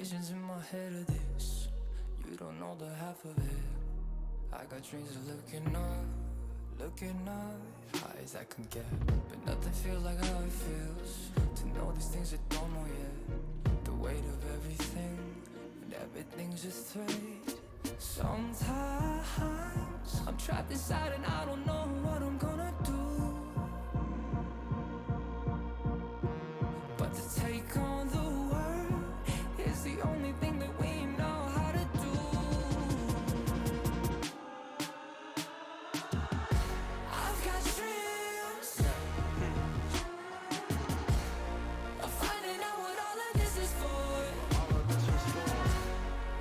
visions in my head of this. You don't know the half of it. I got dreams of looking up, high as I can get. But nothing feels like how it feels to know these things I don't know yet. The weight of everything, and everything's just fate. Sometimes I'm trapped inside and I don't know what I'm gonna do. But to take on the world is the only thing that we know how to do. I've got dreams of finding out what all of this is for.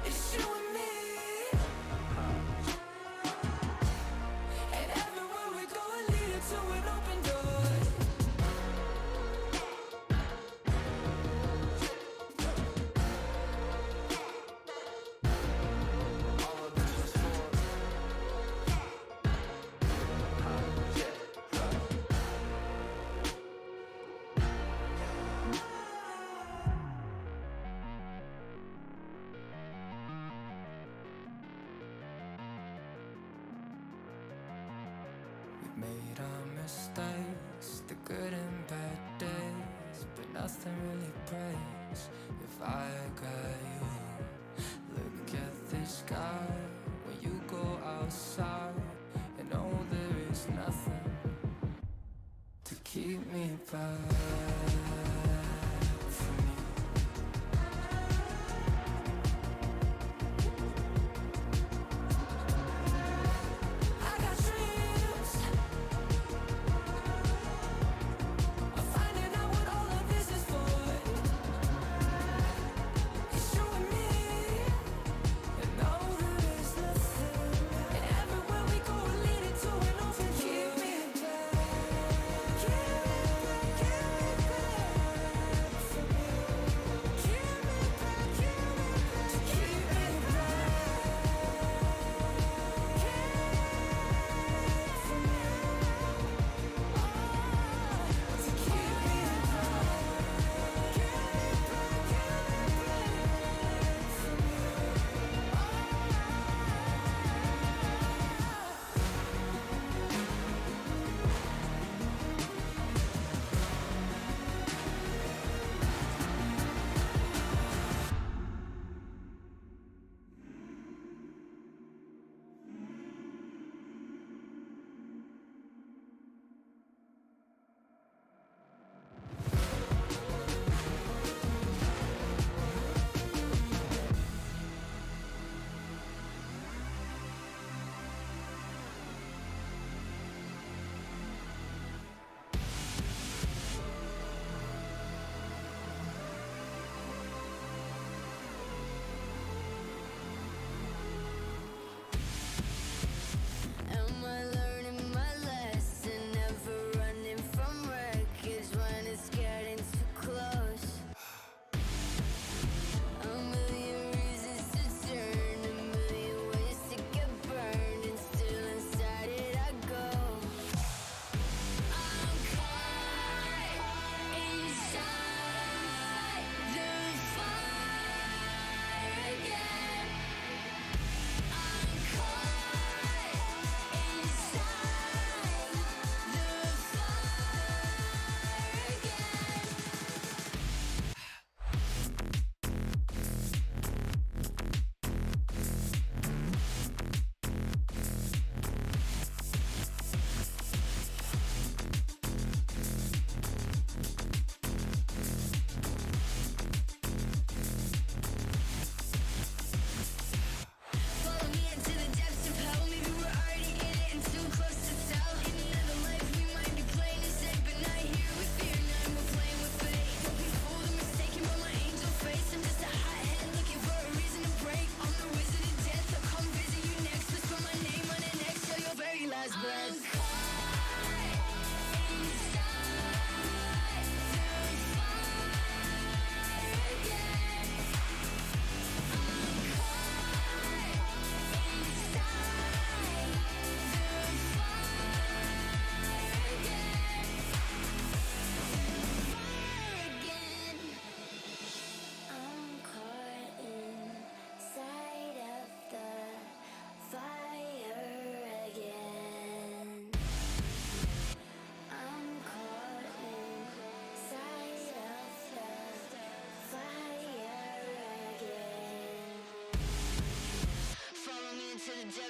It's you and me, and everywhere we go it leads to an open door. We made our mistakes, the good and bad days, but nothing really breaks if I got you. Look at the sky when you go outside, and know there is nothing to keep me back from you. I got dreams of finding out what all of this is for. It's you and me, and no, there is nothing. And everywhere we go, we're leading to an open door. Keep me back, keep me back, keep me back.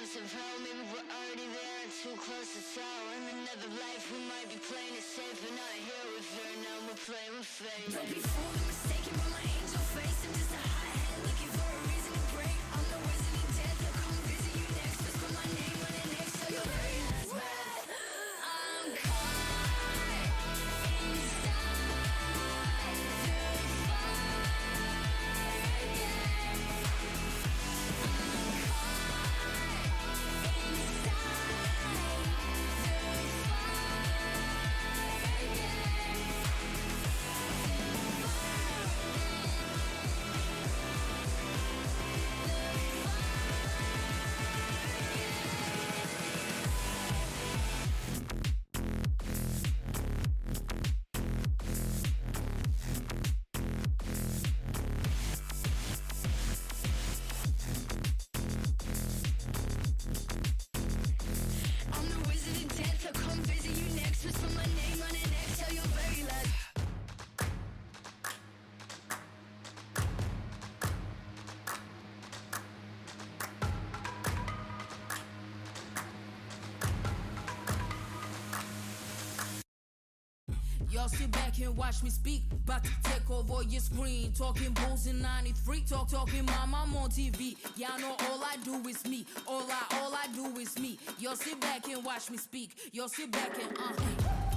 glimpse of hell. Maybe we're already there and too close to tell. In another life we might be playing it safe, but not here with fear. Now we're playing with fate. Don't be fooled and mistaken by my angel face. I'm just a hot head looking for a reason to break. I'm the wizard of death. I'll come visit you next. Just put my name on it next to your very last breath. I'm caught inside the fire again. I'm the wizard of death. I'll come visit you next. Just put my name on it next till your very last. Y'all sit back and watch me speak. About to take over your screen. Talking bulls in 93. Talking mom, I'm on TV. Y'all know all I do is me. All I do is me. Y'all sit back and watch me speak. Y'all sit back and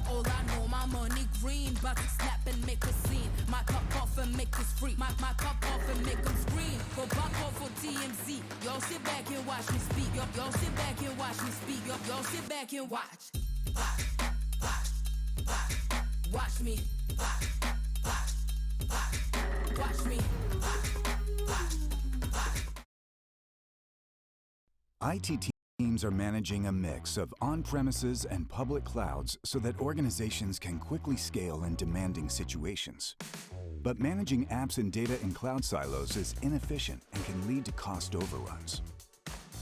all I know, my money green. About to snap and make a scene. My cup off and make this free. My cup off and make them scream. Go back off for TMZ. Y'all sit back and watch me speak. Y'all sit back and watch me speak. Y'all sit back and watch. Watch me. Watch me. IT teams are managing a mix of on-premises and public clouds so that organizations can quickly scale in demanding situations. But managing apps and data in cloud silos is inefficient and can lead to cost overruns.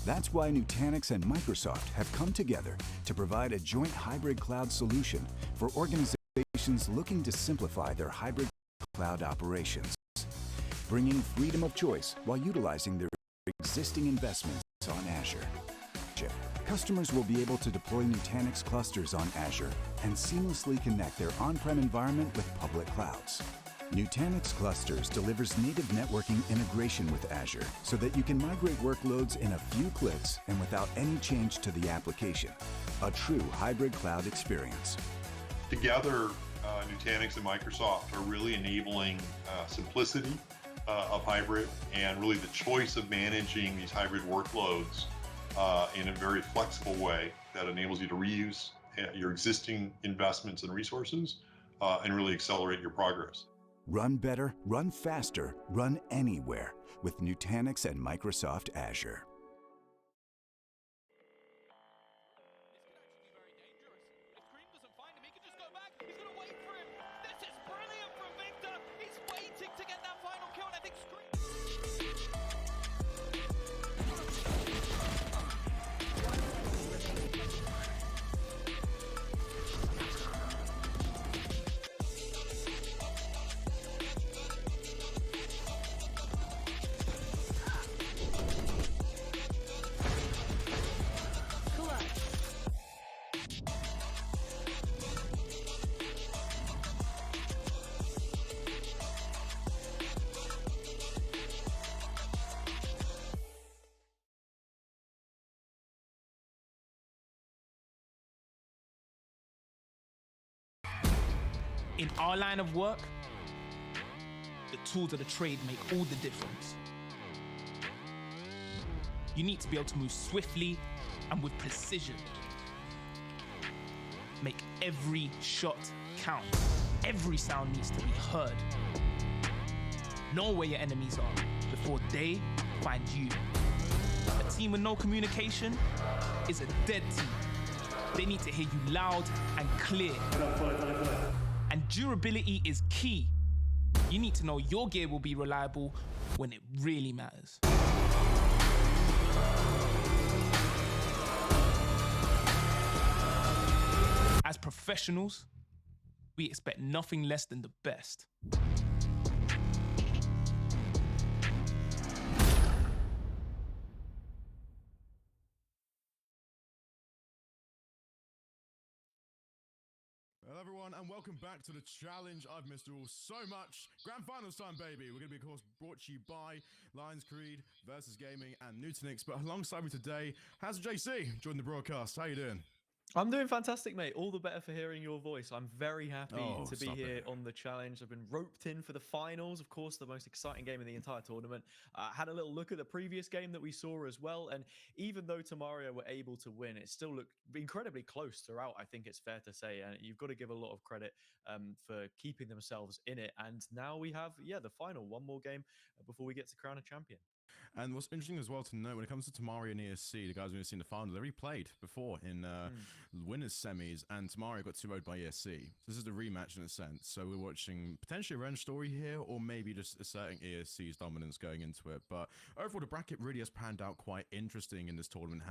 That's why Nutanix and Microsoft have come together to provide a joint hybrid cloud solution for organizations looking to simplify their hybrid cloud operations, bringing freedom of choice while utilizing their existing investments on Azure. Customers will be able to deploy Nutanix clusters on Azure and seamlessly connect their on-prem environment with public clouds. Nutanix Clusters delivers native networking integration with Azure so that you can migrate workloads in a few clicks and without any change to the application. A true hybrid cloud experience. Together, Nutanix and Microsoft are really enabling simplicity of hybrid and really the choice of managing these hybrid workloads in a very flexible way that enables you to reuse your existing investments and resources and really accelerate your progress. Run better, run faster, run anywhere with Nutanix and Microsoft Azure. In our line of work, the tools of the trade make all the difference. You need to be able to move swiftly and with precision. Make every shot count. Every sound needs to be heard. Know where your enemies are before they find you. A team with no communication is a dead team. They need to hear you loud and clear. And durability is key. You need to know your gear will be reliable when it really matters. As professionals, we expect nothing less than the best. Hello everyone and welcome back to the challenge. I've missed you all so much. Grand finals time, baby. We're going to be, of course, brought to you by Lions Creed, Versus Gaming and Nutanix. But alongside me today has JC joining the broadcast. How you doing? I'm doing fantastic, mate. All the better for hearing your voice. I'm very happy to be stop here it. on the challenge. I've been roped in for the finals, of course, the most exciting game in the entire tournament. Had a little look at the previous game that we saw as well. And even though Tamaria were able to win, it still looked incredibly close throughout, I think it's fair to say. And you've got to give a lot of credit for keeping themselves in it. And now we have, the final. One more game before we get to crown a champion. And what's interesting as well to note, when it comes to Tamaria and ESC, the guys we've seen in the finals, they already played before in winners semis, and Tamaria got 2-0'd by ESC. So this is the rematch in a sense. So we're watching potentially a revenge story here, or maybe just asserting ESC's dominance going into it. But overall, the bracket really has panned out quite interesting in this tournament.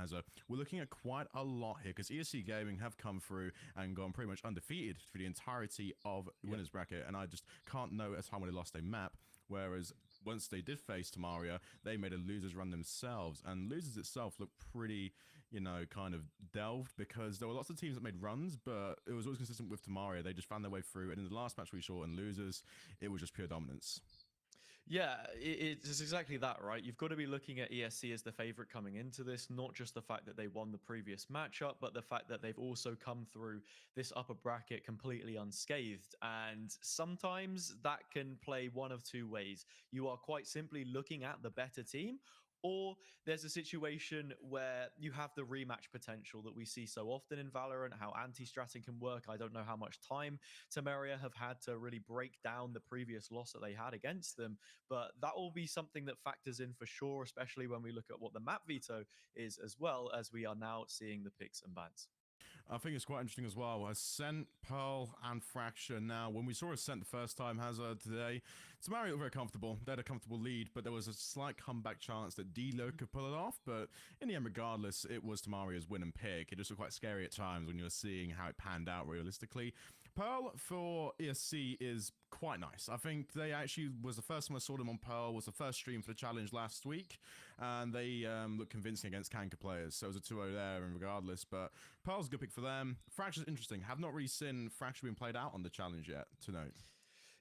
We're looking at quite a lot here, because ESC Gaming have come through and gone pretty much undefeated for the entirety of the winners bracket, and I just can't know a time when they lost a map. Whereas once they did face Tamaria, they made a losers run themselves. And losers itself looked pretty, kind of delved, because there were lots of teams that made runs, but it was always consistent with Tamaria. They just found their way through. And in the last match we saw in losers, it was just pure dominance. Yeah, it's exactly that, right? You've got to be looking at ESC as the favorite coming into this, not just the fact that they won the previous matchup, but the fact that they've also come through this upper bracket completely unscathed. And sometimes that can play one of two ways. You are quite simply looking at the better team, or there's a situation where you have the rematch potential that we see so often in Valorant, how anti-stratting can work. I don't know how much time Tamaria have had to really break down the previous loss that they had against them, but that will be something that factors in for sure, especially when we look at what the map veto is, as well as we are now seeing the picks and bans. I think it's quite interesting as well. Ascent, Pearl, and Fracture. Now, when we saw Ascent the first time, Hazard today, Tamaria looked very comfortable. They had a comfortable lead, but there was a slight comeback chance that D-Lo could pull it off. But in the end, regardless, it was Tamaria's win and pick. It just looked quite scary at times when you were seeing how it panned out realistically. Pearl for ESC is quite nice. I think they actually was the first time I saw them on Pearl, was the first stream for the challenge last week, and they looked convincing against Kanka players, so it was a 2-0 there, and regardless, but Pearl's a good pick for them. Fracture's interesting. Have not really seen Fracture being played out on the challenge yet, to note.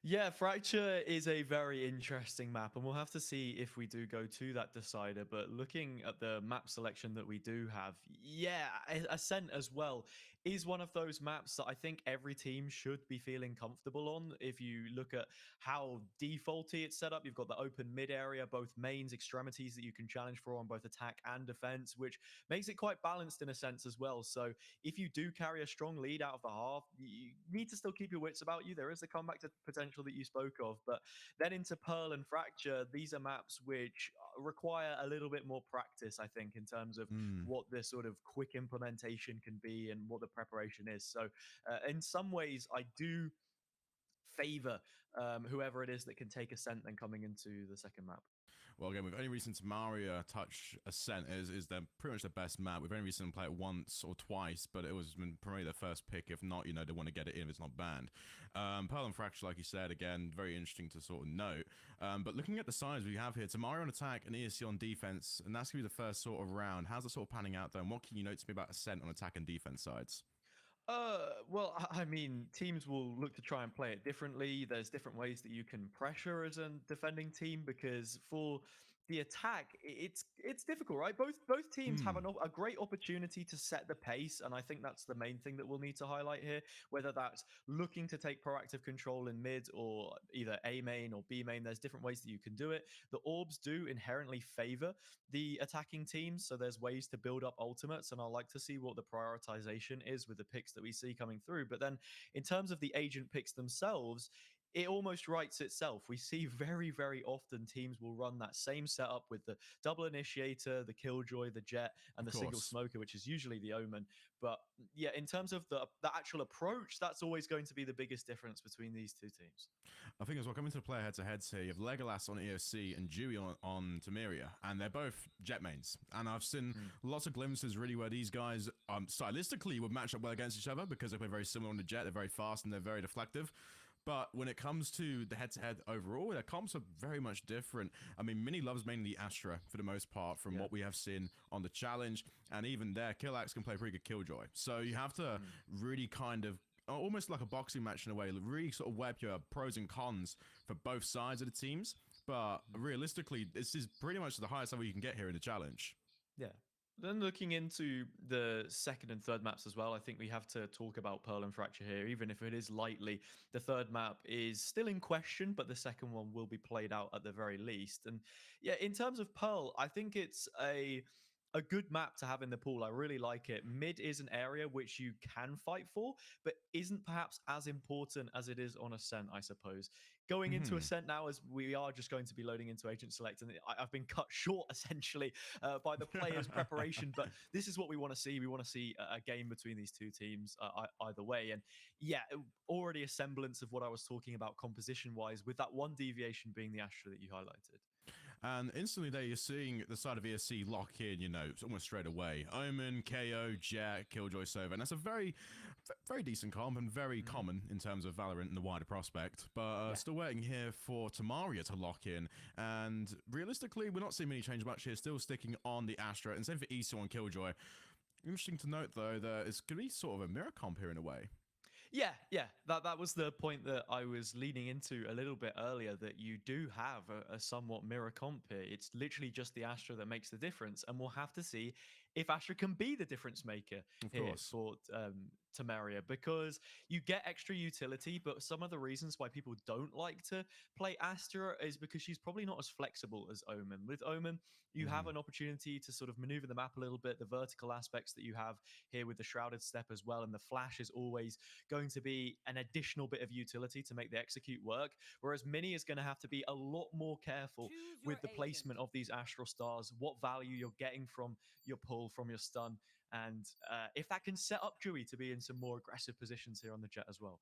Yeah, Fracture is a very interesting map, and we'll have to see if we do go to that decider. But looking at the map selection that we do have, Ascent as well is one of those maps that I think every team should be feeling comfortable on. If you look at how defaulty it's set up, you've got the open mid area, both mains, extremities that you can challenge for on both attack and defense, which makes it quite balanced in a sense as well. So if you do carry a strong lead out of the half, you need to still keep your wits about you. There is the comeback potential that you spoke of, but then into Pearl and Fracture, these are maps which require a little bit more practice, I think, in terms of what the sort of quick implementation can be and what the preparation is. So in some ways, I do favor whoever it is that can take Ascent then coming into the second map. Well, again, we've only recently Tamaria touch Ascent is their pretty much the best map. We've only recently played it once or twice, but it was probably their first pick. If not, they want to get it in if it's not banned. Pearl and Fracture, like you said, again, very interesting to sort of note. But looking at the sides we have here, Tamaria on attack and ESC on defense, and that's going to be the first sort of round. How's it sort of panning out, though? And what can you note to me about Ascent on attack and defense sides? Well, I mean, teams will look to try and play it differently. There's different ways that you can pressure as a defending team, because for the attack, it's difficult, right? Both teams have a great opportunity to set the pace, and I think that's the main thing that we'll need to highlight here. Whether that's looking to take proactive control in mid or either A main or B main, there's different ways that you can do it. The orbs do inherently favor the attacking teams, so there's ways to build up ultimates, and I'll like to see what the prioritization is with the picks that we see coming through. But then in terms of the agent picks themselves, it almost writes itself. We see very, very often teams will run that same setup with the double initiator, the killjoy, the jet, and the single smoker, which is usually the omen. But yeah, in terms of the actual approach, that's always going to be the biggest difference between these two teams. I think as well, coming to the player head-to-heads here, you have Legolas on EOC and Dewey on Tamaria, and they're both jet mains. And I've seen lots of glimpses really where these guys stylistically would match up well against each other, because they play very similar on the jet. They're very fast and they're very deflective. But when it comes to the head-to-head overall, their comps are very much different. I mean, Mini loves mainly Astra for the most part from what we have seen on the challenge. And even there, Killax can play pretty good Killjoy. So you have to really kind of almost like a boxing match in a way. Really sort of weigh up your pros and cons for both sides of the teams. But realistically, this is pretty much the highest level you can get here in the challenge. Yeah. Then looking into the second and third maps as well, I think we have to talk about Pearl and Fracture here, even if it is lightly. The third map is still in question, but the second one will be played out at the very least. And yeah, in terms of Pearl, I think it's a good map to have in the pool. I really like it. Mid is an area which you can fight for, but isn't perhaps as important as it is on Ascent, I suppose. Going into Ascent now, as we are just going to be loading into Agent Select, and I've been cut short essentially by the players' preparation, but this is what we want to see. We want to see a game between these two teams either way. And yeah, already a semblance of what I was talking about composition-wise, with that one deviation being the Astra that you highlighted. And instantly there you're seeing the side of ESC lock in, it's almost straight away. Omen, KO, Jet, Killjoy, Sova. And that's a very decent comp and very common in terms of Valorant and the wider prospect. But still waiting here for Tamaria to lock in. And realistically, we're not seeing many change much here. Still sticking on the Astra. And same for ESO on Killjoy. Interesting to note, though, that it's going to be sort of a mirror comp here in a way. Yeah, that was the point that I was leading into a little bit earlier, that you do have a somewhat mirror comp here. It's literally just the Astra that makes the difference, and we'll have to see if Astra can be the difference maker here for Tamaria, because you get extra utility, but some of the reasons why people don't like to play Astra is because she's probably not as flexible as Omen. With Omen, you have an opportunity to sort of maneuver the map a little bit, the vertical aspects that you have here with the Shrouded Step as well, and the Flash is always going to be an additional bit of utility to make the execute work, whereas Mini is going to have to be a lot more careful with the placement of these Astral Stars, what value you're getting from your pull, from your stun, and if that can set up Dewey to be in some more aggressive positions here on the Jet as well.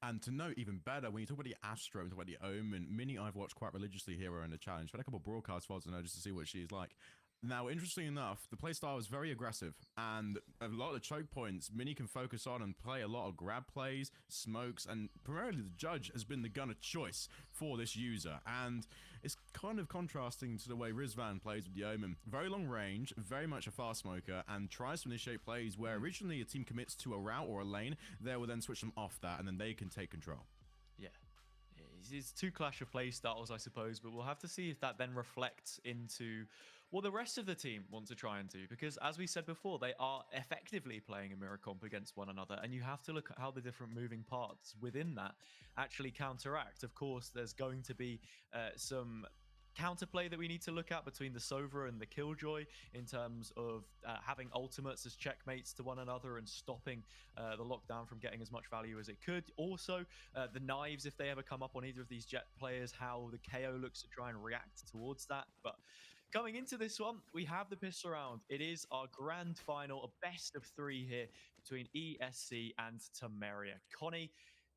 And to note even better, when you talk about the Astro and talk about the Omen, Mini I've watched quite religiously here in the challenge. I've had a couple of broadcast files to know just to see what she's like. Now, interestingly enough, the playstyle is very aggressive, and a lot of the choke points Mini can focus on and play a lot of grab plays, smokes, and primarily the Judge has been the gun of choice for this user. And it's kind of contrasting to the way Rizvan plays with the Omen. Very long range, very much a fast smoker, and tries to initiate plays where originally a team commits to a route or a lane, they will then switch them off that, and then they can take control. Yeah. It's two clash of play styles, I suppose, but we'll have to see if that then reflects into what the rest of the team want to try and do, because as we said before, they are effectively playing a mirror comp against one another, and you have to look at how the different moving parts within that actually counteract. Of course, there's going to be some counterplay that we need to look at between the Sova and the Killjoy in terms of having ultimates as checkmates to one another and stopping the lockdown from getting as much value as it could. Also, the knives, if they ever come up on either of these Jet players, how the KO looks to try and react towards that. But coming into this one, we have the pistol round. It is our grand final, a best of three here between ESC and Tamaria. Connie,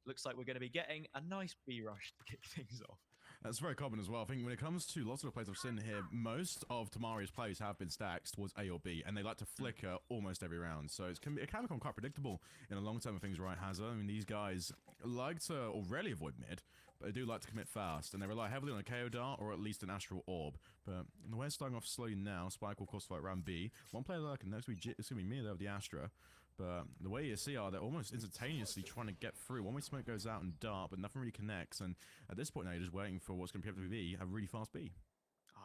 looks like we're going to be getting a nice B rush to kick things off. That's very common as well. I think when it comes to lots of the plays I've seen here, most of Tamaria's plays have been stacked towards A or B, and they like to flicker almost every round. So it can become quite predictable in the long term of things, right, Hazard? I mean, these guys like to, or rarely avoid mid, but they do like to commit fast, and they rely heavily on a KO dart or at least an Astral Orb. But the way it's starting off slowly now, Spike will course fight round B. One player that I can notice it's going to be me there with the Astra. But the way you see they're almost instantaneously trying to get through. One way smoke goes out and dart, but nothing really connects. And at this point now, you're just waiting for what's going to be a really fast B.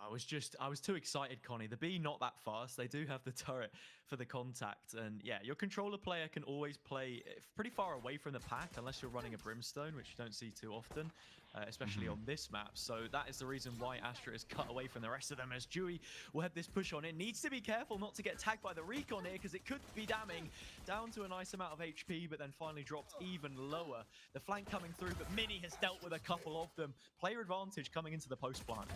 I was too excited, Connie. The B not that fast. They do have the turret for the contact. And yeah, your controller player can always play pretty far away from the pack unless you're running a Brimstone, which you don't see too often, especially on this map. So that is the reason why Astra is cut away from the rest of them, as Dewey will have this push on. It needs to be careful not to get tagged by the recon here, because it could be damning. Down to a nice amount of HP, but then finally dropped even lower. The flank coming through, but Mini has dealt with a couple of them. Player advantage coming into the post plant.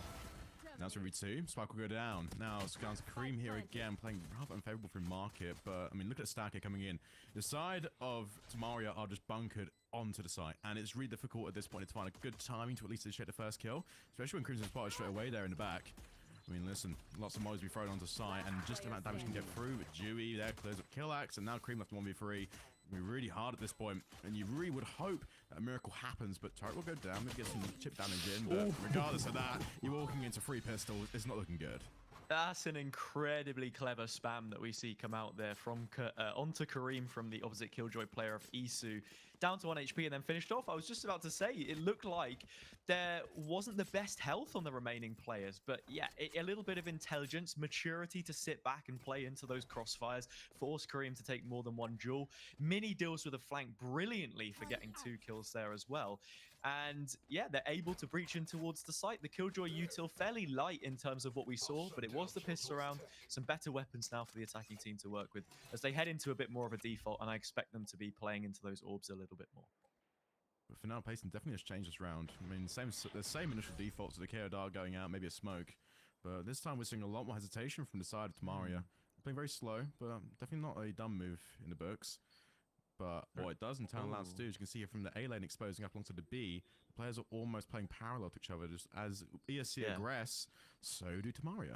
Now it's RV2. Spike will go down. Now it's down to Cream here again, playing rather unfavorable for market. But, I mean, look at Stack here coming in. The side of Tamaria are just bunkered onto the site. And it's really difficult at this point to find a good timing to at least initiate the first kill. Especially when Crimson's spotted straight away there in the back. I mean, listen, lots of mollies be thrown onto site. And just the amount of damage you can get through with Dewey there clears up Kill Axe. And now Cream left 1v3. Be really hard at this point, and you really would hope that a miracle happens, but turret will go down, maybe get some chip damage in, but regardless of that, you're walking into 3 pistols, it's not looking good. That's an incredibly clever spam that we see come out there from onto Kareem from the opposite Killjoy player of Isu. Down to 1 HP and then finished off. I was just about to say, it looked like there wasn't the best health on the remaining players. But yeah, a little bit of intelligence, maturity to sit back and play into those crossfires, force Kareem to take more than one duel. Mini deals with a flank brilliantly for getting 2 kills there as well. And yeah, they're able to breach in towards the site. The Killjoy util fairly light in terms of what we saw, but it was the pistol round. Some better weapons now for the attacking team to work with as they head into a bit more of a default, and I expect them to be playing into those orbs a little bit more. But for now, pacing definitely has changed this round. I mean, the same initial defaults of the KO dart going out, maybe a smoke. But this time we're seeing a lot more hesitation from the side of Tamaria. Playing very slow, but definitely not a dumb move in the books. But what it does in turn allows to do, as you can see here from the A lane exposing up onto the B, the players are almost playing parallel to each other. Just as ESC aggress, so do Tamaria.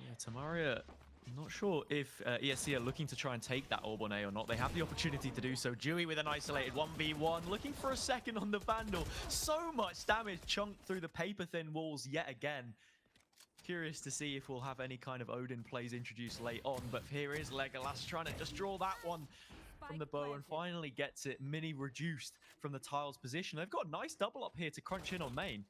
Yeah, Tamaria, I'm not sure if ESC are looking to try and take that orb on A or not. They have the opportunity to do so. Dewey with an isolated 1v1, looking for a second on the Vandal. So much damage chunked through the paper-thin walls yet again. Curious to see if we'll have any kind of Odin plays introduced late on, but here is Legolas trying to just draw that one from the bow and finally gets it mini reduced from the tiles position. They've got a nice double up here to crunch in on main.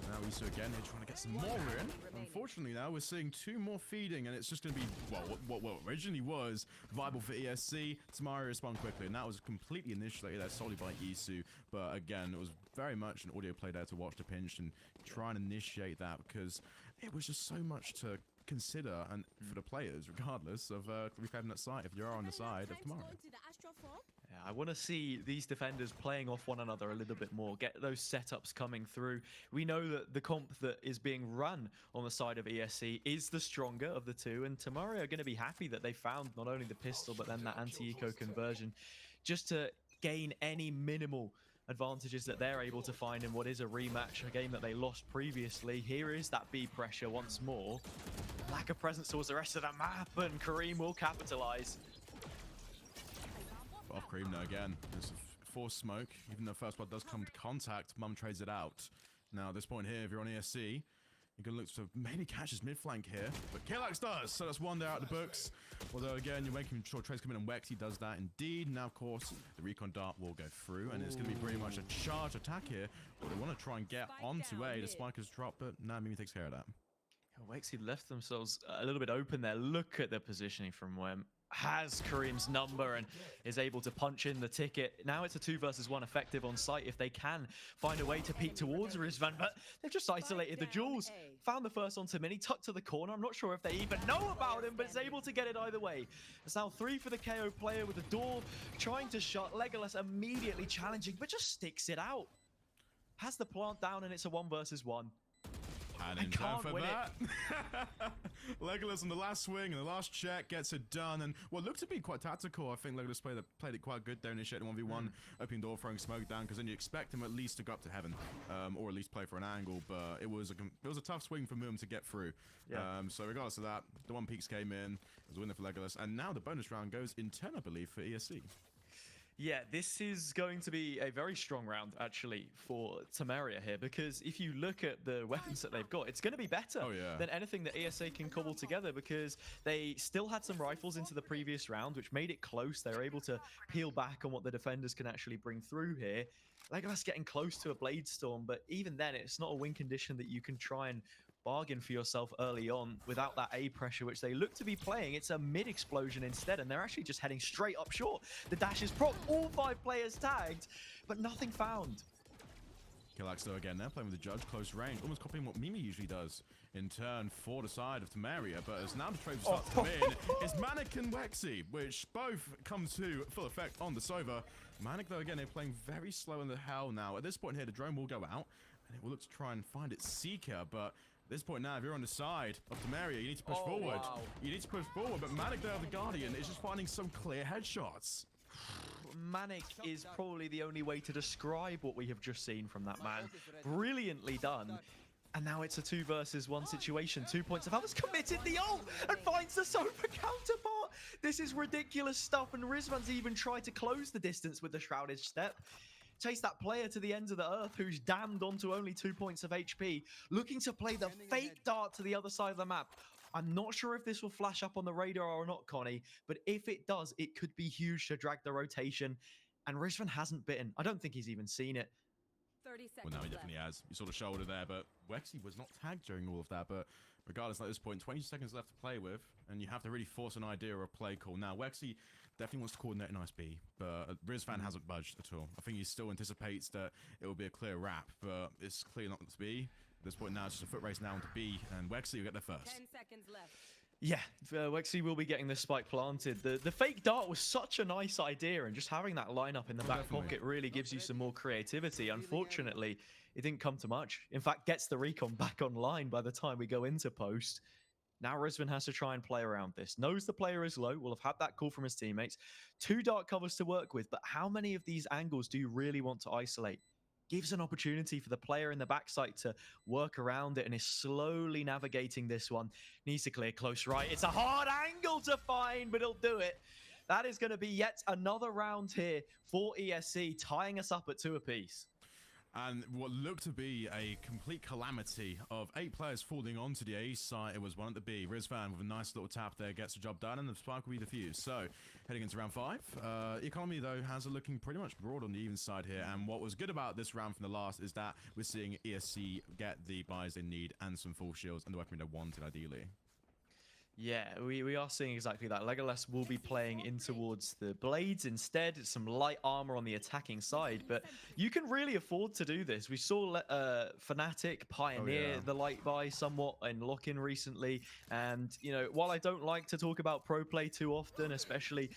Now Isu again here trying to get some more in. Unfortunately now we're seeing 2 more feeding and it's just going to be, well, what originally was viable for ESC. Tamaria respond quickly and that was completely initiated there solely by Isu. But again, it was very much an audio play there to watch the pinch and try and initiate that because it was just so much to consider and for the players regardless of reclaiming that side if you are on the side of Tamaria. Yeah, I want to see these defenders playing off one another a little bit more, get those setups coming through. We know that the comp that is being run on the side of ESC is the stronger of the two, and Tamaria are going to be happy that they found not only the pistol, but then that anti-eco conversion, just to gain any minimal advantages that they're able to find in what is a rematch, a game that they lost previously. Here is that B pressure once more. Lack of presence towards the rest of the map, and Kareem will capitalize. Off Kareem now again. There's a forced smoke. Even though first blood does come to contact, Mum trades it out. Now at this point here, if you're on ESC, you're going to look to maybe catch his mid-flank here. But Killax does, so that's one there out of the books. Although again, you're making sure trades come in and Wexy does that indeed. Now of course, the recon dart will go through and it's going to be pretty much a charge attack here. But they want to try and get onto A. The spike has dropped, but now Mimi takes care of that. Wexy left themselves a little bit open there. Look at the positioning from Wem. Has Kareem's number and is able to punch in the ticket. Now it's a 2 versus 1 effective on site if they can find a way to peek towards Rizvan, but they've just isolated the jewels. Found the first onto Mini, tucked to the corner. I'm not sure if they even know about him, but is able to get it either way. It's now 3 for the KO player with the door trying to shut. Legolas immediately challenging, but just sticks it out. Has the plant down and it's a 1 versus 1. And in time for that, Legolas on the last swing and the last check gets it done. And what looked to be quite tactical, I think Legolas played it quite good there, initiating 1v1, opening door, throwing smoke down, because then you expect him at least to go up to heaven, or at least play for an angle. But it was a tough swing for Moom to get through. Yeah. So regardless of that, the 1 peaks came in, it was a winner for Legolas, and now the bonus round goes in turn, I believe, for ESC. Yeah, this is going to be a very strong round, actually, for Tamaria here, because if you look at the weapons that they've got, it's going to be better than anything that ESA can cobble together, because they still had some rifles into the previous round, which made it close. They were able to peel back on what the defenders can actually bring through here. Legolas getting close to a Blade Storm, but even then, it's not a win condition that you can try and bargain for yourself early on without that A pressure, which they look to be playing. It's a mid explosion instead, and they're actually just heading straight up short. The dash is proc, all 5 players tagged, but nothing found. Killax though again, they're playing with the judge close range, almost copying what Mimi usually does in turn for the side of Tamaria, but as now the trade starts to come in, it's Manic and Wexy, which both come to full effect on the Sova. Manic though again, they're playing very slow in the hell now. At this point here, the drone will go out, and it will look to try and find its Seeker, but at this point now, if you're on the side of Tamaria, you need to push forward. Wow. You need to push forward, but Manic there, the Guardian, is just finding some clear headshots. Manic is probably the only way to describe what we have just seen from that man. Brilliantly done. And now it's a 2 versus 1 situation. 2 points of Alva's committed the ult and finds the Sofa counterpart. This is ridiculous stuff, and Rizvan's even tried to close the distance with the Shrouded Step. chase that player to the ends of the earth who's damned onto only 2 points of HP, looking to play the fake dart to the other side of the map. I'm not sure if this will flash up on the radar or not, Connie, but if it does, it could be huge to drag the rotation. And Rizvan hasn't bitten. I don't think he's even seen it. 30 seconds Well, no, he left. definitely has. You saw the shoulder there, but Wexy was not tagged during all of that. But regardless, at this point, 20 seconds left to play with, and you have to really force an idea or a play call. Now, Wexy definitely wants to coordinate a nice B, but Rizvan hasn't budged at all. I think he still anticipates that it will be a clear wrap, but it's clearly not to be. At this point now, it's just a foot race now to B, and Wexy will get there first. 10 seconds left. Yeah, Wexy will be getting this spike planted. The fake dart was such a nice idea, and just having that lineup in the back definitely. pocket really gives you some more creativity. Unfortunately, it didn't come to much. In fact, gets the recon back online by the time we go into post. Now Rizvan has to try and play around this. Knows the player is low, will have had that call from his teammates. 2 dark covers to work with, but how many of these angles do you really want to isolate? Gives an opportunity for the player in the backside to work around it and is slowly navigating this one. Needs to clear close right. It's a hard angle to find, but he'll do it. That is going to be yet another round here for ESC, tying us up at 2 apiece. And what looked to be a complete calamity of 8 players falling onto the A side. It was one at the B. Rizvan with a nice little tap there gets the job done, and the spike will be defused. So, heading into round 5. Economy, though, has it looking pretty much broad on the even side here. And what was good about this round from the last is that we're seeing ESC get the buys they need and some full shields and the weapon they wanted, ideally. Yeah, we are seeing exactly that. Legolas will be playing in towards the blades instead. Some light armor on the attacking side, but you can really afford to do this. We saw Fnatic pioneer the light buy somewhat in lock-in recently, and you know, while I don't like to talk about pro play too often, especially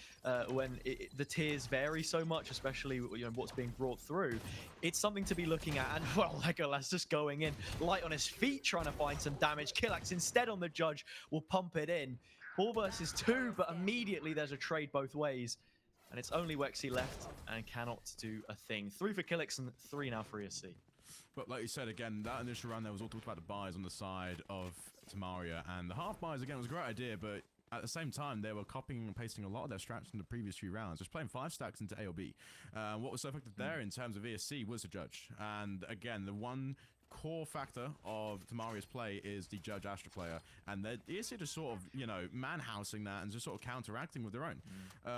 when the tiers vary so much, especially what's being brought through, it's something to be looking at. And well, Legolas just going in light on his feet, trying to find some damage. Killax instead on the judge will pump it in. 4 versus 2, but immediately there's a trade both ways. And it's only Wexy left and cannot do a thing. 3 for Killax and 3 now for ESC. But like you said, again, that initial round there was all talked about the buys on the side of Tamaria. And the half buys, again, was a great idea, but at the same time, they were copying and pasting a lot of their strats from the previous few rounds, just playing 5 stacks into A or B. What was so effective there in terms of ESC was the judge. And again, the one core factor of Tamaria's play is the Judge Astra player, and the ESC just sort of, you know, man-housing that and just sort of counteracting with their own,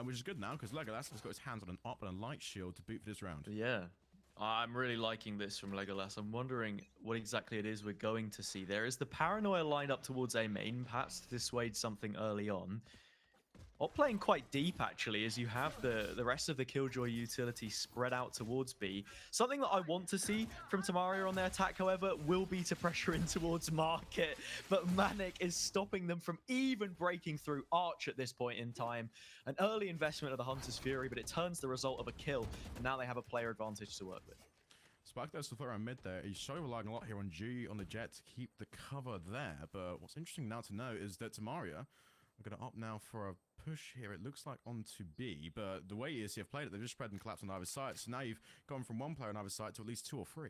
which is good now because Legolas has got his hands on an op and a light shield to boot for this round. Yeah, I'm really liking this from Legolas. I'm wondering what exactly it is we're going to see. There is the Paranoia lined up towards A main, perhaps to dissuade something early on. Op playing quite deep, actually, as you have the rest of the Killjoy utility spread out towards B. Something that I want to see from Tamaria on their attack, however, will be to pressure in towards Market. But Manic is stopping them from even breaking through Arch at this point in time. An early investment of the Hunter's Fury, but it turns the result of a kill. And now they have a player advantage to work with. Spike does still around mid there. He's showing relying a lot here on G on the Jet to keep the cover there. But what's interesting now to know is that Tamaria are going to opt now for a push here. It looks like onto B, but the way ESC have played it, they've just spread and collapsed on either side. So now you've gone from 1 player on either side to at least 2 or 3.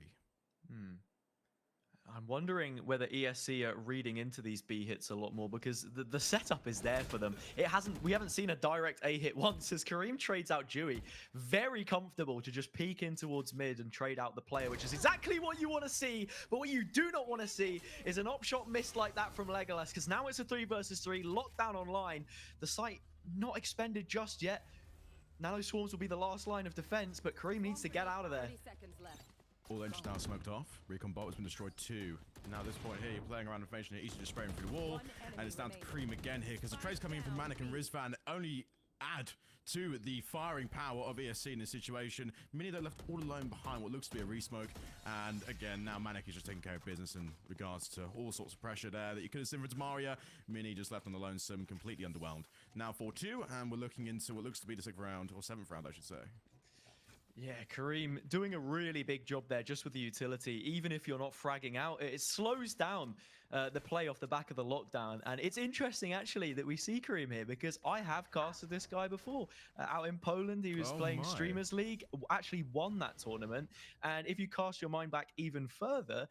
I'm wondering whether ESC are reading into these B hits a lot more because the setup is there for them. We haven't seen a direct A hit once as Kareem trades out Dewey. Very comfortable to just peek in towards mid and trade out the player, which is exactly what you want to see. But what you do not want to see is an op shot missed like that from Legolas, because now it's a 3 versus 3, lockdown online. The site not expended just yet. Now those swarms will be the last line of defense, but Kareem needs to get out of there. 30 seconds left. All engines now smoked off. Recon bot has been destroyed too. Now at this point here, you're playing around information here, easy just spraying through the wall. And it's down to Kareem again here, because the trades coming in from Manic and Rizvan only add to the firing power of ESC in this situation. Mini, they're left all alone behind what looks to be a resmoke. And again, now Manic is just taking care of business in regards to all sorts of pressure there that you could have seen from Tamaria. Mini just left on the lonesome, completely underwhelmed. Now 4-2, and we're looking into what looks to be the 6th round, or 7th round, I should say. Yeah, Kareem doing a really big job there just with the utility. Even if you're not fragging out, it slows down the play off the back of the lockdown. And it's interesting, actually, that we see Kareem here because I have casted this guy before. Out in Poland, he was playing Streamers League, actually won that tournament. And if you cast your mind back even further,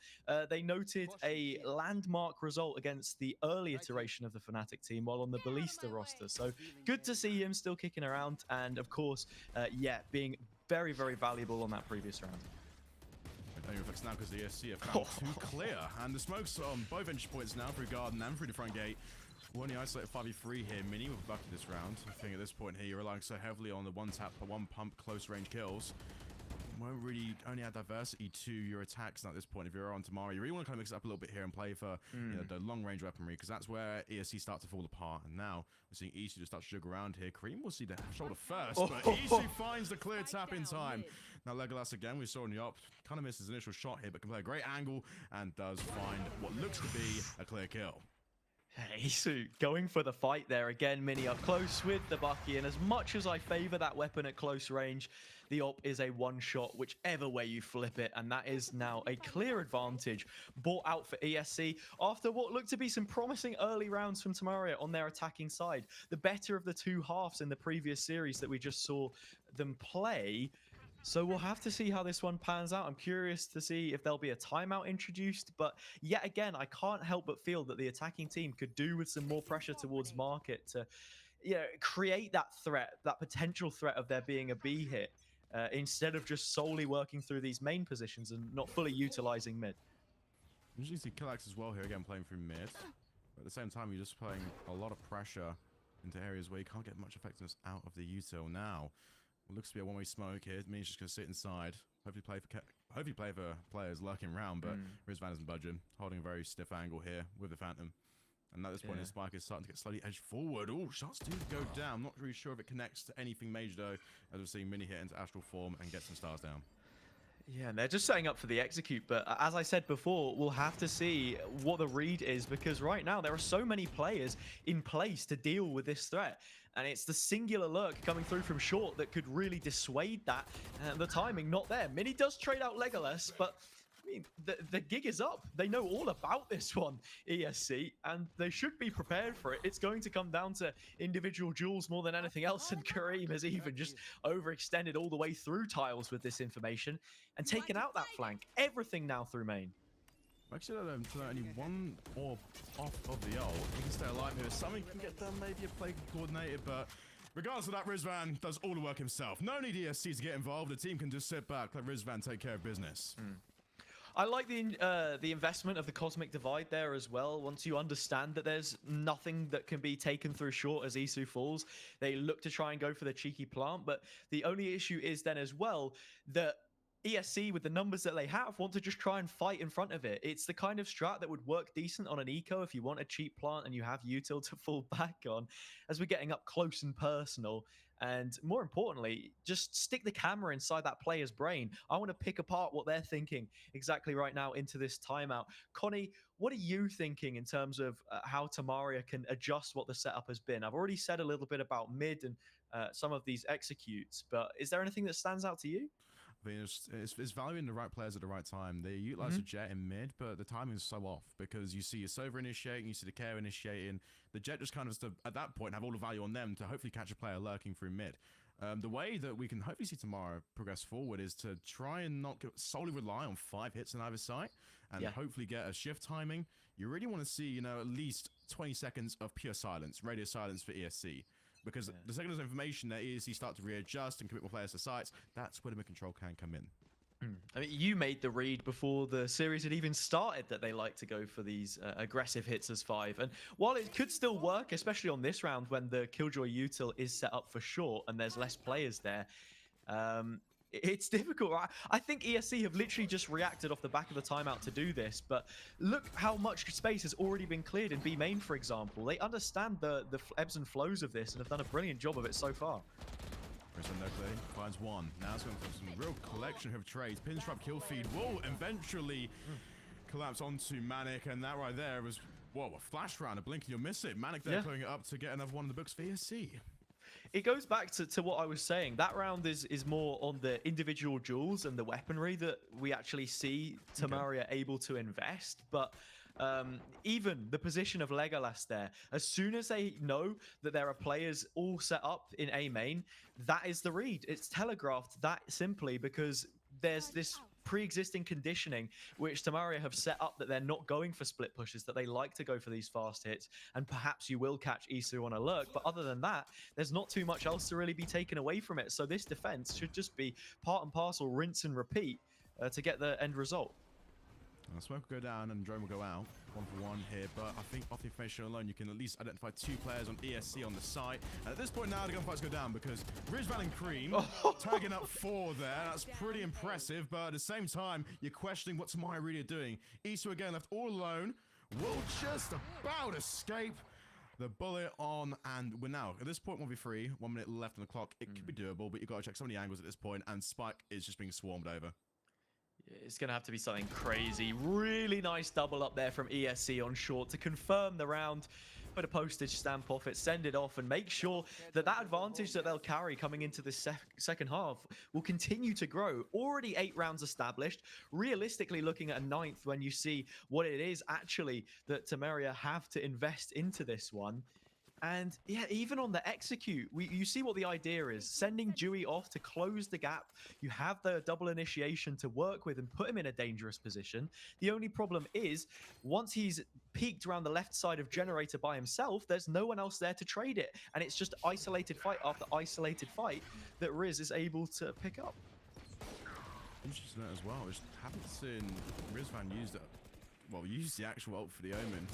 they noted a landmark result against the early iteration of the Fnatic team while on the Ballista roster. So good to see him still kicking around. And of course, yeah, being very, very valuable on that previous round. Only reflects now because the ESC have found two clear. And the smokes on both entry points now through Garden and through the front gate. We're only isolated 5v3 here. Mini with Bucky this round. I think at this point here, you're relying so heavily on the one tap, one pump, close range kills. Won't really only add diversity to your attacks at this point. If you're on Tamaria, you really want to kind of mix it up a little bit here and play for you know, the long range weaponry, because that's where ESC start to fall apart. And now we're seeing Isu just start to jig around here. Kareem will see the shoulder first, but Isu finds the clear tap in time. Now Legolas again, we saw in the op, kind of missed his initial shot here, but can play a great angle and does find what looks to be a clear kill. Isu going for the fight there again. Mini up close with the Bucky, and as much as I favor that weapon at close range, the op is a one shot whichever way you flip it, and that is now a clear advantage bought out for ESC after what looked to be some promising early rounds from Tamaria on their attacking side. The better of the two halves in the previous series that we just saw them play. So we'll have to see how this one pans out. I'm curious to see if there'll be a timeout introduced, but yet again, I can't help but feel that the attacking team could do with some more pressure towards market to, you know, create that threat, that potential threat of there being a B hit, instead of just solely working through these main positions and not fully utilizing mid. Usually see Killax as well here again playing through mid, but at the same time you're just playing a lot of pressure into areas where you can't get much effectiveness out of the util now. It looks to be a one-way smoke here. Means just gonna sit inside. Hopefully play for players lurking around, but Rizvan isn't budging, holding a very stiff angle here with the Phantom. And at this point, his spike is starting to get slightly edged forward. Oh, shots do go down. Not really sure if it connects to anything major though, as we're seeing Mini hit into astral form and get some stars down. Yeah, and they're just setting up for the execute, but as I said before, we'll have to see what the read is, because right now there are so many players in place to deal with this threat, and it's the singular lurk coming through from short that could really dissuade that, and the timing not there. Mini does trade out Legolas, but I mean, the gig is up. They know all about this one, ESC, and they should be prepared for it. It's going to come down to individual duels more than anything else, and Kareem has even just overextended all the way through tiles with this information and taken out that flank. Everything now through main. Actually, only one orb off of the ult. He can stay alive here. Something can get done, maybe a play coordinated, but regardless of that, Rizvan does all the work himself. No need ESC to get involved. The team can just sit back, let Rizvan take care of business. I like the investment of the Cosmic Divide there as well. Once you understand that there's nothing that can be taken through short as Isu falls, they look to try and go for the cheeky plant. But the only issue is then as well that ESC, with the numbers that they have, want to just try and fight in front of it. It's the kind of strat that would work decent on an eco if you want a cheap plant and you have util to fall back on. As we're getting up close and personal, and more importantly, just stick the camera inside that player's brain. I want to pick apart what they're thinking exactly right now into this timeout. Connie, what are you thinking in terms of how Tamaria can adjust what the setup has been? I've already said a little bit about mid and some of these executes, but is there anything that stands out to you? I mean, it's valuing the right players at the right time. They utilize the Jet in mid, but the timing is so off because you see your Sova initiating, you see the Care initiating. The Jet just kind of, at that point, have all the value on them to hopefully catch a player lurking through mid. The way that we can hopefully see Tamaria progress forward is to try and not solely rely on 5 hits on either side and hopefully get a shift timing. You really want to see, you know, at least 20 seconds of pure silence, radio silence for ESC. Because the second there's information that ESC start to readjust and commit more players to sites, that's where the mid-control can come in. I mean, you made the read before the series had even started that they like to go for these aggressive hits as 5. And while it could still work, especially on this round when the Killjoy util is set up for short and there's less players there, it's difficult. I think ESC have literally just reacted off the back of the timeout to do this, but look how much space has already been cleared in B main, for example. They understand the ebbs and flows of this and have done a brilliant job of it so far. Finds one. Now it's going to some real collection of trades. Pinstripe kill feed will eventually collapse onto Manic, and that right there was, whoa, a flash round, a blink and you'll miss it. Manic there pulling it up to get another one in the books for ESC. It goes back to what I was saying. That round is more on the individual duels and the weaponry that we actually see Tamaria able to invest. But even the position of Legolas there, as soon as they know that there are players all set up in A main, that is the read. It's telegraphed that simply because there's this pre-existing conditioning, which Tamaria have set up, that they're not going for split pushes, that they like to go for these fast hits, and perhaps you will catch Isu on a lurk. But other than that, there's not too much else to really be taken away from it. So this defense should just be part and parcel, rinse and repeat to get the end result. Smoke will go down and drone will go out. 1-for-1 here, but I think off the information alone, you can at least identify 2 players on ESC on the site. And at this point now, the gunfights go down because Rizvan and Cream tagging up 4 there. That's pretty impressive, but at the same time, you're questioning what Tamaria really are doing. Isu again left all alone, will just about escape the bullet on, and we're now at this point 1v3, 1 minute left on the clock. It could be doable, but you've got to check so many angles at this point, and Spike is just being swarmed over. It's going to have to be something crazy. Really nice double up there from ESC on short to confirm the round. Put a postage stamp off it, send it off, and make sure that that advantage that they'll carry coming into the second half will continue to grow. Already 8 rounds established. Realistically, looking at a 9th when you see what it is actually that Tamaria have to invest into this one. And yeah, even on the execute, you see what the idea is. Sending Dewey off to close the gap. You have the double initiation to work with and put him in a dangerous position. The only problem is, once he's peeked around the left side of Generator by himself, there's no one else there to trade it. And it's just isolated fight after isolated fight that Riz is able to pick up. Interesting as well. I just haven't seen Rizvan use the actual ult for the Omen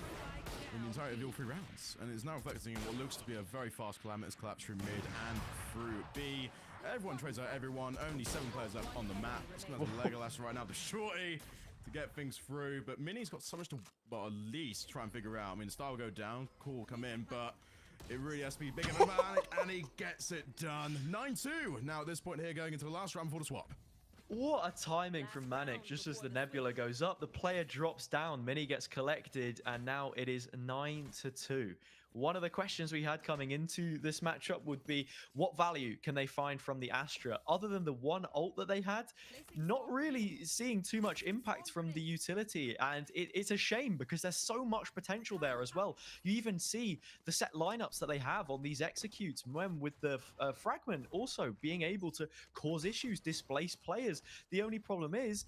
in the entirety of all 3 rounds, and it's now reflecting in what looks to be a very fast Calamitous collapse through mid and through B. Everyone trades out everyone, only 7 players left on the map. It's going to have Legolas right now, the shorty, to get things through, but Mini's got so much to, well, at least try and figure out. I mean, the star will go down, cool will come in, but it really has to be big enough, and he gets it done. 9-2 now at this point here, going into the last round before the swap. What a timing from Manic. Just as the Nebula goes up, the player drops down, Mini gets collected, and now it is 9-2. One of the questions we had coming into this matchup would be, what value can they find from the Astra? Other than the one ult that they had, not really seeing too much impact from the utility, and it's a shame because there's so much potential there as well. You even see the set lineups that they have on these executes, when with the fragment also being able to cause issues, displace players. The only problem is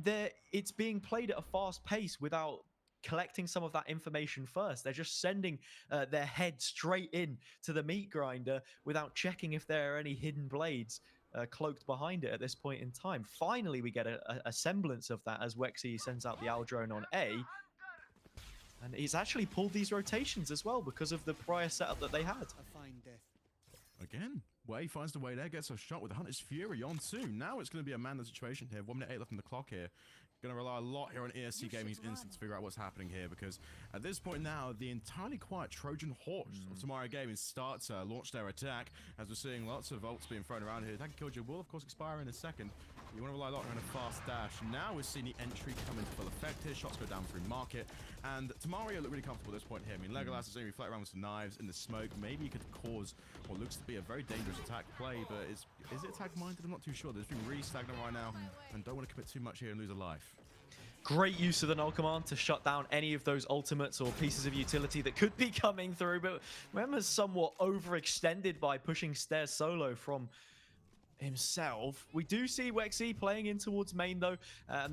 that it's being played at a fast pace without collecting some of that information first. They're just sending their head straight in to the meat grinder without checking if there are any hidden blades cloaked behind it at this point in time. Finally, we get a semblance of that as Wexy sends out the Owl drone on A. And he's actually pulled these rotations as well because of the prior setup that they had. Again, Way finds the way there, gets a shot with the Hunter's Fury on 2. Now it's going to be a man-less situation here. 1 minute 8 left on the clock here. Going to rely a lot here on ESC Gaming's instinct to figure out what's happening here, because at this point now, the entirely quiet Trojan horse of Tamaria Gaming start to launch their attack, as we're seeing lots of ults being thrown around here. That Killjoy will, of course, expire in a second. You want to rely a lot on a fast dash. Now we're seeing the entry come into full effect here. Shots go down through market. And Tamaria look really comfortable at this point here. I mean, Legolas is going to be floating around with some knives in the smoke. Maybe he could cause what looks to be a very dangerous attack play, but is it attack-minded? I'm not too sure. There's been really stagnant right now, and don't want to commit too much here and lose a life. Great use of the null command to shut down any of those ultimates or pieces of utility that could be coming through, but Remember's somewhat overextended by pushing stairs solo from himself. We do see Wexy playing in towards main though.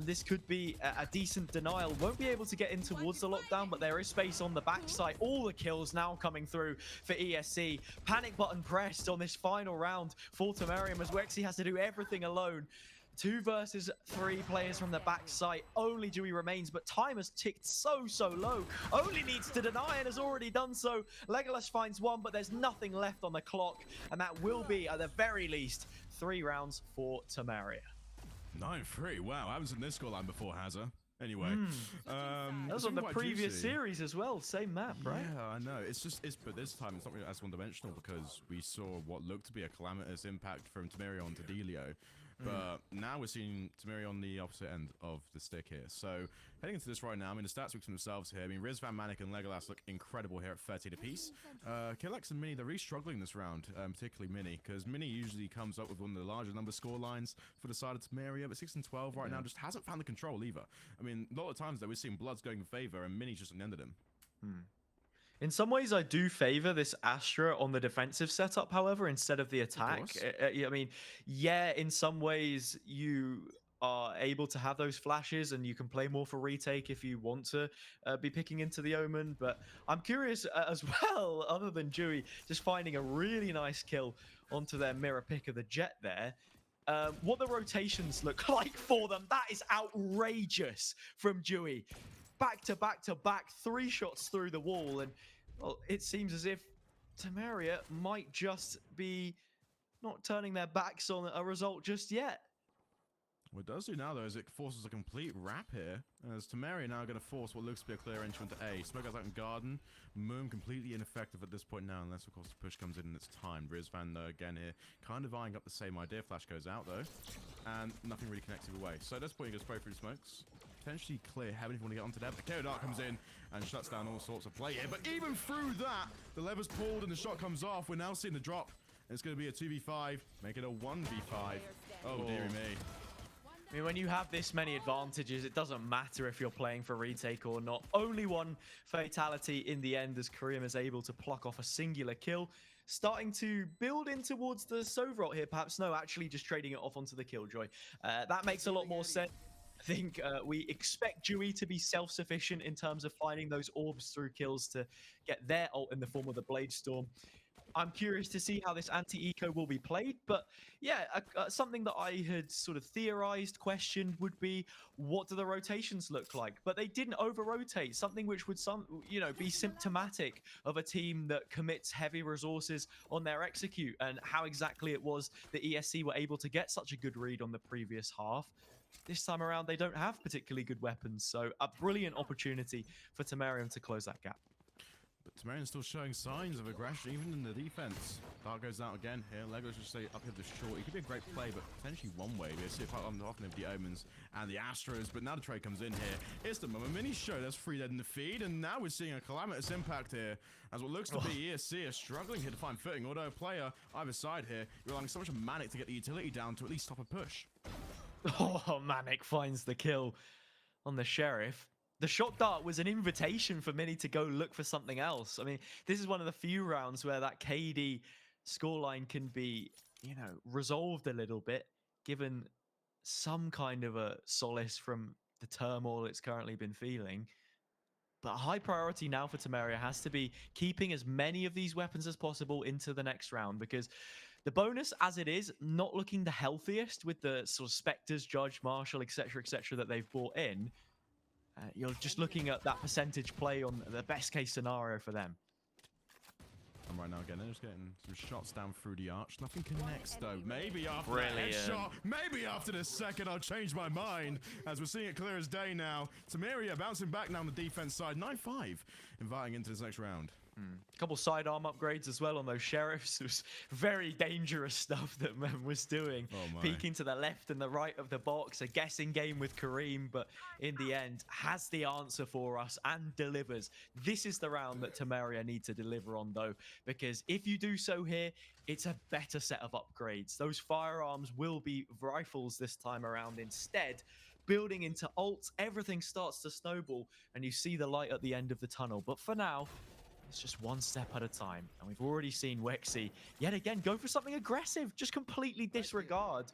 This could be a decent denial. Won't be able to get in towards the lockdown, but there is space on the backside. All the kills now coming through for ESC. Panic button pressed on this final round for Tamaria as Wexy has to do everything alone. 2 versus 3 players from the backside. Only Dewey remains, but time has ticked so low. Only needs to deny and has already done so. Legolas finds 1, but there's nothing left on the clock, and that will be, at the very least, 3 rounds for Tamaria. 9-3. Wow, I haven't seen this scoreline before, Hazza. Anyway, that was on the previous series as well. Same map, right? Yeah, I know. But this time it's not really as one-dimensional because we saw what looked to be a calamitous impact from Tamaria onto Delio. But now we're seeing Tamaria on the opposite end of the stick here. So heading into this right now, I mean, the stats speak for themselves here. I mean, Rizvan, Manic, and Legolas look incredible here at 13 apiece. Killex and Mini, they're really struggling this round, particularly Mini, because Mini usually comes up with one of the larger number score lines for the side of Tamaria, but 6 and 12 right now just hasn't found the control either. I mean, a lot of times though, we're seeing Bloods going in favor, and Mini's just ended him. In some ways, I do favor this Astra on the defensive setup, however, instead of the attack. I mean, yeah, in some ways, you are able to have those flashes, and you can play more for retake if you want to be picking into the Omen. But I'm curious as well, other than Dewey just finding a really nice kill onto their mirror pick of the Jet there, what the rotations look like for them. That is outrageous from Dewey. Back to back to back, 3 shots through the wall, and well, it seems as if Tamaria might just be not turning their backs on a result just yet. What it does do now, though, is it forces a complete wrap here, as Tamaria now going to force what looks to be a clear entry into A. Smoke goes out in Garden. Moon completely ineffective at this point now, unless, of course, the push comes in and it's timed. Rizvan, though, again here, kind of eyeing up the same idea. Flash goes out, though, and nothing really connects either way. So at this point, you just spray through smokes. Potentially clear heaven if you want to get onto that. But KO Dark comes in and shuts down all sorts of play here. But even through that, the lever's pulled and the shot comes off. We're now seeing the drop. It's going to be a 2v5, make it a 1v5. Oh, dearie me. I mean, when you have this many advantages, it doesn't matter if you're playing for retake or not. Only one fatality in the end as Kareem is able to pluck off a singular kill. Starting to build in towards the Sovrot here, perhaps. No, actually just trading it off onto the Killjoy. That makes a lot more sense. I think we expect Dewey to be self-sufficient in terms of finding those orbs through kills to get their ult in the form of the Blade Storm. I'm curious to see how this anti-eco will be played, but yeah, something that I had sort of theorized, questioned would be, what do the rotations look like? But they didn't over-rotate, something which would be symptomatic of a team that commits heavy resources on their execute, and how exactly it was that ESC were able to get such a good read on the previous half. This time around, they don't have particularly good weapons, so a brilliant opportunity for Tamaria to close that gap. But Tamarian's still showing signs of aggression, even in the defense. Dark goes out again here. Lego's just stay up here the short. It could be a great play, but potentially one way. We see it quite often of the Omens and the Astros, but now the trade comes in here. It's the Mama Mini show. That's 3 dead in the feed, and now we're seeing a calamitous impact here, as what looks to be ESC is struggling here to find footing. Although a player either side here relying so much on Manic to get the utility down to at least stop a push. Oh, Manic finds the kill on the Sheriff. The shot dart was an invitation for Mini to go look for something else. I mean, this is one of the few rounds where that KD scoreline can be, resolved a little bit, given some kind of a solace from the turmoil it's currently been feeling. But a high priority now for Tamaria has to be keeping as many of these weapons as possible into the next round, because the bonus, as it is, not looking the healthiest with the sort of Spectres, Judge, Marshall, etc., that they've brought in. You're just looking at that percentage play on the best case scenario for them. And right now, again, they're just getting some shots down through the arch. Nothing connects, though. Maybe after the headshot, maybe after the second, I'll change my mind. As we're seeing it clear as day now. Tamaria bouncing back now on the defense side. 9-5, inviting into this next round. A couple sidearm upgrades as well on those Sheriffs. It was very dangerous stuff that Mem was doing. Peeking to the left and the right of the box. A guessing game with Kareem, but in the end, has the answer for us and delivers. This is the round that Tamaria need to deliver on, though, because if you do so here, it's a better set of upgrades. Those firearms will be rifles this time around instead. Building into ults, everything starts to snowball, and you see the light at the end of the tunnel. But for now, it's just one step at a time. And we've already seen Wexy yet again go for something aggressive. Just completely disregard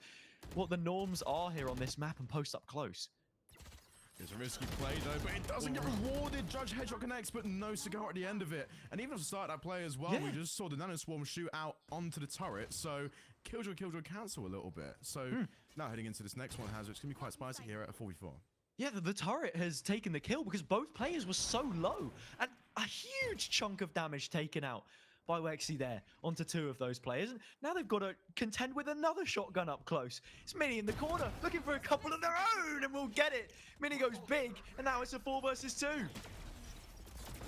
what the norms are here on this map and post up close. It's a risky play, though, but it doesn't get rewarded. Judge headshot connects, but no cigar at the end of it. And even at the start of that play as well, we just saw the Nano Swarm shoot out onto the turret. So Killjoy cancel a little bit. So now heading into this next one, Hazard, it's going to be quite spicy here at a 4v4. Yeah, the turret has taken the kill because both players were so low. And a huge chunk of damage taken out by Wexy there onto 2 of those players. And now they've got to contend with another shotgun up close. It's Mini in the corner looking for a couple of their own, and we'll get it. Mini goes big, and now it's a 4 versus 2.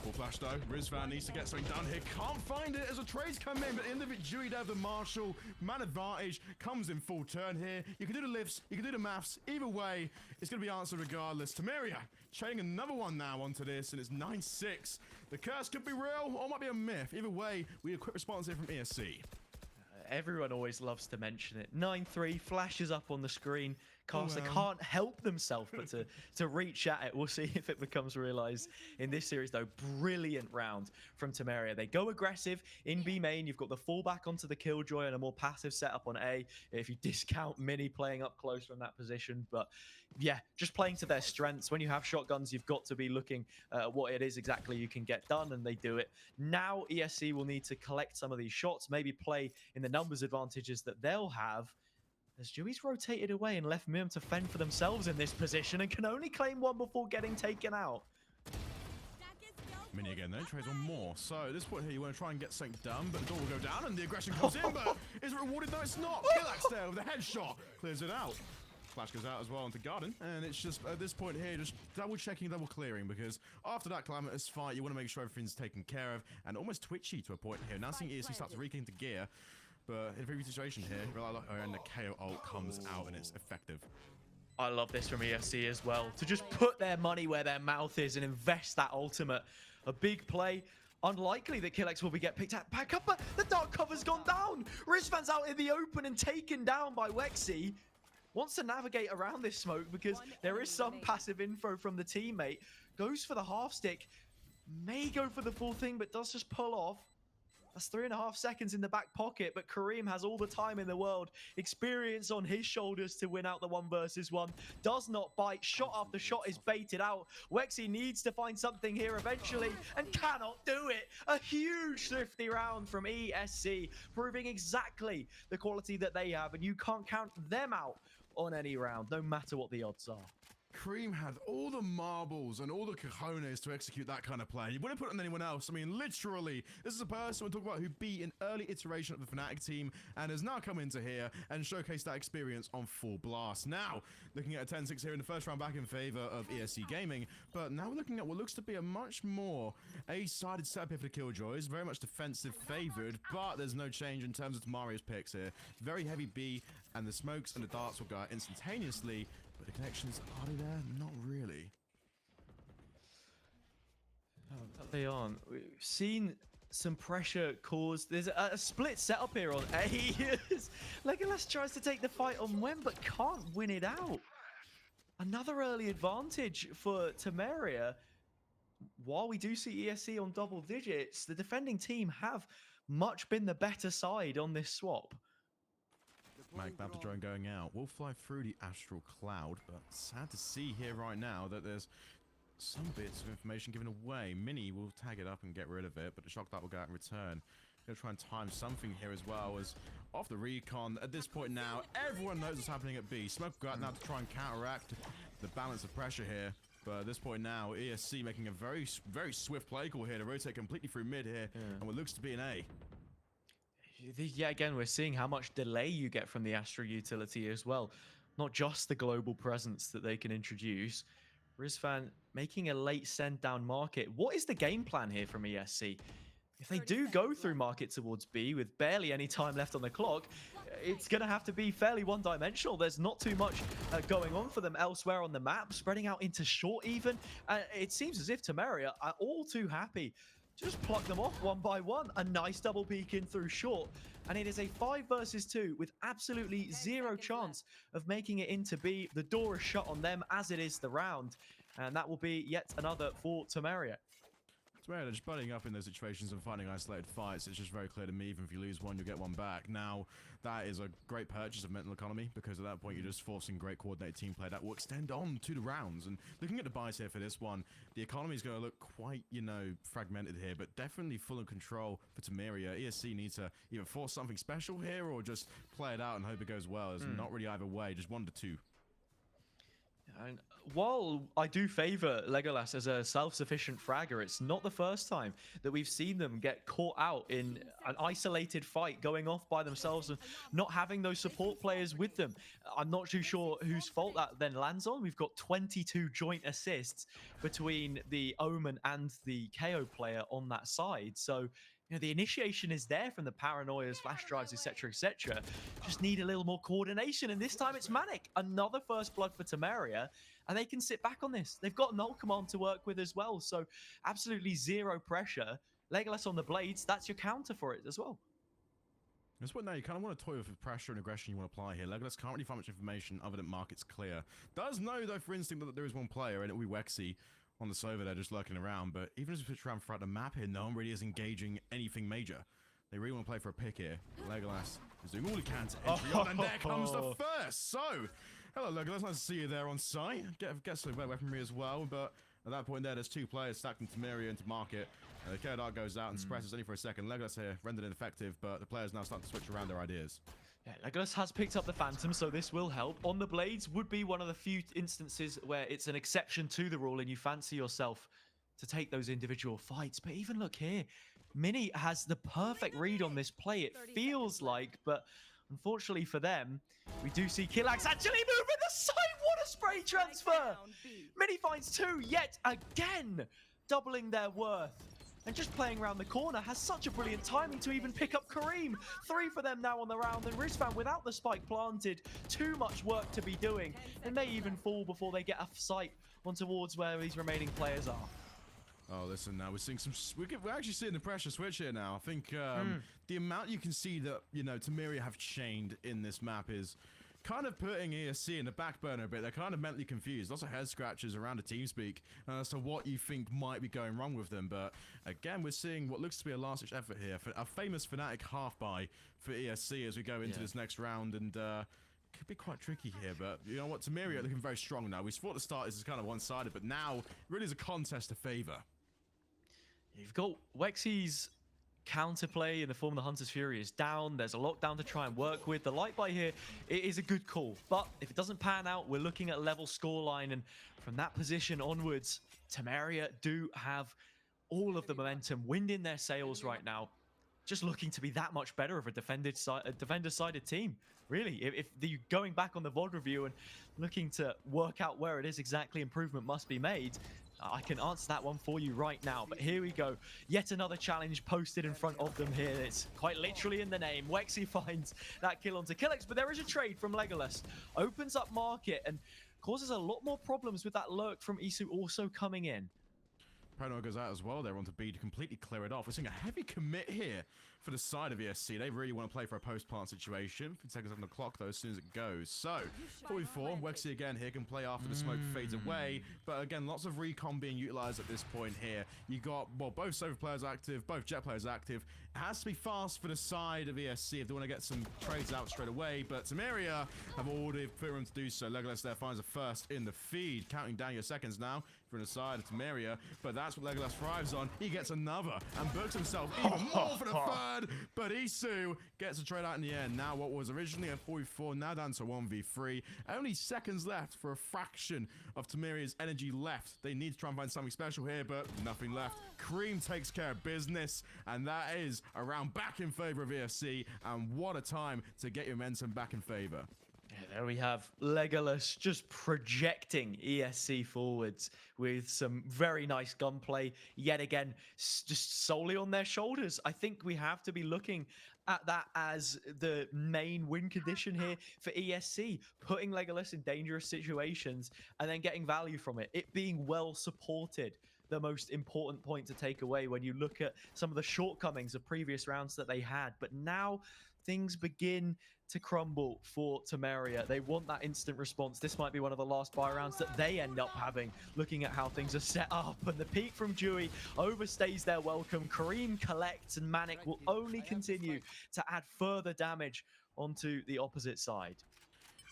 Full flash though, Rizvan needs to get something done here, can't find it as a trades come in, but in the Dewey there, the Marshall, man advantage, comes in full turn here. You can do the lifts, you can do the maths, either way, it's going to be answered regardless. Tamaria chaining another one now onto this, and it's 9-6. The curse could be real, or it might be a myth. Either way, we have a quick response here from ESC. Everyone always loves to mention it. 9-3 flashes up on the screen. caster can't help themselves but to reach at it. We'll see if it becomes realized in this series, though. Brilliant round from Tamaria. They go aggressive in B main. You've got the fallback onto the Killjoy and a more passive setup on A, if you discount Mini playing up close from that position. But yeah, just playing to their strengths. When you have shotguns, you've got to be looking at what it is exactly you can get done, and they do it. Now ESC will need to collect some of these shots, maybe play in the numbers advantages that they'll have, as Dewey's rotated away and left Mim to fend for themselves in this position and can only claim one before getting taken out. Mini again, though, trades on more. So at this point here, you want to try and get something done, but the door will go down and the aggression comes in, but is it rewarded? No, it's not. Killax there with a headshot. Clears it out. Flash goes out as well into Garden, and it's just, at this point here, just double checking, double clearing, because after that calamitous fight, you want to make sure everything's taken care of, and almost twitchy to a point here. Now seeing ESC start to reclaim the gear, but in a previous situation here, and the KO ult comes out and it's effective. I love this from ESC as well, to just put their money where their mouth is and invest that ultimate. A big play. Unlikely that Killex will be get picked back up, but the dark cover's gone down. Rizvan's out in the open and taken down by Wexy. Wants to navigate around this smoke because there is some passive info from the teammate. Goes for the half stick. May go for the full thing, but does just pull off. That's 3.5 seconds in the back pocket, but Kareem has all the time in the world. Experience on his shoulders to win out the 1 versus 1. Does not bite. Shot after shot is baited out. Wexy needs to find something here eventually and cannot do it. A huge thrifty round from ESC, proving exactly the quality that they have, and you can't count them out on any round, no matter what the odds are. Cream had all the marbles and all the cojones to execute that kind of play. You wouldn't put it on anyone else. I mean, literally, this is a person we're talking about who beat an early iteration of the Fnatic team and has now come into here and showcased that experience on full blast. Now, looking at a 10-6 here in the first round back in favor of ESC Gaming, but now we're looking at what looks to be a much more A-sided setup here for the Killjoys, very much defensive favored, but there's no change in terms of Tamaria's picks here. Very heavy B, and the smokes and the darts will go out instantaneously. But the connections, are they there? Not really. They aren't. We've seen some pressure caused. There's a split setup here on A. Legolas tries to take the fight on Wen, but can't win it out. Another early advantage for Tamaria. While we do see ESC on double digits, the defending team have much been the better side on this swap. Mag Baptist drone going out. We'll fly through the astral cloud, but sad to see here right now that there's some bits of information given away. Mini will tag it up and get rid of it, but the shock dart will go out in return. Gonna try and time something here as well, as off the recon. At this point now, everyone knows what's happening at B. Smoke will go out now to try and counteract the balance of pressure here. But at this point now, ESC making a very, very swift play call here to rotate completely through mid here, and what looks to be an A. Yeah, again, we're seeing how much delay you get from the Astro utility as well. Not just the global presence that they can introduce. Rizvan making a late send down market. What is the game plan here from ESC? If they do go through market towards B with barely any time left on the clock, it's going to have to be fairly one-dimensional. There's not too much going on for them elsewhere on the map, spreading out into short even. It seems as if Tamaria are all too happy. Just pluck them off one by one. A nice double peek in through short. And it is a 5 versus 2 with absolutely zero chance of making it into B. The door is shut on them as it is the round. And that will be yet another for Tamaria. Tamaria just butting up in those situations and finding isolated fights. It's just very clear to me, even if you lose one, you'll get one back. Now, that is a great purchase of mental economy, because at that point, you're just forcing great coordinated team play that will extend on to the rounds. And looking at the buys here for this one, the economy is going to look quite, you know, fragmented here, but definitely full in control for Tamaria. ESC needs to either force something special here or just play it out and hope it goes well. It's not really either way, just 1 to 2. And while I do favor Legolas as a self-sufficient fragger, it's not the first time that we've seen them get caught out in an isolated fight, going off by themselves and not having those support players with them. I'm not too sure whose fault that then lands on. We've got 22 joint assists between the Omen and the KO player on that side. So, you know, the initiation is there from the paranoias, flash drives, etc., etc. Just need a little more coordination, and this time it's Manic. Another first blood for Tamaria, and they can sit back on this. They've got null command to work with as well, so absolutely zero pressure. Legolas on the blades, that's your counter for it as well. That's what now you kind of want to toy with the pressure and aggression you want to apply here. Legolas can't really find much information other than market's clear. Does know, though, for instinct, that there is one player, and it'll be Wexy on the server there just lurking around. But even as we switch around throughout the map here, no one really is engaging anything major. They really want to play for a pick here. Legolas is doing all he can to entry on, and there comes the first. So, hello, Legolas. Nice to see you there on site. Get some weaponry as well, but at that point there's two players stacked in Tamaria into market. The Care Dart goes out and suppresses only for a second. Legolas here rendered ineffective, but the players now starting to switch around their ideas. Yeah, Legolas has picked up the Phantom, so this will help. On the Blades would be one of the few instances where it's an exception to the rule and you fancy yourself to take those individual fights. But even look here, Mini has the perfect read on this play, it feels like, but unfortunately for them, we do see Killax actually moving the side. What a spray transfer! Mini finds two yet again, doubling their worth. And just playing around the corner has such a brilliant timing to even pick up Kareem. 3 for them now on the round, and Rizvan without the spike planted, too much work to be doing. And may even fall before they get a sight on towards where these remaining players are. Oh, listen, now we're seeing some. We're actually seeing the pressure switch here now. I think the amount you can see that, you know, Tamaria have chained in this map is kind of putting ESC in the back burner a bit. They're kind of mentally confused. Lots of head scratches around the TeamSpeak as to what you think might be going wrong with them. But again, we're seeing what looks to be a last-ditch effort here. For a famous Fnatic half-buy for ESC as we go into this next round. And could be quite tricky here, but you know what? Tamaria looking very strong now. We thought the start is kind of one-sided, but now it really is a contest to favor. You've got Wexy's counterplay in the form of the Hunter's Fury is down. There's a lockdown to try and work with. The light buy here, it is a good call, but if it doesn't pan out, we're looking at level scoreline, and from that position onwards, Tamaria do have all of the momentum, wind in their sails right now, just looking to be that much better of a defender-sided team. Really, if the going back on the VOD review and looking to work out where it is exactly improvement must be made, I can answer that one for you right now. But here we go. Yet another challenge posted in front of them here. It's quite literally in the name. Wexy finds that kill onto Killax, but there is a trade from Legolas. Opens up market and causes a lot more problems with that lurk from Isu also coming in. Paranoia goes out as well. They're on to B to completely clear it off. We're seeing a heavy commit here for the side of ESC. They really want to play for a post-plant situation. 15 seconds on the clock, though, as soon as it goes. So, 44, Wexy again here can play after the smoke fades away. But again, lots of recon being utilized at this point here. You got, well, both Sova players active, both Jet players active. It has to be fast for the side of ESC if they want to get some trades out straight away. But Tamaria have already put room to do so. Legolas there finds a first in the feed. Counting down your seconds now from the side of Tamaria. But that's what Legolas thrives on. He gets another and books himself even more for the third. But Isu gets a trade out in the end. Now what was originally a 44, now down to 1v3. Only seconds left for a fraction of Tamaria's energy left. They need to try and find something special here, but nothing left. Kareem takes care of business, and that is a round back in favor of ESC. And what a time to get your momentum back in favor. Yeah, there we have Legolas just projecting ESC forwards with some very nice gunplay. Yet again, just solely on their shoulders. I think we have to be looking at that as the main win condition here for ESC, putting Legolas in dangerous situations and then getting value from it. It being well supported. The most important point to take away when you look at some of the shortcomings of previous rounds that they had. But now things begin to crumble for Tamaria. They want that instant response. This might be one of the last buy rounds that they end up having, looking at how things are set up. And the peak from Dewey overstays their welcome. Kareem collects, and Manic will only continue to add further damage onto the opposite side.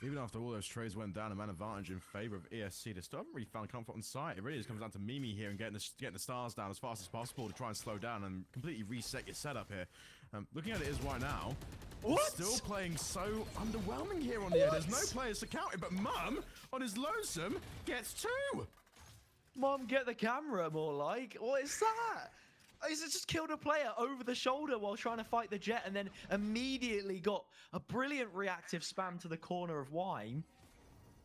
Even after all those trades went down, a man advantage in favor of ESC. They still haven't really found comfort on site. It really just comes down to Mimi here and getting the stars down as fast as possible to try and slow down and completely reset your setup here. Looking at it is right now, still playing so underwhelming here on the air. There's no players to count it, but Mum, on his lonesome, gets 2. Mom, get the camera, more like. What is that? He's just killed a player over the shoulder while trying to fight the Jet, and then immediately got a brilliant reactive spam to the corner of Wine.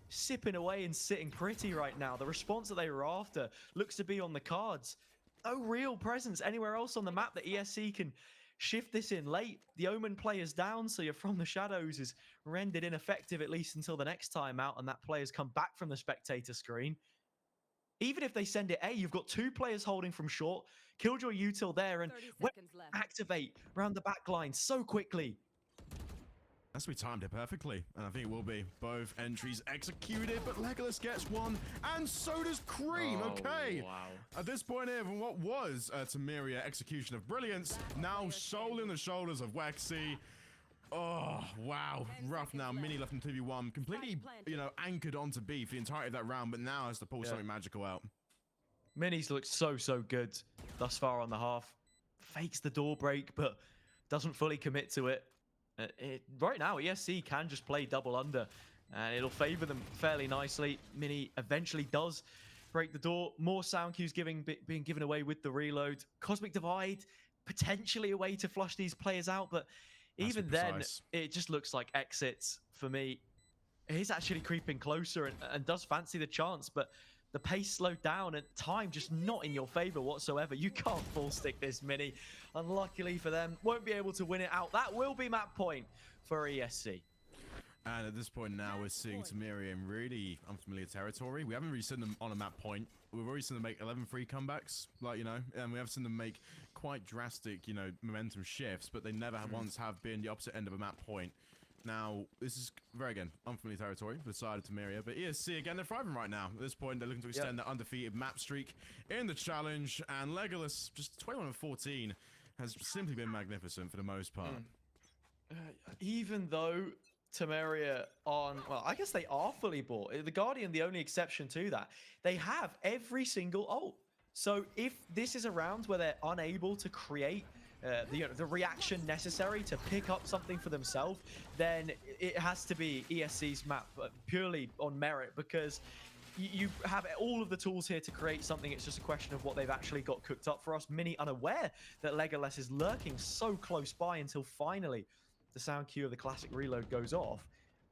Sipping away and sitting pretty right now. The response that they were after looks to be on the cards. No real presence anywhere else on the map that ESC can shift this in late. The Omen player's down, so your From the Shadows is rendered ineffective at least until the next time out, and that player's come back from the spectator screen. Even if they send it A, you've got 2 players holding from short. Killjoy util there, and activate around the back line so quickly. That's we timed it perfectly, and I think it will be. Both entries executed, but Legolas gets one, and so does Cream. Okay. Wow. At this point here, from what was Tamaria execution of brilliance, now solely on the shoulders of Wexy. Oh, wow. Rough now. Mini left in 2v1. Completely, anchored onto B for the entirety of that round, but now has to pull something magical out. Minis looks so good thus far on the half. Fakes the door break, but doesn't fully commit to it. Right now, ESC can just play double under, and it'll favor them fairly nicely. Mini eventually does break the door. More sound cues being given away with the reload. Cosmic Divide, potentially a way to flush these players out, but even then, it just looks like exits for me. He's actually creeping closer and does fancy the chance, but the pace slowed down and time just not in your favor whatsoever. You can't full stick this Mini. Unluckily for them, won't be able to win it out. That will be map point for ESC. And at this point now, we're seeing Tamaria in really unfamiliar territory. We haven't really seen them on a map point. We've already seen them make 11 free comebacks, and we have seen them make quite drastic, momentum shifts, but they never once have been the opposite end of a map point. Now, this is, again, unfamiliar territory for the side of Tamaria, but ESC, again, they're thriving right now. At this point, they're looking to extend their undefeated map streak in the challenge, and Legolas, just 21 and 14, has simply been magnificent for the most part. Even though Tamaria I guess they are fully bought. The Guardian, the only exception to that. They have every single ult. So if this is a round where they're unable to create the reaction necessary to pick up something for themselves, then it has to be ESC's map purely on merit, because you have all of the tools here to create something. It's just a question of what they've actually got cooked up for us. Mini unaware that Legolas is lurking so close by until finally the sound cue of the classic reload goes off.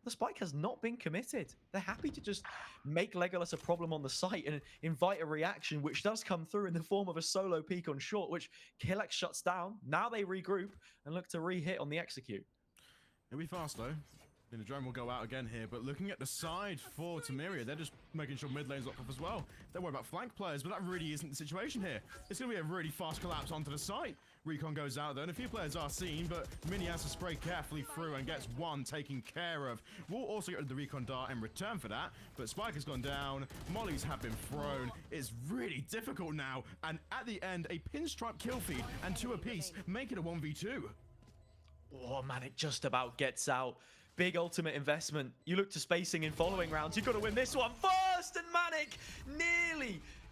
The spike has not been committed. They're happy to just make Legolas a problem on the site and invite a reaction, which does come through in the form of a solo peek on short, which Killex shuts down. Now they regroup and look to re-hit on the execute. It'll be fast, though. The drone will go out again here, but looking at the side for Tamaria, they're just making sure mid lane's locked up as well. They're worried about flank players, but that really isn't the situation here. It's going to be a really fast collapse onto the site. Recon goes out though, and a few players are seen, but Mini has to spray carefully through and gets one taken care of. We'll also get rid of the recon dart in return for that, but Spike has gone down, mollies have been thrown. It's really difficult now, and at the end, a pinstripe kill feed and 2 apiece make it a 1v2. Oh man, it just about gets out. Big ultimate investment. You look to spacing in following rounds. You've got to win this one first, and Manic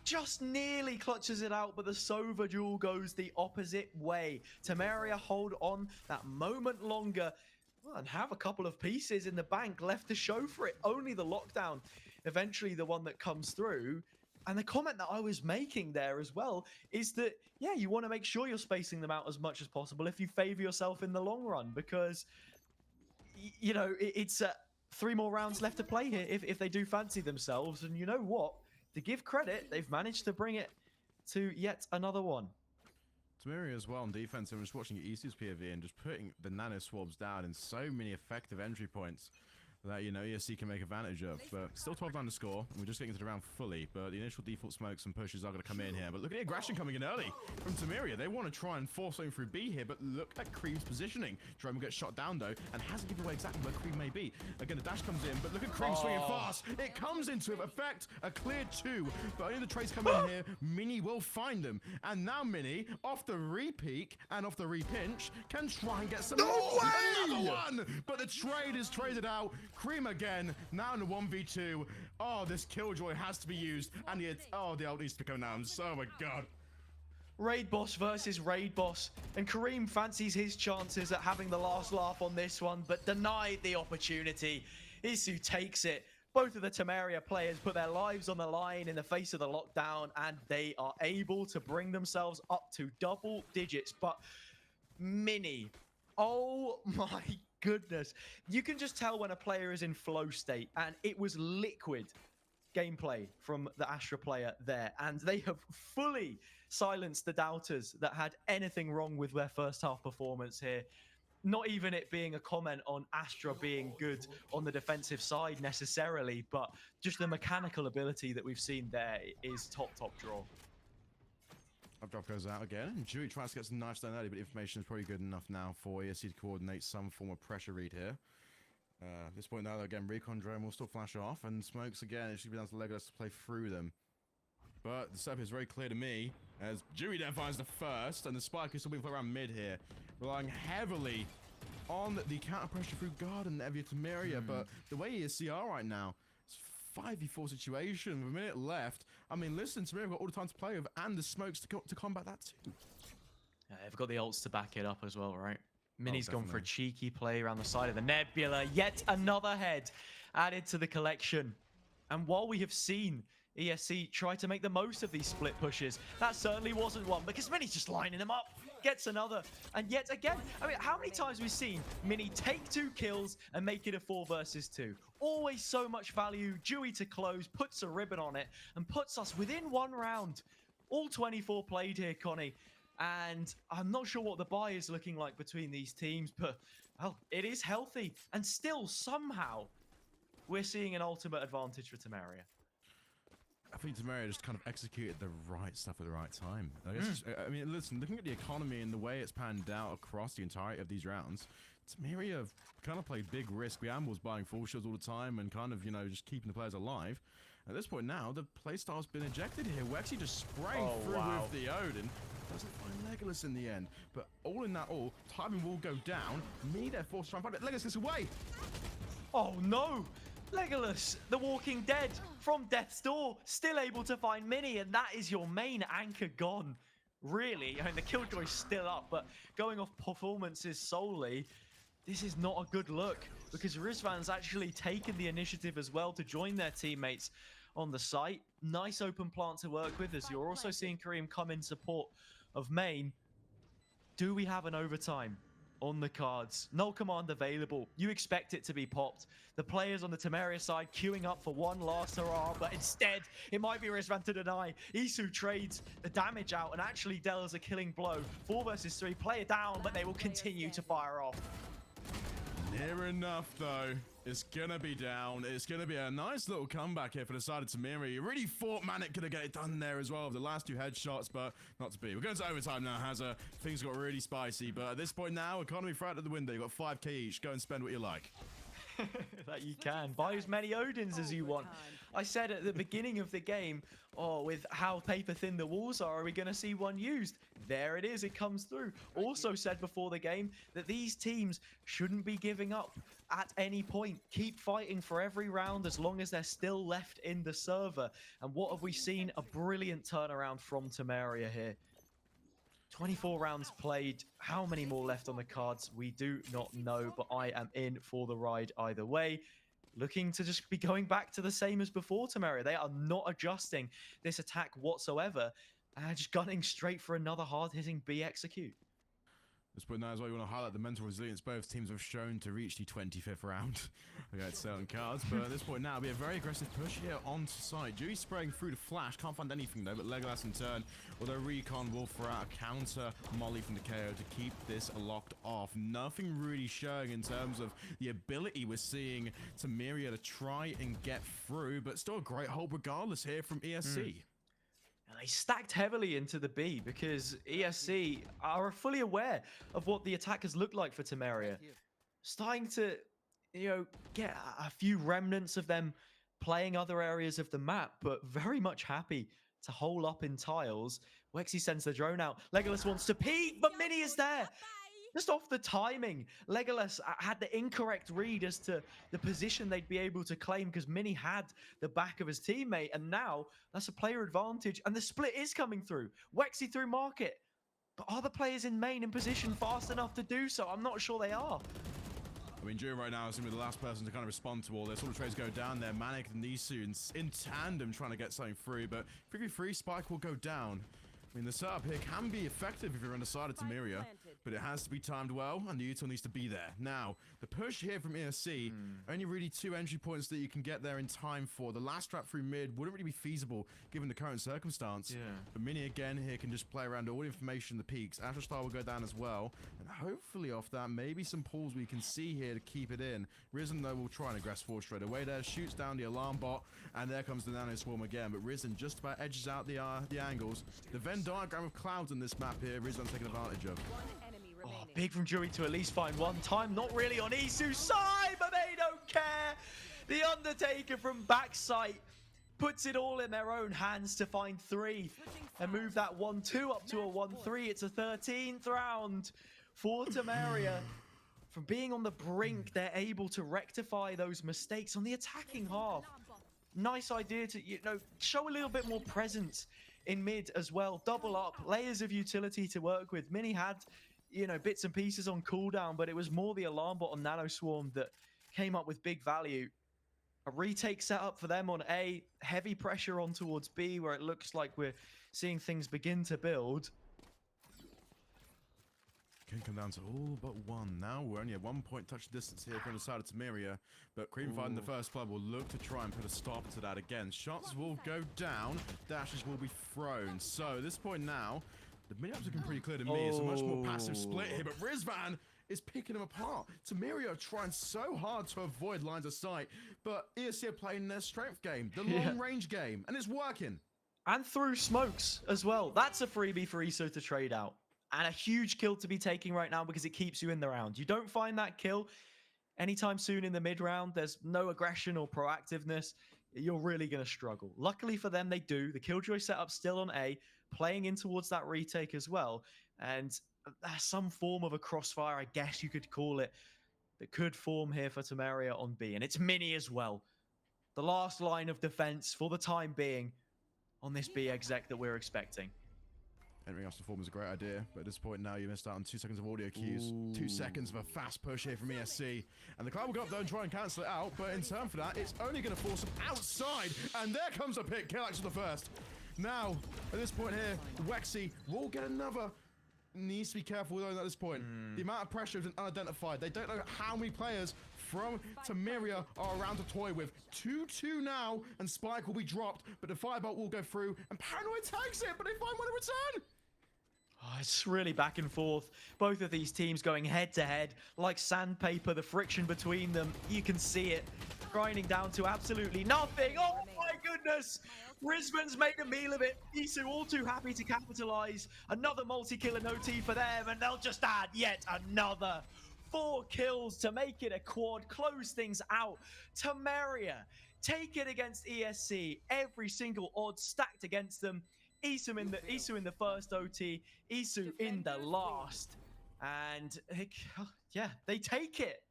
just nearly clutches it out, but the Sova duel goes the opposite way. Tamaria hold on that moment longer and have a couple of pieces in the bank left to show for it. Only the lockdown, eventually the one that comes through. And the comment that I was making there as well is that, yeah, you want to make sure you're spacing them out as much as possible if you favor yourself in the long run, because, it's 3 more rounds left to play here if they do fancy themselves. And you know what? To give credit, they've managed to bring it to yet another one. Tamaria as well on defense. I'm just watching EC's POV and just putting the nano swabs down in so many effective entry points that, ESC can make advantage of. But still 12 down to score. We're just getting into the round fully, but the initial default smokes and pushes are going to come in here. But look at the aggression coming in early from Tamaria. They want to try and force something through B here, but look at Cream's positioning. Drone will get shot down, though, and hasn't given away exactly where Cream may be. Again, the dash comes in, but look at Cream swinging fast. It comes into effect, a clear 2, but only the trades come in here. Mini will find them. And now Mini, off the re-peek and off the re-pinch, can try and get some more. Another one! But the trade is traded out. Cream again, now in the 1v2. Oh, this killjoy has to be used, and the ult needs to come down. Oh my god. Raid boss versus raid boss, and Kareem fancies his chances at having the last laugh on this one, but denied the opportunity. Isu takes it. Both of the Tamaria players put their lives on the line in the face of the lockdown, and they are able to bring themselves up to double digits. But Mini, oh my goodness. You can just tell when a player is in flow state, and it was liquid gameplay from the Astra player there, and they have fully silenced the doubters that had anything wrong with their first half performance here. Not even it being a comment on Astra being good on the defensive side necessarily, but just the mechanical ability that we've seen there is top draw. Up drop goes out again, and Dewey tries to get some knives down early, but information is probably good enough now for ESC to coordinate some form of pressure read here. At this point now, again, Recon Drone will still flash off, and Smokes again, it should be down to Legolas to play through them. But the setup is very clear to me, as Dewey then finds the first, and the spike is still being played around mid here, relying heavily on the counter pressure through Garden and Evia Tamaria, but the way ESC are right now, it's 5v4 situation with a minute left. I mean, listen, Tamaria have got all the time to play with, and the Smokes to combat that too. Yeah, they've got the ults to back it up as well, right? Mini's gone for a definitely. cheeky play around the side of the Nebula. Yet another head added to the collection. And while we have seen ESC try to make the most of these split pushes, that certainly wasn't one, because Mini's just lining them up. Gets another. And yet again, I mean, how many times we've seen Mini take 2 kills and make it a 4 versus 2? Always so much value. Dewey to close, puts a ribbon on it, and puts us within 1 round. All 24 played here, Connie. And I'm not sure what the buy is looking like between these teams, but, well, it is healthy. And still, somehow, we're seeing an ultimate advantage for Tamaria. I think Tamaria just kind of executed the right stuff at the right time. I guess I mean, listen, looking at the economy and the way it's panned out across the entirety of these rounds, Tamaria have kind of played big risk. Gambles buying full shields all the time and kind of, you know, just keeping the players alive. At this point now, the playstyle's been ejected here. Wexy just spraying through with the Odin. Doesn't find Legolas in the end. But all in that all, timing will go down. Me, they're forced to try and find it. Legolas gets away. Oh no! Legolas, the Walking Dead, from death's door, still able to find Mini, and that is your main anchor gone. Really, I mean, the Killjoy's still up, but going off performances solely, this is not a good look, because Rizvan's actually taken the initiative as well to join their teammates on the site. Nice open plant to work with, as you're also seeing Kareem come in support of main. Do we have an overtime on the cards? No command available. You expect it to be popped. The players on the Tamaria side queuing up for one last hurrah, but instead, it might be Rizvan to deny. Isu trades the damage out and actually deals a killing blow. 4 versus 3, player down, but they will continue to fire off. Near enough, though. It's gonna be down. It's gonna be a nice little comeback here for the side of Tamaria. You really thought Manic could have get it done there as well with the last 2 headshots, but not to be. We're going to overtime now, Hazza. Things got really spicy, but at this point now, economy right at the window. You've got 5k each. Go and spend what you like. That you can. Buy as many Odins as you want. I said at the beginning of the game, oh, with how paper thin the walls are we going to see one used? There it is. It comes through. Also said before the game that these teams shouldn't be giving up at any point. Keep fighting for every round as long as they're still left in the server. And what have we seen? A brilliant turnaround from Tamaria here. 24 rounds played. How many more left on the cards? We do not know, but I am in for the ride either way. Looking to just be going back to the same as before, Tamaria. They are not adjusting this attack whatsoever. And just gunning straight for another hard-hitting B execute. This point now as well, you want to highlight the mental resilience both teams have shown to reach the 25th round against certain cards. But at this point now, it'll be a very aggressive push here onto site. Dewey spraying through the flash. Can't find anything though, but Legolas in turn, although Recon will throw out a counter molly from the KO to keep this locked off. Nothing really showing in terms of the ability we're seeing Tamaria to try and get through, but still a great hold regardless here from ESC. And they stacked heavily into the B because ESC are fully aware of what the attackers look like for Tamaria. Starting to, you know, get a few remnants of them playing other areas of the map, but very much happy to hole up in tiles. Wexy sends the drone out. Legolas wants to peek, but Mini is there. Just off the timing, Legolas had the incorrect read as to the position they'd be able to claim because Mini had the back of his teammate, and now that's a player advantage, and the split is coming through. Wexy through market, but are the players in main in position fast enough to do so? I'm not sure they are. I mean, Drew right now is going to be the last person to kind of respond to all this. All the trades go down there. Manic and Nisu in tandem trying to get something through, but 3v3 Spike will go down. I mean, the setup here can be effective if you're on the side of Tamaria. but it has to be timed well, and the util needs to be there. Now, the push here from ESC, only really 2 entry points that you can get there in time for. The last trap through mid wouldn't really be feasible given the current circumstance. Yeah. But Mini again here can just play around all the information, the peaks. Astrostar will go down as well, and hopefully off that, maybe some pulls we can see here to keep it in. Risen, though, will try and aggress forward straight away there, shoots down the alarm bot, and there comes the Nano Swarm again. But Risen just about edges out the angles. The Venn diagram of clouds in this map here, Risen taking advantage of. One enemy remaining. Big from Dewey to at least find one time. Not really on Isu's side, but they don't care. The Undertaker from backside puts it all in their own hands to find 3 and move that 1-2 up to a 1-3. It's a 13th round for Tamaria. From being on the brink, they're able to rectify those mistakes on the attacking half. Nice idea to, show a little bit more presence in mid as well. Double up, layers of utility to work with. Mini had, bits and pieces on cooldown, but it was more the alarm bot on Nano Swarm that came up with big value. A retake setup for them on A, heavy pressure on towards B, where it looks like we're seeing things begin to build. Can come down to all but one now. We're only at 1 point touch distance here from the side of Tamaria, but Cream Fight in the first club will look to try and put a stop to that again. Shots will go down, dashes will be thrown. So at this point now, the mid-up's looking pretty clear to me. It's a much more passive split here, but Rizvan is picking them apart. Tamaria are trying so hard to avoid lines of sight, but ESC are playing their strength game, the long-range game, and it's working. And through smokes as well. That's a freebie for Iso to trade out. And a huge kill to be taking right now because it keeps you in the round. You don't find that kill anytime soon in the mid round. There's no aggression or proactiveness. You're really going to struggle. Luckily for them, they do. The Killjoy setup still on A, playing in towards that retake as well. And some form of a crossfire, I guess you could call it, that could form here for Tamaria on B. And it's Mini as well. The last line of defense for the time being on this B exec that we're expecting. Entering off the form is a great idea, but at this point now you missed out on 2 seconds of audio cues. 2 seconds of a fast push here from ESC. And the Cloud will go up there and try and cancel it out, but in turn for that, it's only going to force them outside. And there comes a pick, kill actually the first. Now, at this point here, Wexy will get another. Needs to be careful though at this point. The amount of pressure is unidentified. They don't know how many players from Tamaria are around to toy with. 2-2 now, and Spike will be dropped, but the Firebolt will go through, and Paranoid takes it, but they find one in return. Oh, it's really back and forth. Both of these teams going head to head like sandpaper. The friction between them, you can see it grinding down to absolutely nothing. Oh my goodness. Rizman's made a meal of it. Isu all too happy to capitalize. Another multi-kill and OT for them, and they'll just add yet another 4 kills to make it a quad, close things out. Tamaria take it against ESC. Every single odd stacked against them. Isu in the first OT, Isu in the last, and yeah, they take it.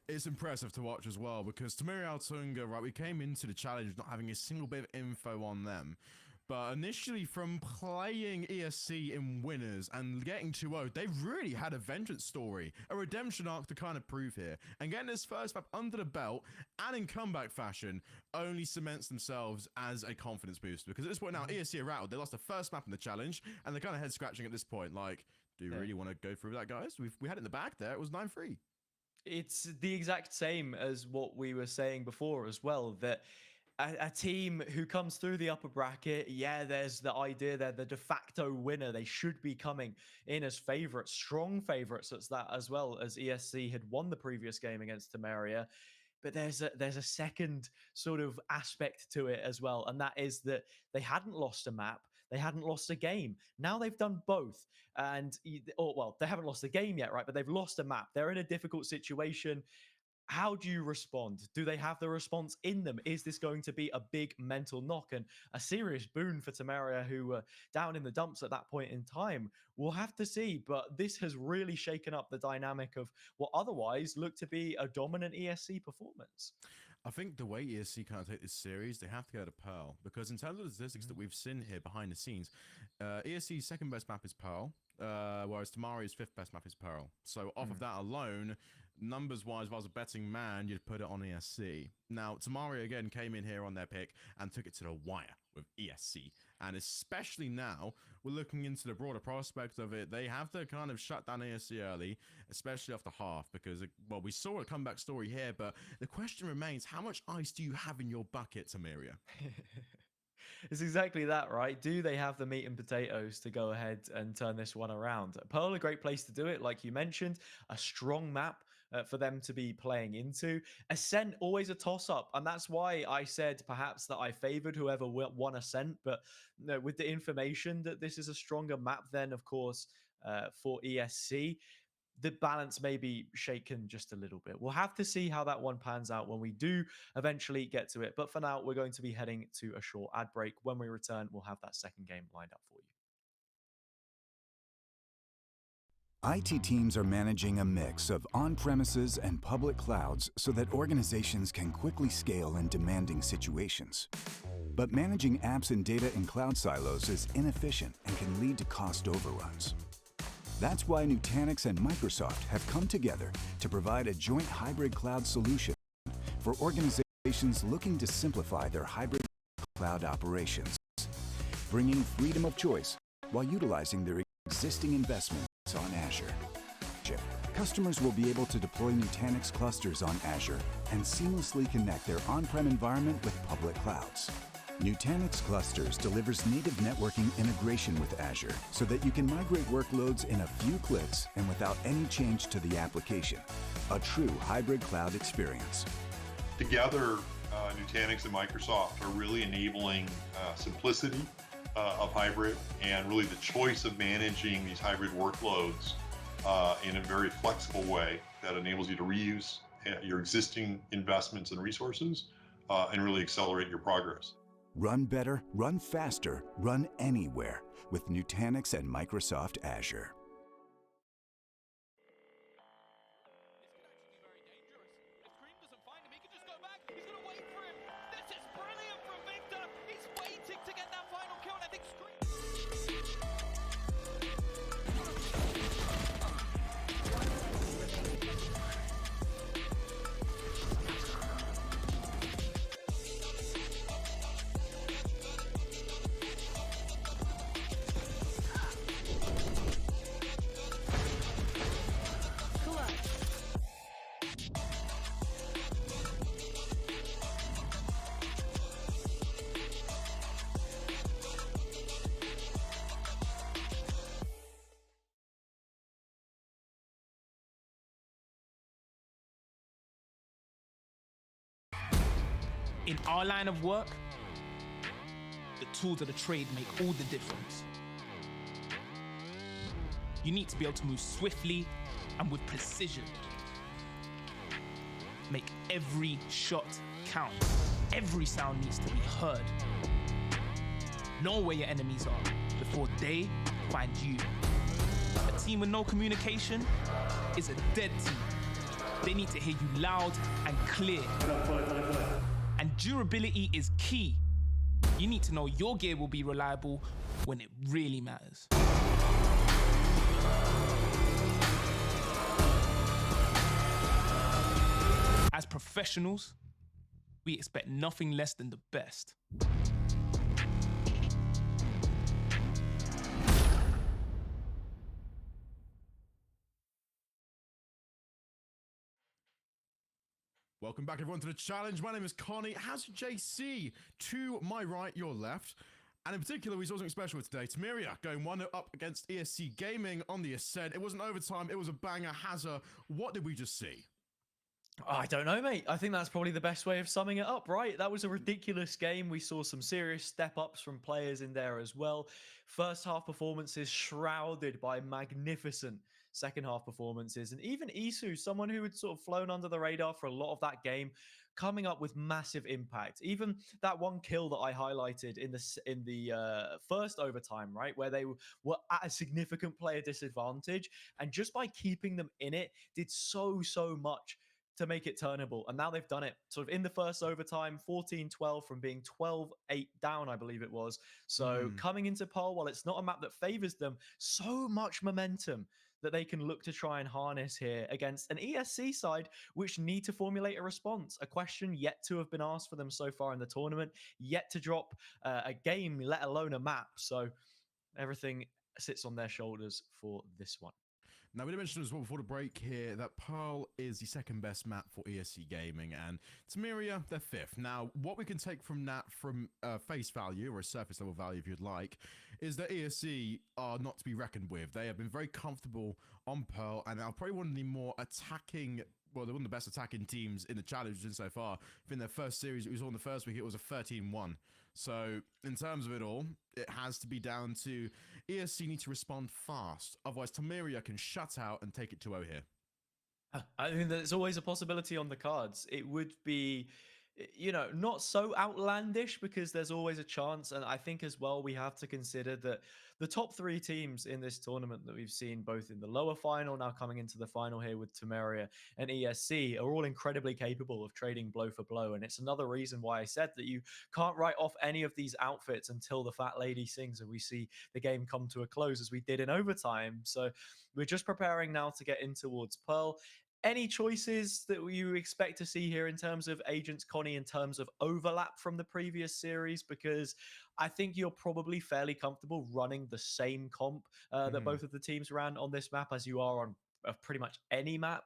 It's impressive to watch as well because Tamaria Altunga, right, we came into the challenge not having a single bit of info on them. But initially from playing ESC in winners and getting 2-0, they really had a vengeance story, a redemption arc to kind of prove here. And getting this first map under the belt and in comeback fashion only cements themselves as a confidence boost. Because at this point now, ESC are rattled. They lost the first map in the challenge and they're kind of head scratching at this point. Like, do you really want to go through that, guys? We had it in the back there. It was 9-3. It's the exact same as what we were saying before as well, that a team who comes through the upper bracket, yeah, there's the idea they're the de facto winner. They should be coming in as favorites, strong favorites as that, as well as ESC had won the previous game against Tamaria. But there's a second sort of aspect to it as well, and that is that they hadn't lost a map, they hadn't lost a game. Now they've done both, and well, they haven't lost a game yet, right? But they've lost a map. They're in a difficult situation. How do you respond? Do they have the response in them? Is this going to be a big mental knock and a serious boon for Tamaria, who were down in the dumps at that point in time? We'll have to see, but this has really shaken up the dynamic of what otherwise looked to be a dominant ESC performance. I think the way ESC kind of take this series, they have to go to Pearl, because in terms of the statistics that we've seen here behind the scenes, ESC's second best map is Pearl, whereas Tamaria's 5th best map is Pearl. So off of that alone, numbers-wise, if I was a betting man, you'd put it on ESC. Now, Tamaria again came in here on their pick and took it to the wire with ESC. And especially now, we're looking into the broader prospect of it. They have to kind of shut down ASC early, especially after half, because, well, we saw a comeback story here, but the question remains, how much ice do you have in your bucket, Tamaria? It's exactly that, right? Do they have the meat and potatoes to go ahead and turn this one around? Pearl, a great place to do it, like you mentioned, a strong map for them to be playing into. Ascent, always a toss up. And that's why I said perhaps that I favored whoever won Ascent. But no, with the information that this is a stronger map, then of course, for ESC, the balance may be shaken just a little bit. We'll have to see how that one pans out when we do eventually get to it. But for now, we're going to be heading to a short ad break. When we return, we'll have that second game lined up for you. IT teams are managing a mix of on-premises and public clouds so that organizations can quickly scale in demanding situations. But managing apps and data in cloud silos is inefficient and can lead to cost overruns. That's why Nutanix and Microsoft have come together to provide a joint hybrid cloud solution for organizations looking to simplify their hybrid cloud operations, bringing freedom of choice while utilizing their existing investments on Azure. Customers will be able to deploy Nutanix clusters on Azure and seamlessly connect their on-prem environment with public clouds. Nutanix Clusters delivers native networking integration with Azure so that you can migrate workloads in a few clicks and without any change to the application. A true hybrid cloud experience. Together, Nutanix and Microsoft are really enabling simplicity of hybrid and really the choice of managing these hybrid workloads in a very flexible way that enables you to reuse your existing investments and resources and really accelerate your progress. Run better, run faster, run anywhere with Nutanix and Microsoft Azure. In our line of work, the tools of the trade make all the difference. You need to be able to move swiftly and with precision. Make every shot count. Every sound needs to be heard. Know where your enemies are before they find you. A team with no communication is a dead team. They need to hear you loud and clear. And durability is key. You need to know your gear will be reliable when it really matters. As professionals, we expect nothing less than the best. Welcome back, everyone, to the challenge. My name is Connie. How's JC? To my right, your left. And in particular, we saw something special today. Tamaria going 1-0 up against ESC Gaming on the Ascent. It wasn't overtime. It was a banger. Hazza, what did we just see? I don't know, mate. I think that's probably the best way of summing it up, right? That was a ridiculous game. We saw some serious step-ups from players in there as well. First half performances shrouded by magnificent second half performances. And even Isu, someone who had sort of flown under the radar for a lot of that game, coming up with massive impact. Even that one kill that I highlighted in the first overtime, right, where they were at a significant player disadvantage, and just by keeping them in it, did so much to make it turnable. And now they've done it sort of in the first overtime, 14-12 from being 12-8 down, I believe it was. So coming into Pearl, while it's not a map that favors them, so much momentum that they can look to try and harness here against an ESC side which need to formulate a response, a question yet to have been asked for them so far in the tournament, yet to drop a game, let alone a map. So everything sits on their shoulders for this one. Now, we did mention as well before the break here that Pearl is the second best map for ESC Gaming, and Tamaria, they're fifth. Now, what we can take from that from face value, or a surface level value if you'd like, is that ESC are not to be reckoned with. They have been very comfortable on Pearl, and are probably one of the more attacking, well, they're one of the best attacking teams in the challenge so far. In their first series, it was on the first week, it was a 13-1. So, in terms of it all, it has to be down to ESC need to respond fast. Otherwise, Tamaria can shut out and take it 2-0 here. I mean, there's always a possibility on the cards. It would be, not so outlandish because there's always a chance. And I think as well, we have to consider that the top three teams in this tournament that we've seen, both in the lower final, now coming into the final here with Tamaria and ESC, are all incredibly capable of trading blow for blow. And it's another reason why I said that you can't write off any of these outfits until the fat lady sings and we see the game come to a close, as we did in overtime. So we're just preparing now to get in towards Pearl. Any choices that you expect to see here in terms of agents, Connie, in terms of overlap from the previous series? Because I think you're probably fairly comfortable running the same comp that both of the teams ran on this map as you are on pretty much any map.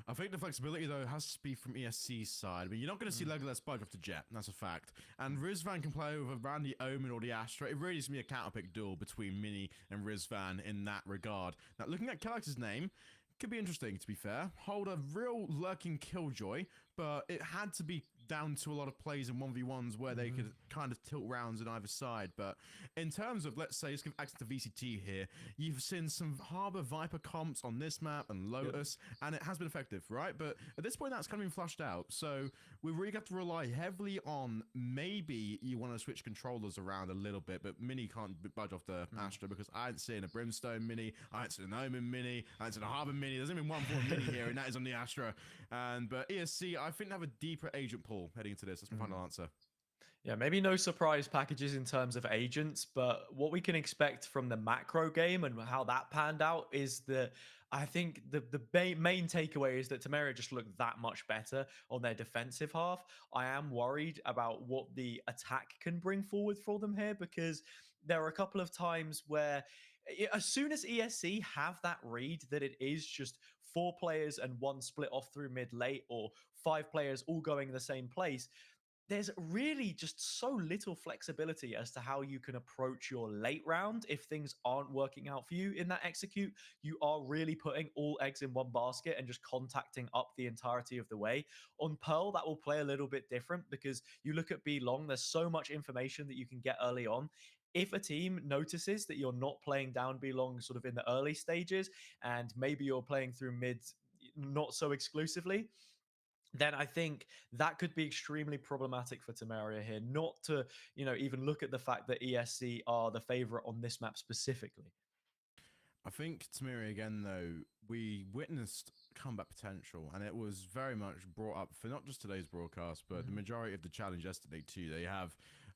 I think the flexibility, though, has to be from ESC's side. I mean, you're not going to see Legolas budge off the Jet. That's a fact. And Rizvan can play with around the Omen or the Astra. It really is going to be a counterpick duel between Mini and Rizvan in that regard. Now, looking at Kelex's name, could be interesting, to be fair. Hold a real lurking Killjoy, but it had to be down to a lot of plays in 1v1s where they could kind of tilt rounds on either side. But in terms of, let's say, let's give access to VCT here, you've seen some Harbor Viper comps on this map and Lotus, and it has been effective, right? But at this point, that's kind of been flushed out. So we really got to rely heavily on maybe you want to switch controllers around a little bit, but Mini can't budge off the Astra because I ain't seen a Brimstone Mini, I ain't seen an Omen Mini, I ain't seen a Harbor Mini. There's only been one form Mini here, and that is on the Astra. But ESC, I think they have a deeper agent pool heading into this. That's my final answer. Yeah, maybe no surprise packages in terms of agents, but what we can expect from the macro game and how that panned out is that I think the main takeaway is that Tamaria just looked that much better on their defensive half. I am worried about what the attack can bring forward for them here because there are a couple of times where as soon as ESC have that read that it is just four players and one split off through mid late or five players all going the same place, there's really just so little flexibility as to how you can approach your late round if things aren't working out for you in that execute. You are really putting all eggs in one basket and just contacting up the entirety of the way. On Pearl, that will play a little bit different because you look at B long, there's so much information that you can get early on. If a team notices that you're not playing down B long sort of in the early stages and maybe you're playing through mid not so exclusively, then I think that could be extremely problematic for Tamaria here. Not to, even look at the fact that ESC are the favorite on this map specifically. I think Tamaria again, though, we witnessed comeback potential, and it was very much brought up for not just today's broadcast, but the majority of the challenge yesterday too. They have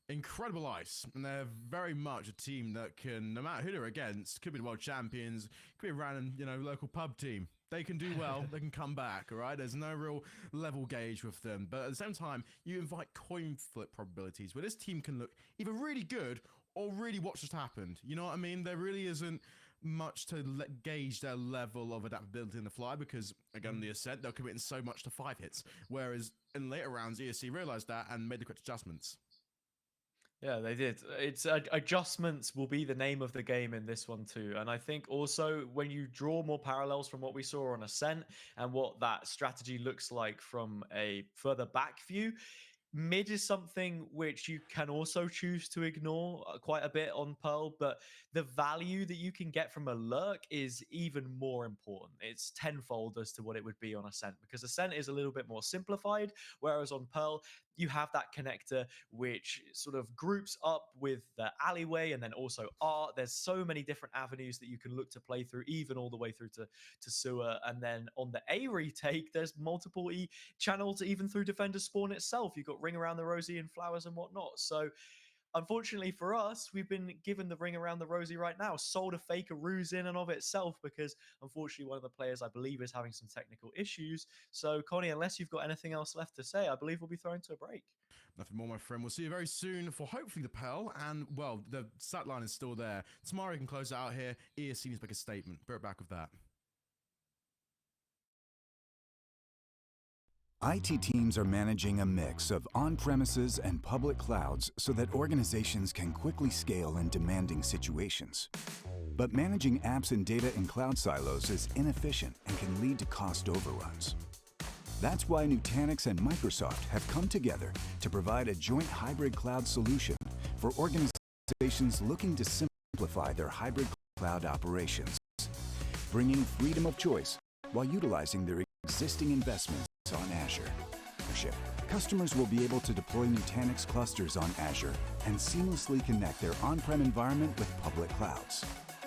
incredible ice, and they're very much a team that can, no matter who they're against, could be the world champions, could be a random, local pub team. They can do well, they can come back, all right? There's no real level gauge with them. But at the same time, you invite coin flip probabilities where this team can look either really good or really what just happened. You know what I mean? There really isn't much to gauge their level of adaptability in the fly because, again, the Ascent, they're committing so much to 5 hits. Whereas in later rounds, ESC realized that and made the correct adjustments. Yeah, they did. It's adjustments will be the name of the game in this one too. And I think also when you draw more parallels from what we saw on Ascent and what that strategy looks like from a further back view, mid is something which you can also choose to ignore quite a bit on Pearl, but the value that you can get from a lurk is even more important. It's tenfold as to what it would be on Ascent because Ascent is a little bit more simplified, whereas on Pearl, you have that connector which sort of groups up with the alleyway and then also art. There's so many different avenues that you can look to play through, even all the way through to sewer. And then on the A retake, there's multiple channels even through Defender Spawn itself. You've got Ring Around the Rosie and Flowers and whatnot. So unfortunately for us, we've been given the ring around the rosy right now, sold a faker ruse in and of itself, because unfortunately one of the players I believe is having some technical issues. So Connie, unless you've got anything else left to say, I believe we'll be thrown to a break. Nothing more, my friend. We'll see you very soon for hopefully the Pell. And, well, the stat line is still there. Tamaria can close it out here. ESC needs to make a statement. Be right back with that. IT teams are managing a mix of on-premises and public clouds so that organizations can quickly scale in demanding situations. But managing apps and data in cloud silos is inefficient and can lead to cost overruns. That's why Nutanix and Microsoft have come together to provide a joint hybrid cloud solution for organizations looking to simplify their hybrid cloud operations, bringing freedom of choice while utilizing their existing investments on Azure. Customers will be able to deploy Nutanix clusters on Azure and seamlessly connect their on-prem environment with public clouds.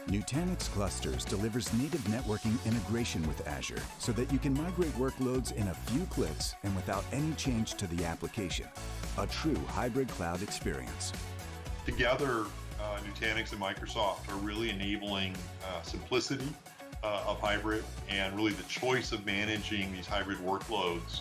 Nutanix Clusters delivers native networking integration with Azure so that you can migrate workloads in a few clicks and without any change to the application. A true hybrid cloud experience. Together, Nutanix and Microsoft are really enabling simplicity of hybrid and really the choice of managing these hybrid workloads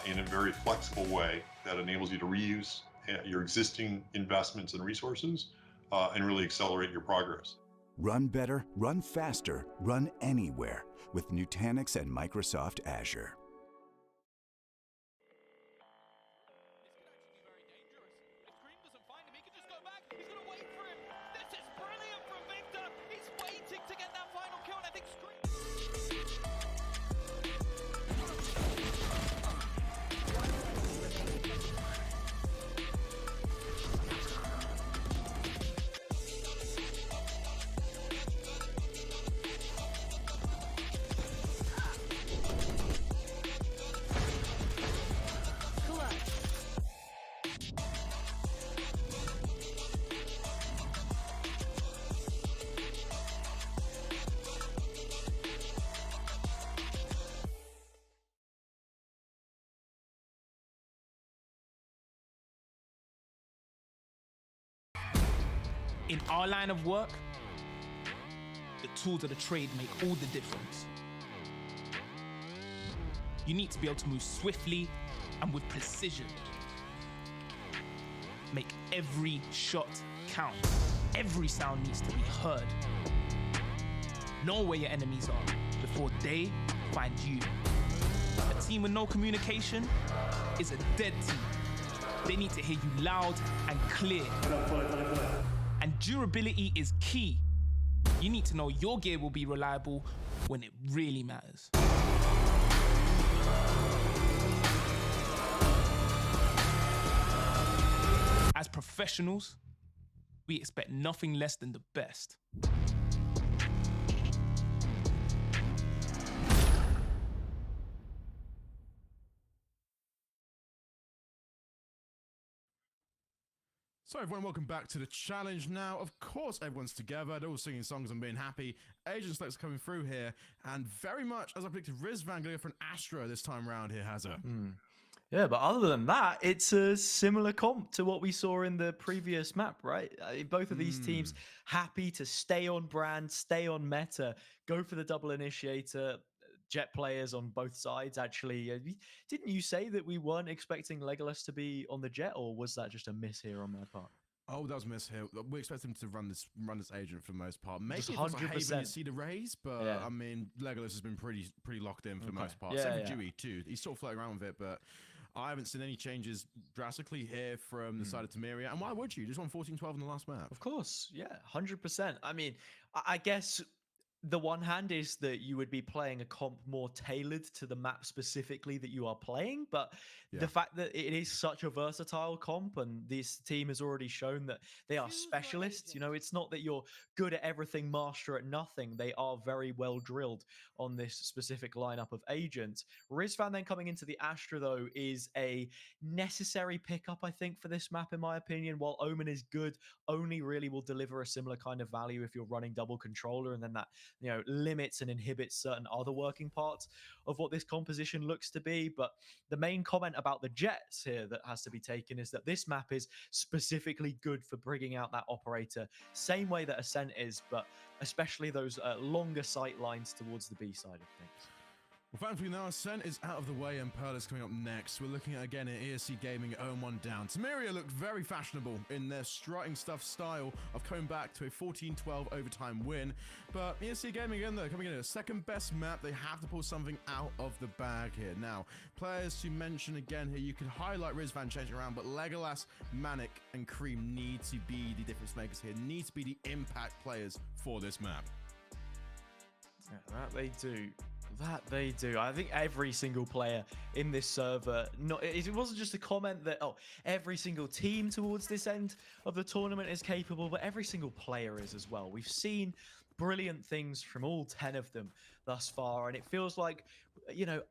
in a very flexible way that enables you to reuse your existing investments and resources and really accelerate your progress. Run better, run faster, run anywhere with Nutanix and Microsoft Azure. In our line of work, the tools of the trade make all the difference. You need to be able to move swiftly and with precision. Make every shot count. Every sound needs to be heard. Know where your enemies are before they find you. A team with no communication is a dead team. They need to hear you loud and clear. And durability is key. You need to know your gear will be reliable when it really matters. As professionals, we expect nothing less than the best. So everyone, welcome back to the challenge now. Of course, everyone's together. They're all singing songs and being happy. Agent Select's coming through here. And very much, as I predicted, Rizvan going to go for an Astra this time round here, has her. Yeah, but other than that, it's a similar comp to what we saw in the previous map, right? Both of these teams happy to stay on brand, stay on meta, go for the double initiator. Jet players on both sides, actually. Didn't you say that we weren't expecting Legolas to be on the Jet, or was that just a miss here on my part? Oh, that was a miss here. We expect him to run this agent for the most part. Maybe Just if it's like 100%. Haven, you see the raise, but Yeah. I mean, Legolas has been pretty locked in for the most part. Yeah, Same yeah. for Dewey too. He's still floating around with it, but I haven't seen any changes drastically here from the side of Tamaria. And why would you? Just won 14-12 in the last map. Of course, yeah, 100%. I mean, I guess the one hand is that you would be playing a comp more tailored to the map specifically that you are playing, but the fact that it is such a versatile comp and this team has already shown that they are specialists, you know, it's not that you're good at everything, master at nothing. They are very well drilled on this specific lineup of agents. Rizvan then coming into the Astra, though, is a necessary pickup, I think, for this map, in my opinion. While Omen is good, only really will deliver a similar kind of value if you're running double controller, and then that limits and inhibits certain other working parts of what this composition looks to be. But the main comment about the Jets here that has to be taken is that this map is specifically good for bringing out that operator, same way that Ascent is, but especially those longer sight lines towards the B side of things. Well, thankfully now Ascent is out of the way and Pearl is coming up next. We're looking at, again, at ESC Gaming 0-1 down. Tamaria looked very fashionable in their strutting stuff style of coming back to a 14-12 overtime win. But ESC Gaming, again, though, coming in at a second best map. They have to pull something out of the bag here. Now, players to mention again here, you can highlight Rizvan changing around, but Legolas, Manic, and Cream need to be the difference makers here, need to be the impact players for this map. Yeah, that they do. That they do. I think every single player in this server, it wasn't just a comment that, every single team towards this end of the tournament is capable, but every single player is as well. We've seen brilliant things from all 10 of them thus far, and it feels like,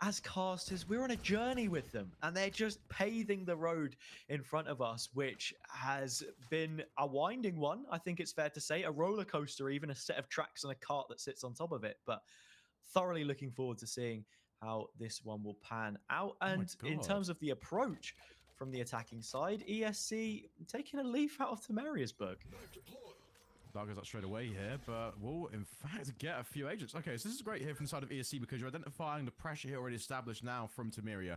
as casters, we're on a journey with them, and they're just paving the road in front of us, which has been a winding one, I think it's fair to say, a roller coaster, even a set of tracks and a cart that sits on top of it, but thoroughly looking forward to seeing how this one will pan out. And in terms of the approach from the attacking side, ESC taking a leaf out of Tamaria's book. Dark goes up straight away here, but will in fact get a few agents. Okay, so this is great here from the side of ESC because you're identifying the pressure here already established now from Tamaria.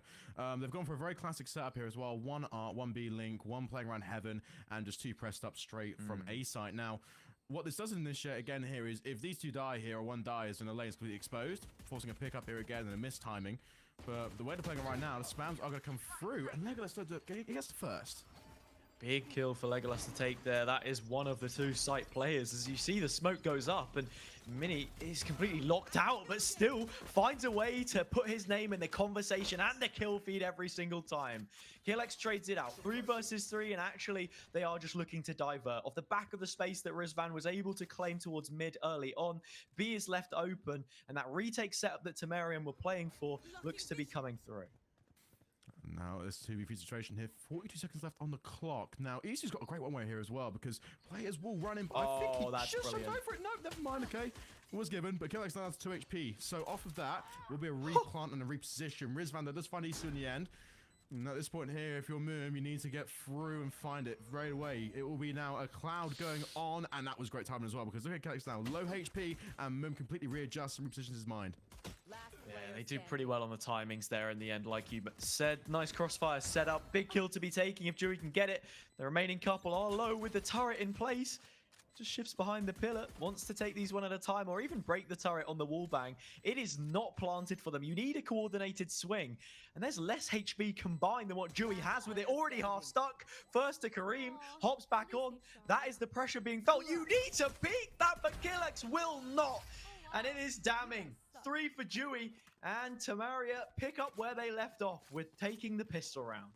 They've gone for a very classic setup here as well. 1 Art, 1 B Link, 1 playing around Heaven, and just 2 pressed up straight from A site. Now, what this does in this shit again here is if these 2 die here or 1 dies and the lane is completely exposed, forcing a pick up here again and a mistiming. But the way they're playing it right now, the spams are going to come through and Legolas he gets the first. Big kill for Legolas to take there. That is one of the 2 site players. As you see, the smoke goes up and Mini is completely locked out, but still finds a way to put his name in the conversation and the kill feed every single time. Killex trades it out. 3 versus 3, and actually they are just looking to divert. Off the back of the space that Rizvan was able to claim towards mid early on, B is left open, and that retake setup that Tamarian were playing for looks to be coming through. Now, this 2v3 situation here, 42 seconds left on the clock. Now, EC's got a great one-way here as well, because players will run in, but I think he just went for it. No, never mind, okay. It was given, but Killex now has 2 HP. So off of that, will be a replant and a reposition. Rizvan, that does find EC in the end. And at this point here, if you're Moom, you need to get through and find it right away. It will be now a cloud going on, and that was great timing as well, because look at Killex now, low HP, and Moom completely readjusts and repositions his mind. Yeah, they do pretty well on the timings there in the end, like you said. Nice crossfire setup. Big kill to be taking if Dewey can get it. The remaining couple are low with the turret in place. Just shifts behind the pillar, wants to take these one at a time or even break the turret on the wall bang. It is not planted for them. You need a coordinated swing. And there's less HP combined than what Dewey has with it. Already half stuck. First to Kareem, hops back on. That is the pressure being felt. You need to beat that, but Killex will not. And it is damning. 3 for Dewey, and Tamaria pick up where they left off with taking the pistol round.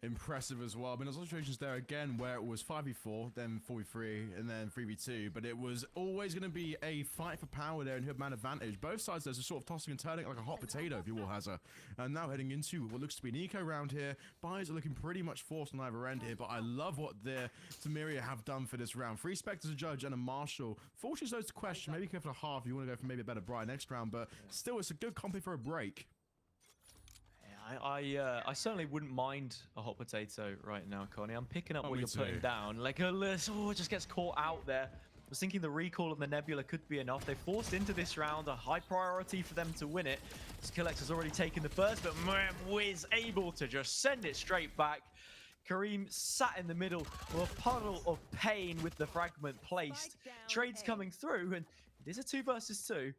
Impressive as well. I mean, there's situations there again where it was 5v4, then 4v3, and then 3v2, but it was always going to be a fight for power there and who had man advantage. Both sides, there's a sort of tossing and turning like a hot potato, if you will, Hazza. And now heading into what looks to be an eco round here. Buys are looking pretty much forced on either end here, but I love what the Tamaria have done for this round. 3 Spectres, a Judge, and a Marshal. Fortunately, those to question. Maybe go for a half if you want to go for maybe a better Brian next round, but still, it's a good company for a break. I certainly wouldn't mind a hot potato right now, Connie. I'm picking up what you're putting down. Like, it just gets caught out there. I was thinking the recall of the Nebula could be enough. They forced into this round, a high priority for them to win it. Killex has already taken the first, but Wiz able to just send it straight back. Kareem sat in the middle of a puddle of pain with the fragment placed. Trades coming through, and it is a 2 versus 2.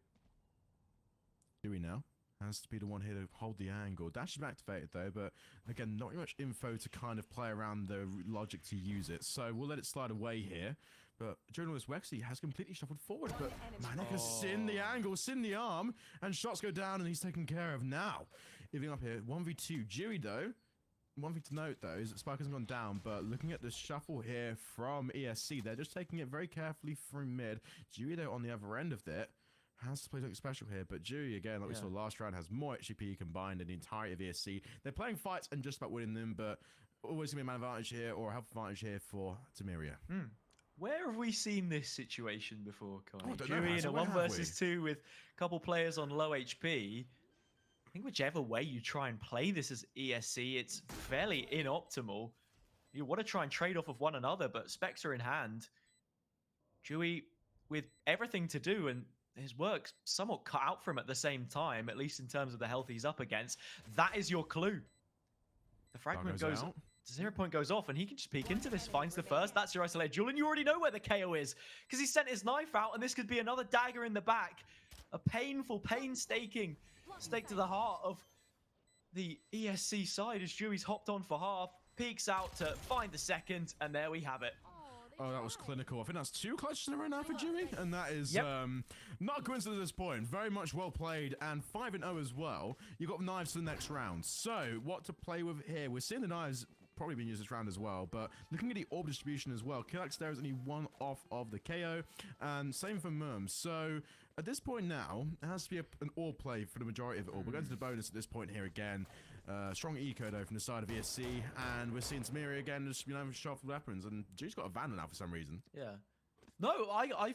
Do we know? Has to be the one here to hold the angle. Dash is activated though, but again, not much info to kind of play around the logic to use it. So we'll let it slide away here. But during all this, Wexley has completely shuffled forward, but Manic has seen the angle, seen the arm, and shots go down and he's taken care of now. Even up here, 1v2. Dewey though, one thing to note though is that Spike hasn't gone down, but looking at the shuffle here from ESC, they're just taking it very carefully through mid. Dewey though on the other end of it has to play something special here, but Dewey, again, like we saw last round, has more HP combined in the entirety of ESC. They're playing fights and just about winning them, but always going to be a man advantage here or a health advantage here for Tamaria. Where have we seen this situation before, Kai? Oh, I don't know, Dewey in Hazel, a where 1 have we? versus 2 with a couple players on low HP. I think whichever way you try and play this as ESC, it's fairly inoptimal. You want to try and trade off of one another, but Spectre in hand, Dewey with everything to do and his work somewhat cut out for him at the same time, at least in terms of the health he's up against. That is your clue. The fragment goes out. 0 point goes off, and he can just peek into this, finds the first. That's your isolated duel, and you already know where the KO is because he sent his knife out, and this could be another dagger in the back. A painful, painstaking stake to the heart of the ESC side as Dewey's hopped on for half, peeks out to find the second, and there we have it. Oh, that was clinical. I think that's 2 clutches in a row now for Dewey, and that is not a coincidence at this point. Very much well played, and 5-0 as well. You got knives for the next round. So, what to play with here? We're seeing the knives probably being used this round as well, but looking at the orb distribution as well, Killax there is only 1 off of the KO, and same for Murm. So, at this point now, it has to be an orb play for the majority of it all. We're going to the bonus at this point here again. Strong eco though from the side of ESC, and we're seeing Tamaria again just sharp weapons, and Dewey's got a Vandal now for some reason. Yeah. No, I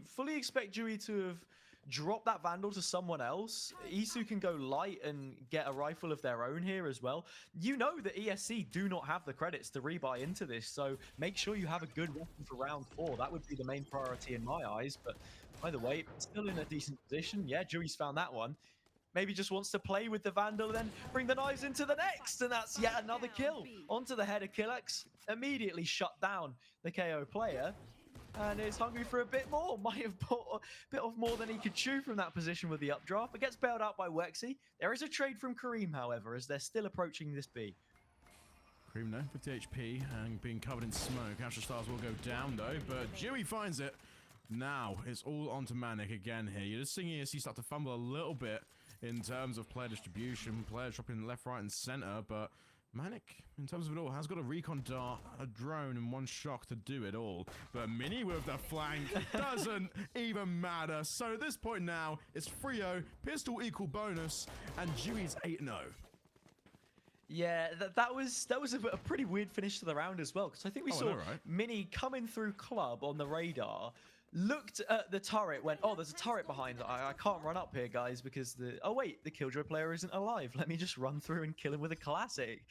fully expect Dewey to have dropped that Vandal to someone else. Isu can go light and get a rifle of their own here as well. You know that ESC do not have the credits to rebuy into this, so make sure you have a good weapon for round 4. That would be the main priority in my eyes, but by the way, still in a decent position. Yeah, Dewey's found that one. Maybe just wants to play with the Vandal and then bring the knives into the next. And that's yet another kill. Onto the head of Killax. Immediately shut down the KO player. And is hungry for a bit more. Might have bought a bit of more than he could chew from that position with the updraft. But gets bailed out by Wexy. There is a trade from Kareem, however, as they're still approaching this B. Kareem now, 50 HP and being covered in smoke. Astral Stars will go down though, but Dewey finds it. Now, it's all onto Manic again here. You're just seeing ESC start to fumble a little bit in terms of player distribution, players dropping left, right, and center, but Manic, in terms of it all, has got a recon dart, a drone, and 1 shock to do it all. But Mini with the flank doesn't even matter. So at this point now, it's 3-0, pistol equal bonus, and Dewey's 8-0. Yeah, that was a pretty weird finish to the round as well, because I think we saw Mini coming through club on the radar, looked at the turret, went, oh, there's a turret behind. I can't run up here, guys, because oh wait, the Killjoy player isn't alive. Let me just run through and kill him with a classic.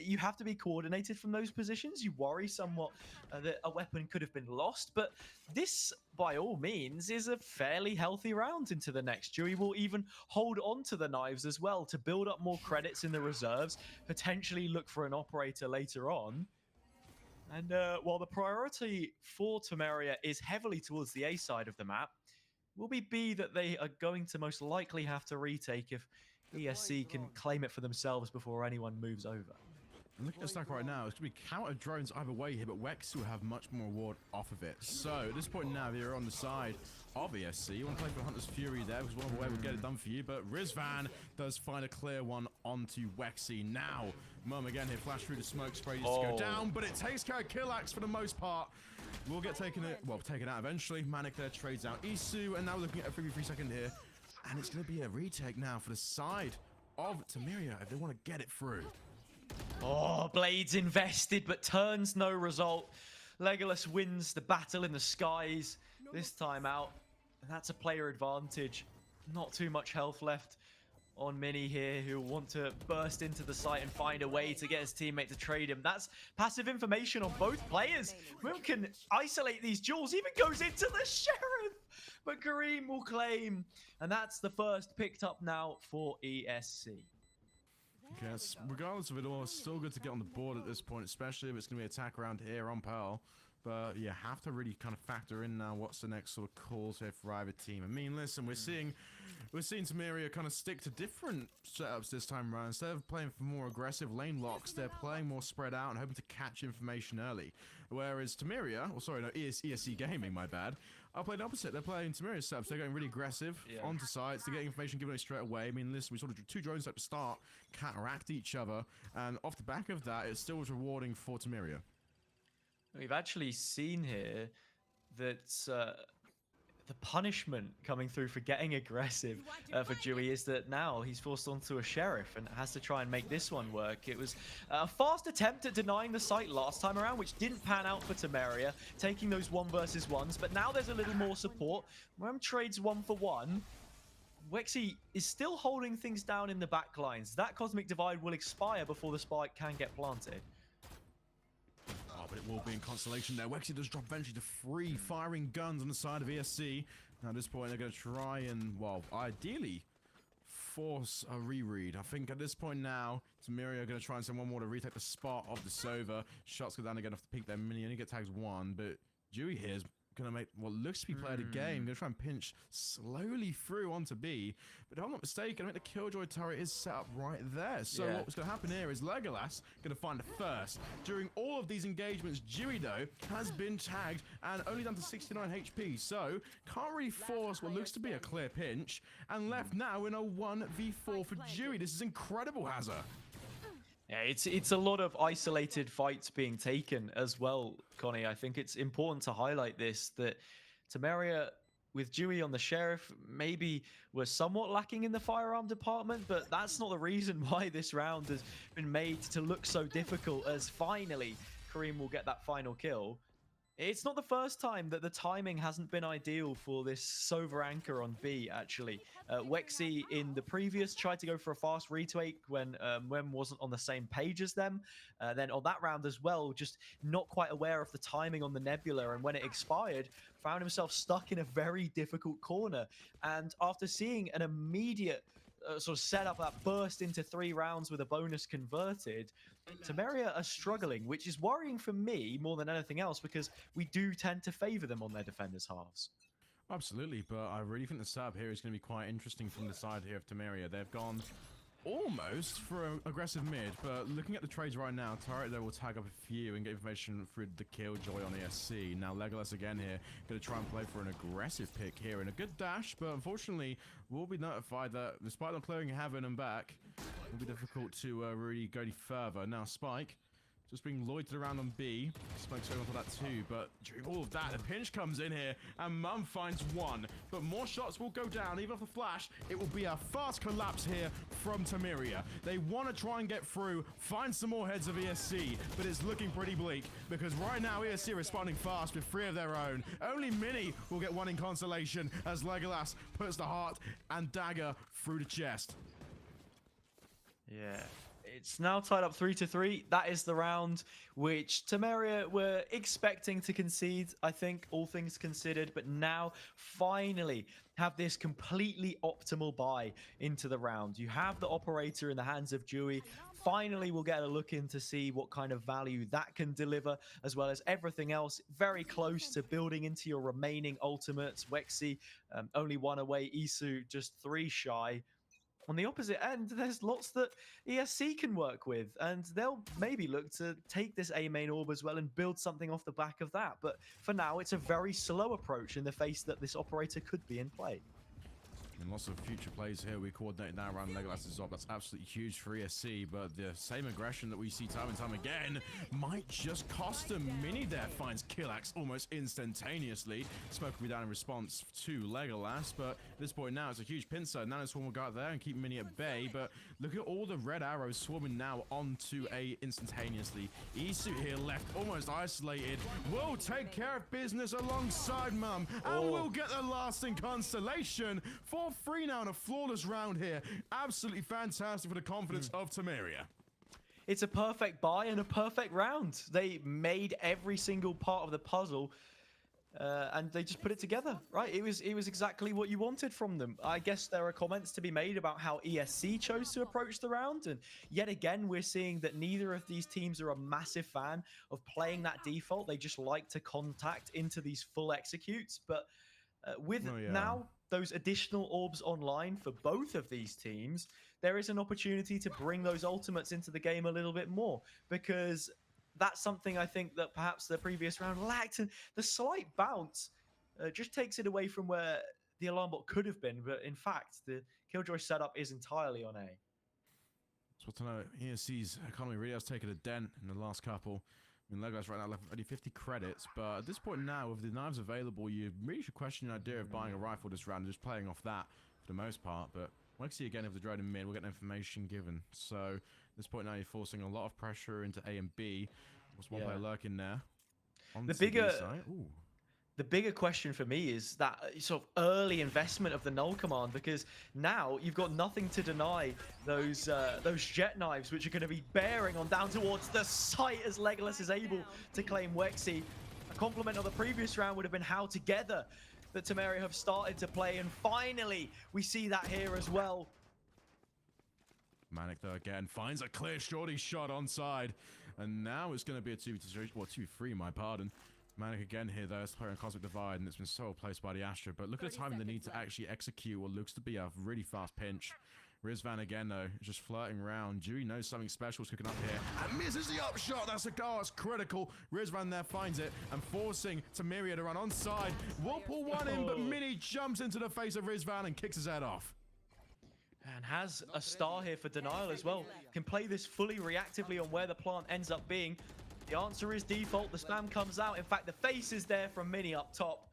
You have to be coordinated from those positions. You worry somewhat that a weapon could have been lost, but this, by all means, is a fairly healthy round into the next. Dewey will even hold on to the knives as well to build up more credits in the reserves, potentially look for an operator later on. And while the priority for Tamaria is heavily towards the A side of the map, will be B that they are going to most likely have to retake if ESC can claim it for themselves before anyone moves over. And looking at the stack right now, it's going to be counter drones either way here, but Wex will have much more reward off of it. So at this point now, you're on the side of ESC. You want to play for Hunter's Fury there, because one way will get it done for you, but Rizvan does find a clear one onto Wexy. Now, Mum again here, flash through the smoke spray just to go down, but it takes care of Killax for the most part. We'll get taken out eventually. Manic there trades out Isu, and now we're looking at a 3v3 second here. And it's going to be a retake now for the side of Tamaria if they want to get it through. Oh, Blades invested, but turns no result. Legolas wins the battle in the skies this time out. And that's a player advantage. Not too much health left on Mini here, who want to burst into the site and find a way to get his teammate to trade him. That's passive information on both players. Moon can isolate these duels, even goes into the Sheriff. But Kareem will claim. And that's the first picked up now for ESC. Yes, regardless of it all, it's still good to get on the board at this point, especially if it's going to be attack around here on Pearl. But you have to really kind of factor in now what's the next sort of calls here for either team. I mean, listen, we're seeing Tamaria kind of stick to different setups this time around. Instead of playing for more aggressive lane locks, they're playing more spread out and hoping to catch information early. Whereas Tamaria, ESC Gaming, my bad, are playing opposite. They're playing Tamaria setups. They're going really aggressive onto sites. They're getting information given away straight away. I mean, listen, we saw the 2 drones at the start counteract each other, and off the back of that, it still was rewarding for Tamaria. We've actually seen here that the punishment coming through for getting aggressive for Dewey is that now he's forced onto a sheriff and has to try and make this one work. It was a fast attempt at denying the site last time around, which didn't pan out for Tamaria, taking those 1 versus 1s, but now there's a little more support. Rem trades 1 for 1. Wexy is still holding things down in the back lines. That Cosmic Divide will expire before the spike can get planted. Oh, but it will be in consolation there. Wexy does drop eventually to 3 firing guns on the side of ESC. Now at this point, they're going to try and, well, ideally force a reread. I think at this point now, Tamaria are going to try and send one more to retake the spot of the Sova. Shots go down again off the peak there. Mini only get tags 1, but Dewey here is going to make what looks to be played a game. Going to try and pinch slowly through onto B. But if I'm not mistaken, I think the Killjoy turret is set up right there. So what's going to happen here is Legolas going to find it first. During all of these engagements, Dewey, though, has been tagged and only down to 69 HP. So can't really force what looks to be a clear pinch. And left now in a 1v4 for Dewey. This is incredible, Hazza. Yeah, it's a lot of isolated fights being taken as well, Connie. I think it's important to highlight this, that Tamaria with Dewey on the Sheriff maybe were somewhat lacking in the firearm department, but that's not the reason why this round has been made to look so difficult, as finally Kareem will get that final kill. It's not the first time that the timing hasn't been ideal for this Sova anchor on B, actually. Wexy in the previous tried to go for a fast retake when Wem wasn't on the same page as them. Then on that round as well, just not quite aware of the timing on the Nebula, and when it expired, found himself stuck in a very difficult corner. And after seeing an immediate sort of setup that burst into 3 rounds with a bonus converted, Tamaria are struggling, which is worrying for me more than anything else, because we do tend to favor them on their defenders' halves. Absolutely, but I really think the setup here is going to be quite interesting from the side here of Tamaria. They've gone almost for an aggressive mid, but looking at the trades right now, Turret there will tag up a few and get information through the Killjoy on ESC. Now Legolas again here, going to try and play for an aggressive pick here and a good dash, but unfortunately we'll be notified that despite them clearing Heaven and back, it will be difficult to really go any further. Now Spike just being loitered around on B. Spike's going for that too, but during all of that, the pinch comes in here, and Mum finds 1. But more shots will go down, even off the flash. It will be a fast collapse here from Tamaria. They want to try and get through, find some more heads of ESC, but it's looking pretty bleak, because right now ESC are responding fast with 3 of their own. Only Mini will get 1 in consolation, as Legolas puts the heart and dagger through the chest. Yeah. It's now tied up 3-3. That is the round which Tamaria were expecting to concede, I think, all things considered, but now finally have this completely optimal buy into the round. You have the operator in the hands of Dewey. Finally, we'll get a look in to see what kind of value that can deliver, as well as everything else very close to building into your remaining ultimates. Wexy, only 1 away. Isu, just 3 shy. On the opposite end, there's lots that ESC can work with, and they'll maybe look to take this A main orb as well and build something off the back of that. But for now, it's a very slow approach in the face that this operator could be in play. And lots of future plays here. We coordinate now around Legolas's op. That's absolutely huge for ESC, but the same aggression that we see time and time again might just cost them. Mini there finds Killax almost instantaneously. Smoke will be down in response to Legolas, but at this point now it's a huge pincer. Nanoswarm will go out there and keep Mini at bay, but look at all the red arrows swarming now onto A instantaneously. Isu here left almost isolated. Will take care of business alongside Mum, and will get the lasting constellation for 3 now in a flawless round here. Absolutely fantastic for the confidence of Tamaria. It's a perfect buy and a perfect round. They made every single part of the puzzle and they just put it together, right? It was exactly what you wanted from them. I guess there are comments to be made about how ESC chose to approach the round, and yet again we're seeing that neither of these teams are a massive fan of playing that default. They just like to contact into these full executes, but with now those additional orbs online for both of these teams, there is an opportunity to bring those ultimates into the game a little bit more, because that's something I think that perhaps the previous round lacked, and the slight bounce just takes it away from where the alarm bot could have been. But in fact, the Killjoy setup is entirely on A. So to know, ESC's economy really has taken a dent in the last couple. I mean, Legolas right now left only 50 credits, but at this point now, with the knives available, you really should question the idea of buying a rifle this round and just playing off that for the most part. But we'll see again if the drone in mid, we'll get information given. So at this point now, you're forcing a lot of pressure into A and B. What's one player lurking there? On The to B bigger side. Ooh. The bigger question for me is that sort of early investment of the null command, because now you've got nothing to deny those jet knives, which are going to be bearing on down towards the site as Legolas is able to claim Wexy. A compliment of the previous round would have been how together that Tamaria have started to play, and finally we see that here as well. Manic though again finds a clear shorty shot onside, and now it's going to be a 2v3, well 2v3, my pardon. Manic again here though, is playing Cosmic Divide, and it's been so placed by the Astra, but look at the time they need to actually execute what looks to be a really fast pinch. Rizvan again though, just flirting around. Dewey knows something special is cooking up here, and misses the upshot. That's a goal, that's critical. Rizvan there finds it, and forcing Tamaria to run onside. Will pull one in, but Mini jumps into the face of Rizvan and kicks his head off. And has a star here for Denial as well. Can play this fully reactively on where the plant ends up being. The answer is default. The spam comes out. In fact, the face is there from Mini up top.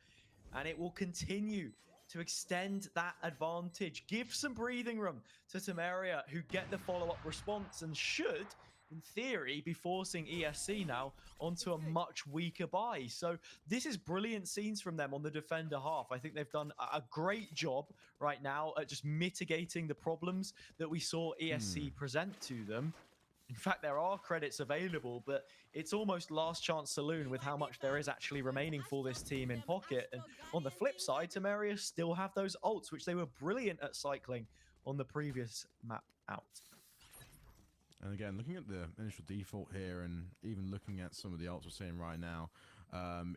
And it will continue to extend that advantage. Give some breathing room to Tamaria, who get the follow-up response and should, in theory, be forcing ESC now onto a much weaker buy. So this is brilliant scenes from them on the defender half. I think they've done a great job right now at just mitigating the problems that we saw ESC present to them. In fact, there are credits available, but it's almost last chance saloon with how much there is actually remaining for this team in pocket. And on the flip side, Tamaria still have those ults, which they were brilliant at cycling on the previous map out. And again, looking at the initial default here, and even looking at some of the ults we're seeing right now,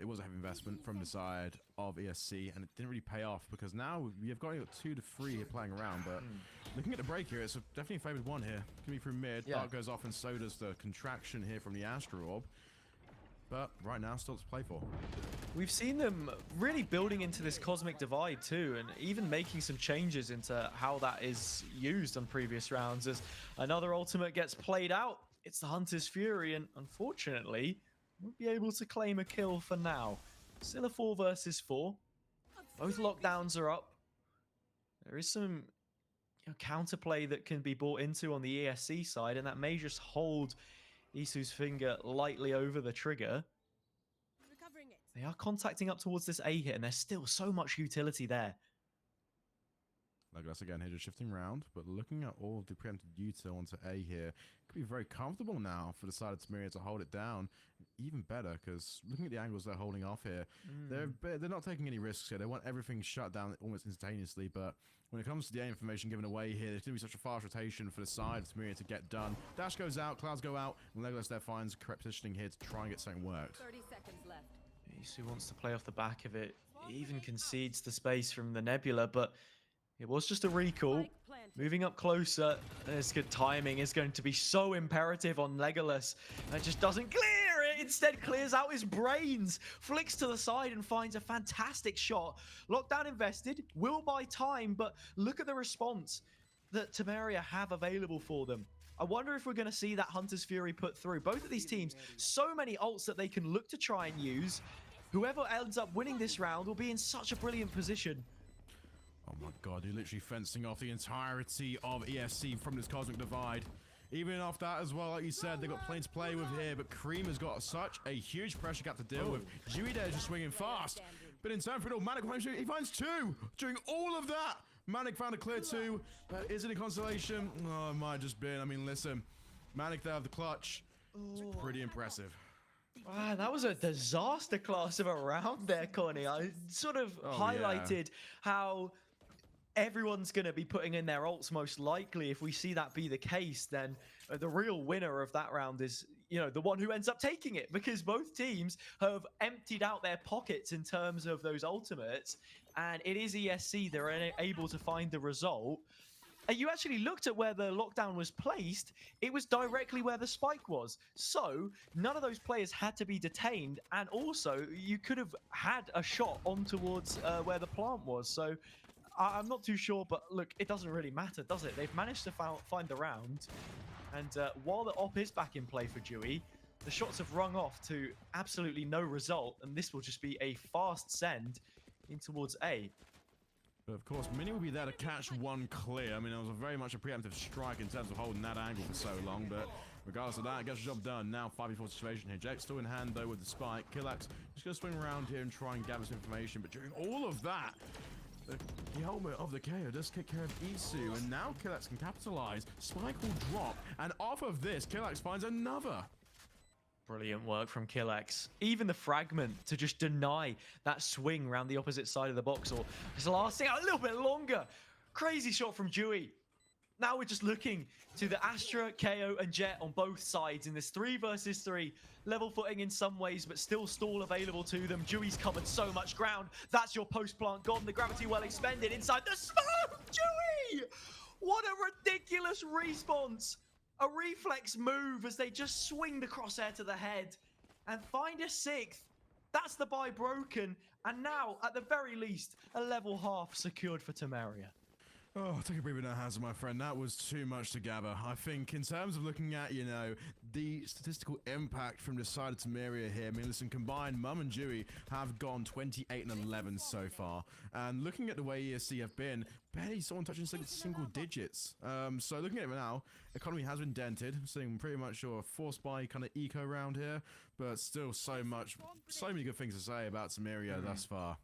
it was a heavy investment from the side of ESC, and it didn't really pay off, because now you've got 2 to 3 here playing around. But looking at the break here, it's definitely a favored one here. Gonna be through mid. Dark goes off, and so does the contraction here from the Astro Orb. But right now, still to play for. We've seen them really building into this Cosmic Divide too, and even making some changes into how that is used on previous rounds. As another ultimate gets played out, it's the Hunter's Fury, and unfortunately, won't be able to claim a kill for now. Still a 4 versus 4. Both lockdowns are up. There is some counterplay that can be brought into on the ESC side, and that may just hold Isu's finger lightly over the trigger. They are contacting up towards this A hit, and there's still so much utility there. Legolas again here, just shifting around, but looking at all of the preempted util onto A here, could be very comfortable now for the side of Tamaria to hold it down. Even better, because looking at the angles they're holding off here, they're not taking any risks here. They want everything shut down almost instantaneously, but when it comes to the A information given away here, there's going to be such a fast rotation for the side of Tamaria to get done. Dash goes out, clouds go out, and Legolas there finds correct positioning here to try and get something worked. 30 seconds left. Isu wants to play off the back of it. He even concedes the space from the Nebula, but it was just a recall. Moving up closer, there's good timing, is going to be so imperative on Legolas. It just doesn't clear it, instead clears out his brains, flicks to the side and finds a fantastic shot. Lockdown invested, will buy time, but look at the response that Tamaria have available for them. I wonder if we're going to see that Hunter's Fury put through. Both of these teams, so many ults that they can look to try and use. Whoever ends up winning this round will be in such a brilliant position. Oh my god, you're literally fencing off the entirety of ESC from this Cosmic Divide. Even off that as well, like you said, they've got plenty to play with here, but Cream has got such a huge pressure gap to deal with. Dewey there just swinging fast. But in time for it all, Manic he finds 2. During all of that, Manic found a clear 2, but is it a consolation? Oh, it might just been. I mean, listen, Manic there have the clutch. It's pretty impressive. Wow, that was a disaster class of a round there, Connie. I sort of highlighted how everyone's going to be putting in their ults most likely. If we see that be the case, then the real winner of that round is, the one who ends up taking it, because both teams have emptied out their pockets in terms of those ultimates, and it is ESC that are able to find the result. And you actually looked at where the lockdown was placed, it was directly where the spike was. So none of those players had to be detained, and also you could have had a shot on towards where the plant was. So I'm not too sure, but look, it doesn't really matter, does it? They've managed to find the round, and while the op is back in play for Dewey, The shots have rung off to absolutely no result, and this will just be a fast send in towards A. But of course, Mini will be there to catch one clear. I mean, it was very much a preemptive strike in terms of holding that angle for so long, but regardless of that, gets the job done. Now 5v4 situation here. Jake's still in hand though with the spike. Killax just going to swing around here and try and gather some information, but during all of that, the helmet of the KO does take care of Isu, and now Killax can capitalize. Spike will drop, and off of this, Killax finds another. Brilliant work from Killax. Even the fragment to just deny that swing around the opposite side of the box, or just lasting out a little bit longer. Crazy shot from Dewey. Now we're just looking to the Astra, KO, and Jet on both sides in this 3 versus 3. Level footing in some ways, but still stall available to them. Dewey's covered so much ground. That's your post plant gone. The gravity well expended inside the smoke. Dewey! What a ridiculous response. A reflex move as they just swing the crosshair to the head and find a 6th. That's the buy broken. And now, at the very least, a level half secured for Tamaria. Oh, take a breather now, Hazard, my friend. That was too much to gather. I think in terms of looking at, the statistical impact from the side of Tamaria here, I mean, listen, combined, Mum and Dewey have gone 28 and 11 so far. And looking at the way ESC have been, barely someone touching single digits. So looking at it now, economy has been dented. Seeing pretty much your force buy kind of eco round here, but still so many good things to say about Tamaria thus far.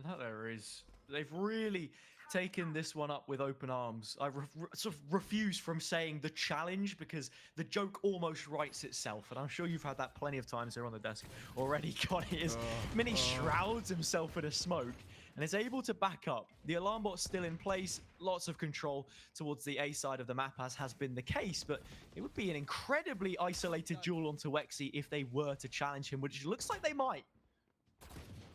That there is. They've really taken this one up with open arms. I sort of refuse from saying the challenge because the joke almost writes itself, and I'm sure you've had that plenty of times here on the desk already. Got it. Is Mini shrouds himself in a smoke and is able to back up. The alarm bot's still in place, lots of control towards the A side of the map, as has been the case, but it would be an incredibly isolated duel onto Wexy if they were to challenge him, which looks like they might.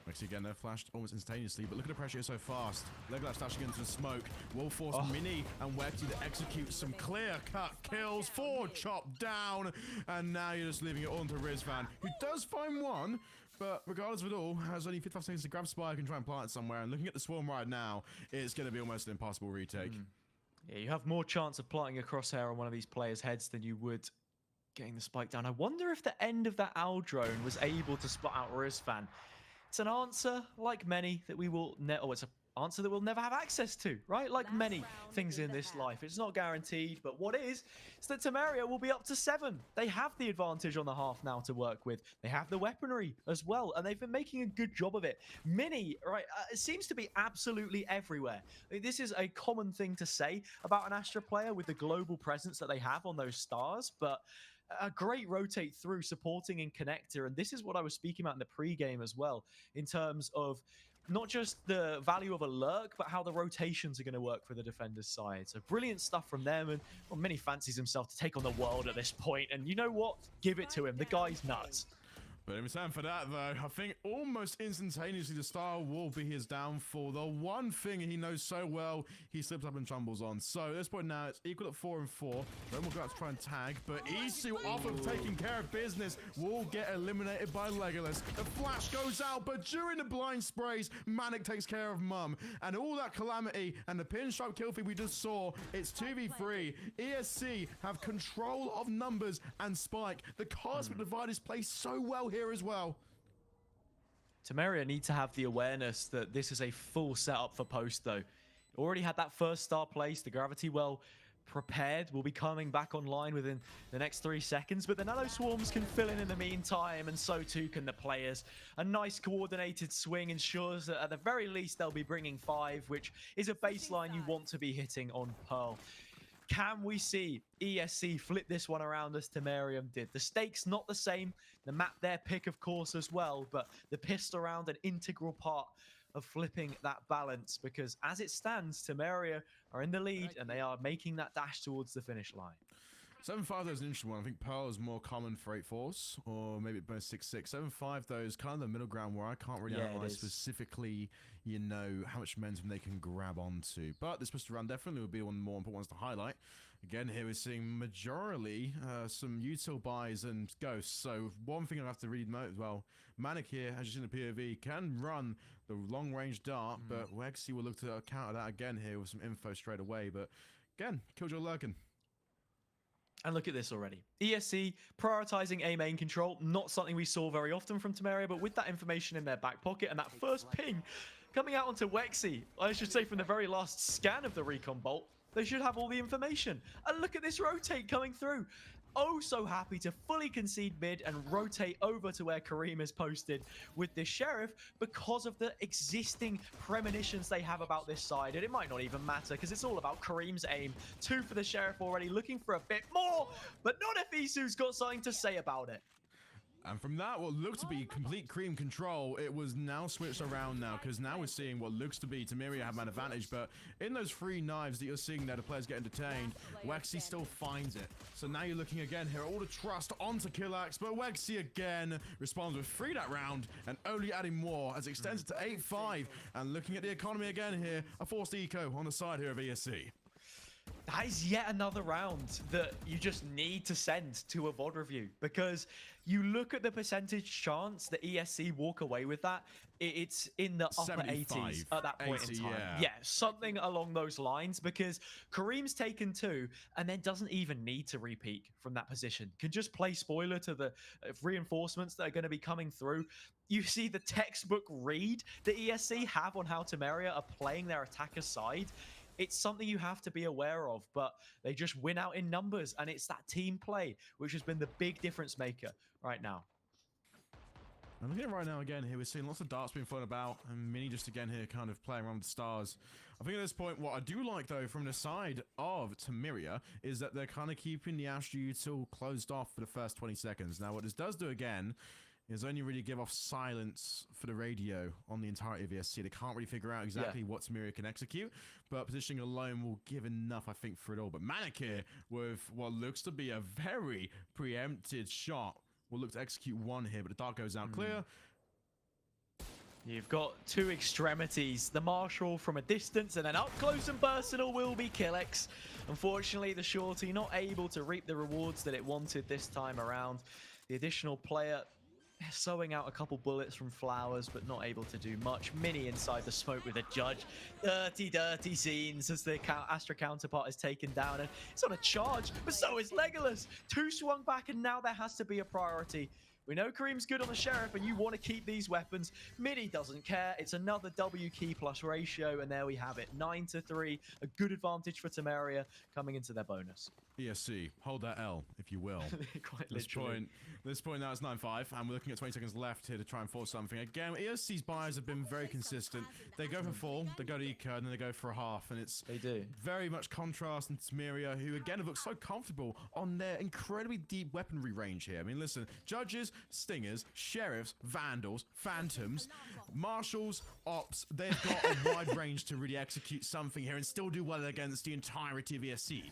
Wexy again, they're flashed almost instantaneously, but look at the pressure so fast. Legolas dashing into the smoke will force Mini and Wexy to execute some clear-cut kills. 4 chopped down, and now you're just leaving it on to Rizvan, who does find one, but regardless of it all, has only 55 seconds to grab Spike and try and plant it somewhere. And looking at the swarm right now, it's going to be almost an impossible retake. Yeah, you have more chance of planting a crosshair on one of these players' heads than you would getting the spike down. I wonder if the end of that owl drone was able to spot out Rizvan. It's an answer, like many, that we will it's an answer that we'll never have access to, right? Like many things in this life. It's not guaranteed, but what is that Tamaria will be up to 7. They have the advantage on the half now to work with. They have the weaponry as well, and they've been making a good job of it. Mini, right, it seems to be absolutely everywhere. This is a common thing to say about an Astra player with the global presence that they have on those stars, but a great rotate through supporting in connector, and this is what I was speaking about in the pre-game as well, in terms of not just the value of a lurk, but how the rotations are going to work for the defender's side. So brilliant stuff from them, and Mini fancies himself to take on the world at this point, and you know what? Give it to him. The guy's nuts. But in return for that, though, I think almost instantaneously the star will be his downfall. The one thing he knows so well, he slips up and tumbles on. So at this point now, it's equal at 4 and 4. Then we'll go out to try and tag, but Isu, off of taking care of business, will get eliminated by Legolas. The flash goes out, but during the blind sprays, Manic takes care of Mum. And all that calamity and the pinstripe kill feed we just saw, it's 2v3. ESC have control of numbers and Spike. The cosmic divide is placed so well here as well. Tamaria need to have the awareness that this is a full setup for post, though. Already had that first star place, the gravity well prepared, will be coming back online within the next 3 seconds, but the nano swarms can fill in the meantime, and so too can the players. A nice coordinated swing ensures that at the very least they'll be bringing 5, which is a baseline you want to be hitting on Pearl. Can we see ESC flip this one around as Tamarium did? The stakes not the same. The map their pick, of course, as well, but the pistol round an integral part of flipping that balance, because as it stands, Tamaria are in the lead and they are making that dash towards the finish line. 7-5 though is an interesting one. I think Pearl is more common for 8-4s, or maybe both 6-6. 7-5 though is kind of the middle ground where I can't really analyze specifically, how much momentum they can grab onto. But this pistol round definitely would be one of the more important ones to highlight. Again, here we're seeing majorly some util buys and ghosts. So one thing I have to really note as well, Manic here, as you see in the POV, can run the long-range dart, but Wexy will look to counter that again here with some info straight away. But again, Killjoy lurking. And look at this already. ESC prioritizing A main control, not something we saw very often from Tamaria, but with that information in their back pocket and that first ping coming out onto Wexy, I should say from the very last scan of the Recon Bolt, they should have all the information. And look at this rotate coming through. Oh, so happy to fully concede mid and rotate over to where Kareem is posted with this Sheriff because of the existing premonitions they have about this side. And it might not even matter because it's all about Kareem's aim. 2 for the Sheriff already, looking for a bit more, but not if Isu's got something to say about it. And from that, what looked to be complete cream control, it was now switched around now, because now we're seeing what looks to be Tamaria have an advantage, but in those 3 knives that you're seeing there, the players getting detained, Wexy still finds it. So now you're looking again here, all the trust onto Killax, but Wexy again responds with 3 that round, and only adding more as it extends it to 8-5. And looking at the economy again here, a forced eco on the side here of ESC. That is yet another round that you just need to send to a VOD review, because you look at the percentage chance that ESC walk away with that, it's in the upper 80s at that point 80, in time. yeah. Yeah, something along those lines, because Kareem's taken 2 and then doesn't even need to repeat from that position. Can just play spoiler to the reinforcements that are going to be coming through. You see the textbook read that ESC have on how Tamaria are playing their attacker side. It's something you have to be aware of, but they just win out in numbers, and it's that team play which has been the big difference maker right now. And looking at right now again here, we're seeing lots of darts being flown about, and Mini just again here kind of playing around with the stars. I think at this point, what I do like though from the side of Tamaria is that they're kind of keeping the Astro Util closed off for the first 20 seconds. Now what this does do again is only really give off silence for the radio on the entirety of ESC. They can't really figure out exactly what Tamaria can execute, but positioning alone will give enough, I think, for it all. But Manic here with what looks to be a very preempted shot will look to execute 1 here, but the dart goes out clear. You've got 2 extremities, the Marshall from a distance, and then up close and personal will be Killex. Unfortunately, the Shorty not able to reap the rewards that it wanted this time around. The additional player sewing out a couple bullets from Flowers, but not able to do much. Mini inside the smoke with a Judge. Dirty scenes as the Astra counterpart is taken down, and it's on a charge, but so is Legolas. 2 swung back, and now there has to be a priority. We know Kareem's good on the Sheriff, and you want to keep these weapons. Mini doesn't care. It's another W key plus ratio, and there we have it. 9-3, a good advantage for Tamaria coming into their bonus. ESC, hold that L, if you will. Quite literally. This point now it's 9-5, and we're looking at 20 seconds left here to try and force something. Again, ESC's buyers have been very consistent. They go for full, they go to eco, and then they go for a half, and it's very much contrast in Tamaria, who again have looked so comfortable on their incredibly deep weaponry range here. I mean, listen, Judges, Stingers, Sheriffs, Vandals, Phantoms, Marshals, Ops, they've got a wide range to really execute something here and still do well against the entirety of ESC.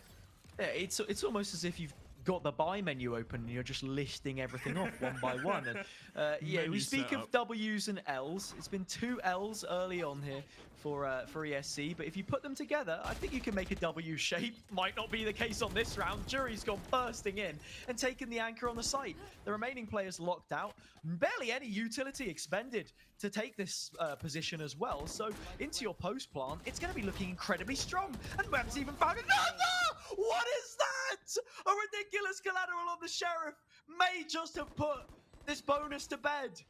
Yeah, it's almost as if you've got the buy menu open and you're just listing everything off one by one. And yeah, we speak of W's and L's. It's been 2 L's early on here for ESC, but if you put them together, I think you can make a W shape. Might not be the case on this round. Jury's gone bursting in and taken the anchor on the site. The remaining players locked out. Barely any utility expended to take this position as well. So into your post plant, it's going to be looking incredibly strong. And Web's even found another! What is that? A ridiculous collateral on the Sheriff may just have put this bonus to bed.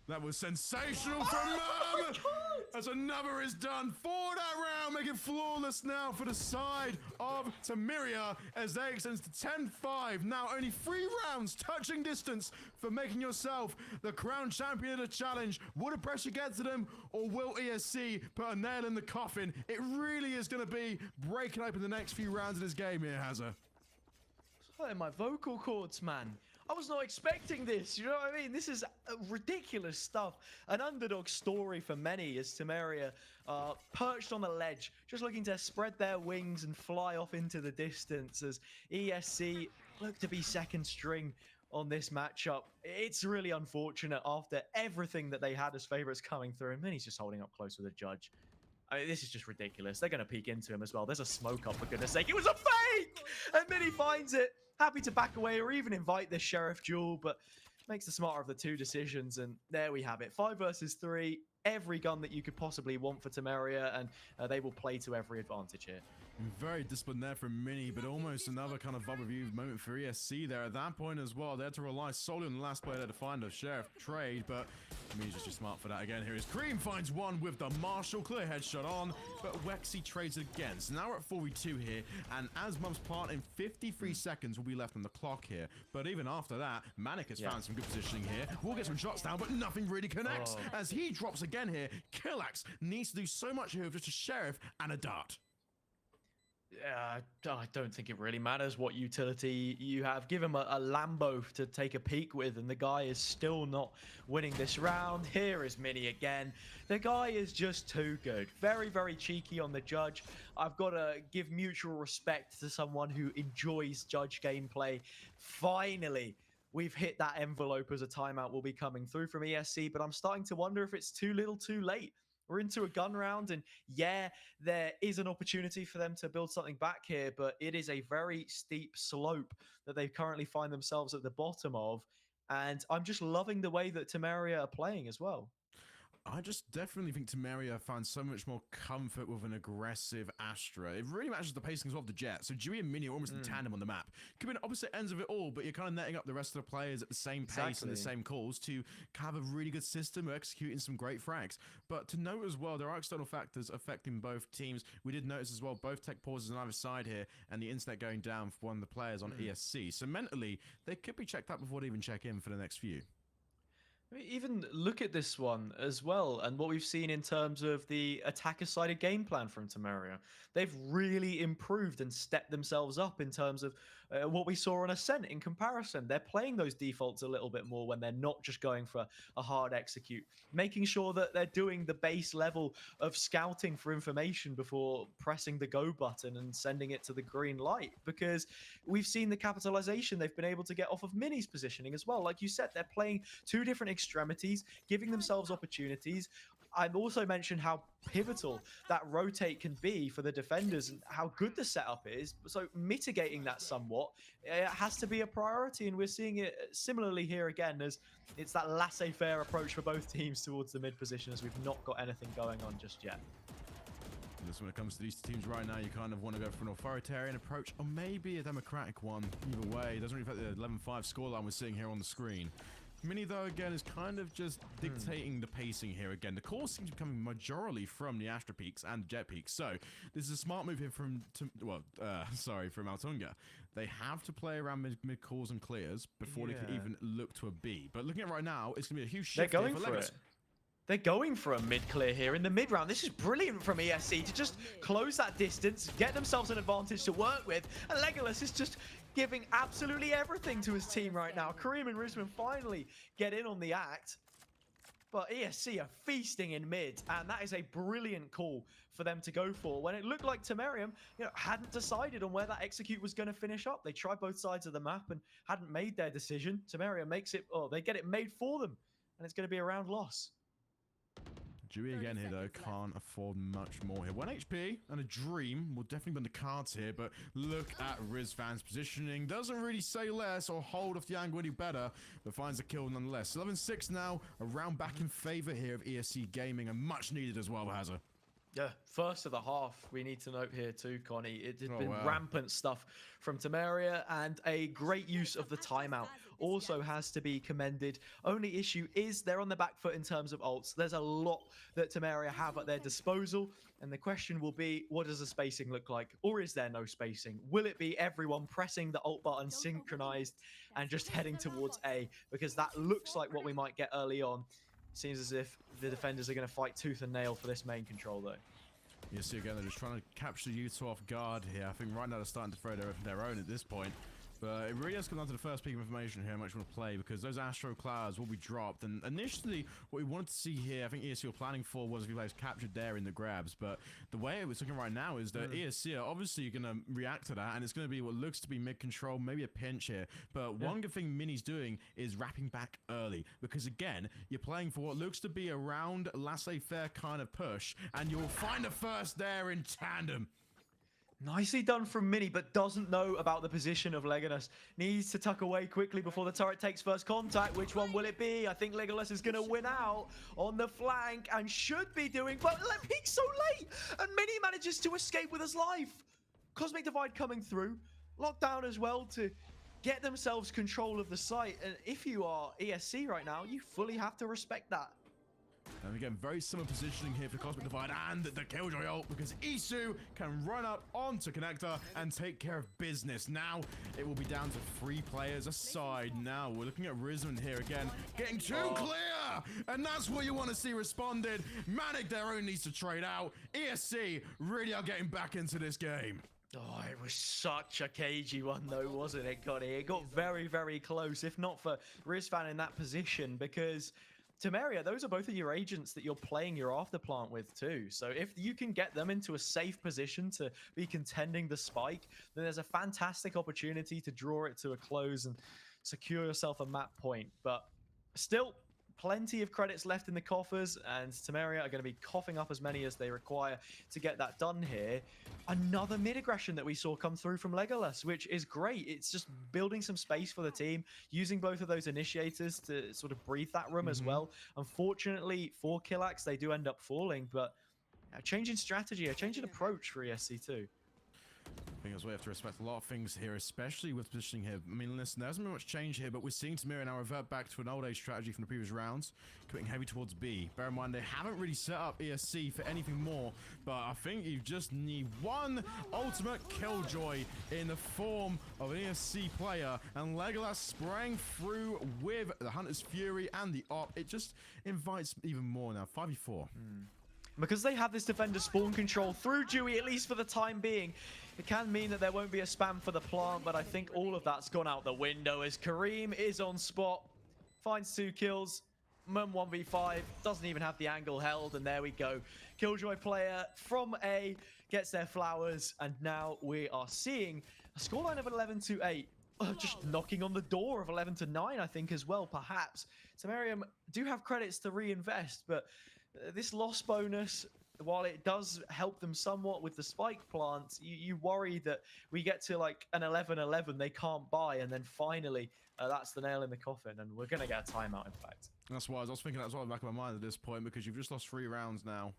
That was sensational from Mum! As another is done for that round, making flawless now for the side of Tamaria as they extend to 10-5. Now only 3 rounds touching distance for making yourself the crown champion of the challenge. Will the pressure get to them, or will ESC put a nail in the coffin? It really is going to be breaking open the next few rounds of this game here, Hazza. Hurting my vocal cords, man. I was not expecting this, you know what I mean? This is ridiculous stuff. An underdog story for many as Tamaria perched on the ledge, just looking to spread their wings and fly off into the distance as ESC look to be second string on this matchup. It's really unfortunate after everything that they had as favorites coming through, and Minnie's just holding up close with a Judge. I mean, this is just ridiculous. They're going to peek into him as well. There's a smoke up, for goodness sake. It was a fake! And Minnie finds it. Happy to back away or even invite this Sheriff duel, but makes the smarter of the 2 decisions. And there we have it. 5 versus 3. every gun that you could possibly want for Tamaria, and they will play to every advantage here. Very disciplined there from Mini, but almost another kind of vibe review moment for ESC there. At that point as well, they had to rely solely on the last player there to find a Sheriff trade, but Mini's just too smart for that again. Here is Cream, finds one with the Marshall, clear headshot on, but Wexy trades again. So now we're at 4v2 here, and as Mum's plant in 53 seconds will be left on the clock here. But even after that, Manic has found some good positioning here. We'll get some shots down, but nothing really connects. As he drops again here, Killax needs to do so much here with just a Sheriff and a dart. I don't think it really matters what utility you have. Give him a Lambo to take a peek with, and the guy is still not winning this round. Here is Mini again. The guy is just too good. Very, very cheeky on the judge. I've got to give mutual respect to someone who enjoys judge gameplay. Finally, we've hit that envelope as a timeout will be coming through from ESC, but I'm starting to wonder if it's too little too late. We're into a gun round, and yeah, there is an opportunity for them to build something back here, but it is a very steep slope that they currently find themselves at the bottom of, and I'm just loving the way that Tamaria are playing as well. I just definitely think Tamaria finds so much more comfort with an aggressive Astra. It really matches the pacing as well of the Jet. So Dewey and Mini are almost in tandem on the map. Could be on opposite ends of it all, but you're kind of netting up the rest of the players at the same pace and the same calls to have a really good system of executing some great frags. But to note as well, there are external factors affecting both teams. We did notice as well both tech pauses on either side here and the internet going down for one of the players on ESC. So mentally, they could be checked out before they even check in for the next few. Even look at this one as well, and what we've seen in terms of the attacker-sided game plan from Tamaria. They've really improved and stepped themselves up in terms of what we saw on Ascent in comparison. They're playing those defaults a little bit more when they're not just going for a hard execute, making sure that they're doing the base level of scouting for information before pressing the go button and sending it to the green light, because we've seen the capitalization they've been able to get off of Mini's positioning as well. Like you said, they're playing two different extremities, giving themselves opportunities. I've also mentioned how pivotal that rotate can be for the defenders and how good the setup is. So mitigating that somewhat, it has to be a priority, and we're seeing it similarly here again, as it's that laissez-faire approach for both teams towards the mid position, as we've not got anything going on just yet. Just when it comes to these teams right now, you kind of want to go for an authoritarian approach or maybe a democratic one. Either way, it doesn't really affect the 11-5 scoreline we're seeing here on the screen. Mini, though, again, is kind of just dictating the pacing here again. The calls seem to be coming majorly from the Astra Peaks and Jet Peaks. So this is a smart move here from Altunga. They have to play around mid calls and clears before they can even look to a B. But looking at right now, it's going to be a huge shift. They're going for it. They're going for a mid-clear here in the mid-round. This is brilliant from ESC to just close that distance, get themselves an advantage to work with. And Legolas is just giving absolutely everything to his team right now. Kareem and Rizman finally get in on the act. But ESC are feasting in mid, and that is a brilliant call for them to go for. When it looked like Tamarium, hadn't decided on where that execute was going to finish up. They tried both sides of the map and hadn't made their decision. Tamarium makes it, they get it made for them, and it's going to be a round loss. Dewey again here, though, can't afford much more here. 1 HP and a dream will definitely be on the cards here, but look at Rizvan's positioning. Doesn't really say less or hold off the angle any better, but finds a kill nonetheless. 11-6 now, a round back in favor here of ESC Gaming, and much needed as well, Hazza. Yeah, first of the half, we need to note here too, Connie. It had been rampant stuff from Tamaria, and a great use of the timeout also has to be commended. Only issue is they're on the back foot in terms of ults. There's a lot that Tamaria have at their disposal, and the question will be, what does the spacing look like? Or is there no spacing? Will it be everyone pressing the ult button synchronized and just heading towards A? Because that looks like what we might get early on. Seems as if the defenders are going to fight tooth and nail for this main control, though. You see again, they're just trying to capture Utah off guard here. I think right now they're starting to throw their own at this point. But it really does come down to the first piece of information here, how much we want to play, because those Astro Clouds will be dropped. And initially, what we wanted to see here, I think ESC were planning for was if you guys captured there in the grabs. But the way it was looking right now is that ESC are obviously going to react to that, and it's going to be what looks to be mid-control, maybe a pinch here. But one good thing Mini's doing is wrapping back early, because again, you're playing for what looks to be a round laissez-faire kind of push, and you'll find a first there in tandem. Nicely done from Mini, but doesn't know about the position of Legolas. Needs to tuck away quickly before the turret takes first contact. Which one will it be? I think Legolas is going to win out on the flank and should be doing, but peaks so late, and Mini manages to escape with his life. Cosmic Divide coming through, lockdown as well to get themselves control of the site. And if you are ESC right now, you fully have to respect that. And again, very similar positioning here for Cosmic Divide and the Killjoy ult, because Isu can run up onto Connector and take care of business. Now, it will be down to 3 players aside. Now, we're looking at Rizman here again, getting too clear! And that's what you want to see responded. Manic, their own, needs to trade out. ESC really are getting back into this game. Oh, it was such a cagey one though, wasn't it, Connie? It got very, very close, if not for Rizvan in that position, because Tamaria, those are both of your agents that you're playing your afterplant with too. So if you can get them into a safe position to be contending the spike, then there's a fantastic opportunity to draw it to a close and secure yourself a map point. But still, plenty of credits left in the coffers, and Tamaria are going to be coughing up as many as they require to get that done here. Another mid-aggression that we saw come through from Legolas, which is great. It's just building some space for the team, using both of those initiators to sort of breathe that room as well. Unfortunately, for Killax, they do end up falling, but a change in strategy, a change in approach for ESC too. I think as we have to respect a lot of things here, especially with positioning here. I mean, listen, there hasn't been much change here, but we're seeing Tamaria now revert back to an old age strategy from the previous rounds, committing heavy towards B. Bear in mind, they haven't really set up ESC for anything more, but I think you just need one ultimate killjoy in the form of an ESC player, and Legolas sprang through with the Hunter's Fury and the Op. It just invites even more now. 5v4. Because they have this defender spawn control through Dewey, at least for the time being, it can mean that there won't be a spam for the plant, but I think all of that's gone out the window as Kareem is on spot, finds 2 kills, Mum 1v5, doesn't even have the angle held, and there we go. Killjoy player from A gets their flowers, and now we are seeing a scoreline of 11-8. Just knocking on the door of 11-9, I think, as well, perhaps. Tamaria do have credits to reinvest, but this loss bonus, while it does help them somewhat with the spike plants, you worry that we get to like an 11-11 they can't buy, and then finally that's the nail in the coffin, and we're going to get a timeout, in fact. That's why I was thinking that's all in the back of my mind at this point, because you've just lost 3 rounds now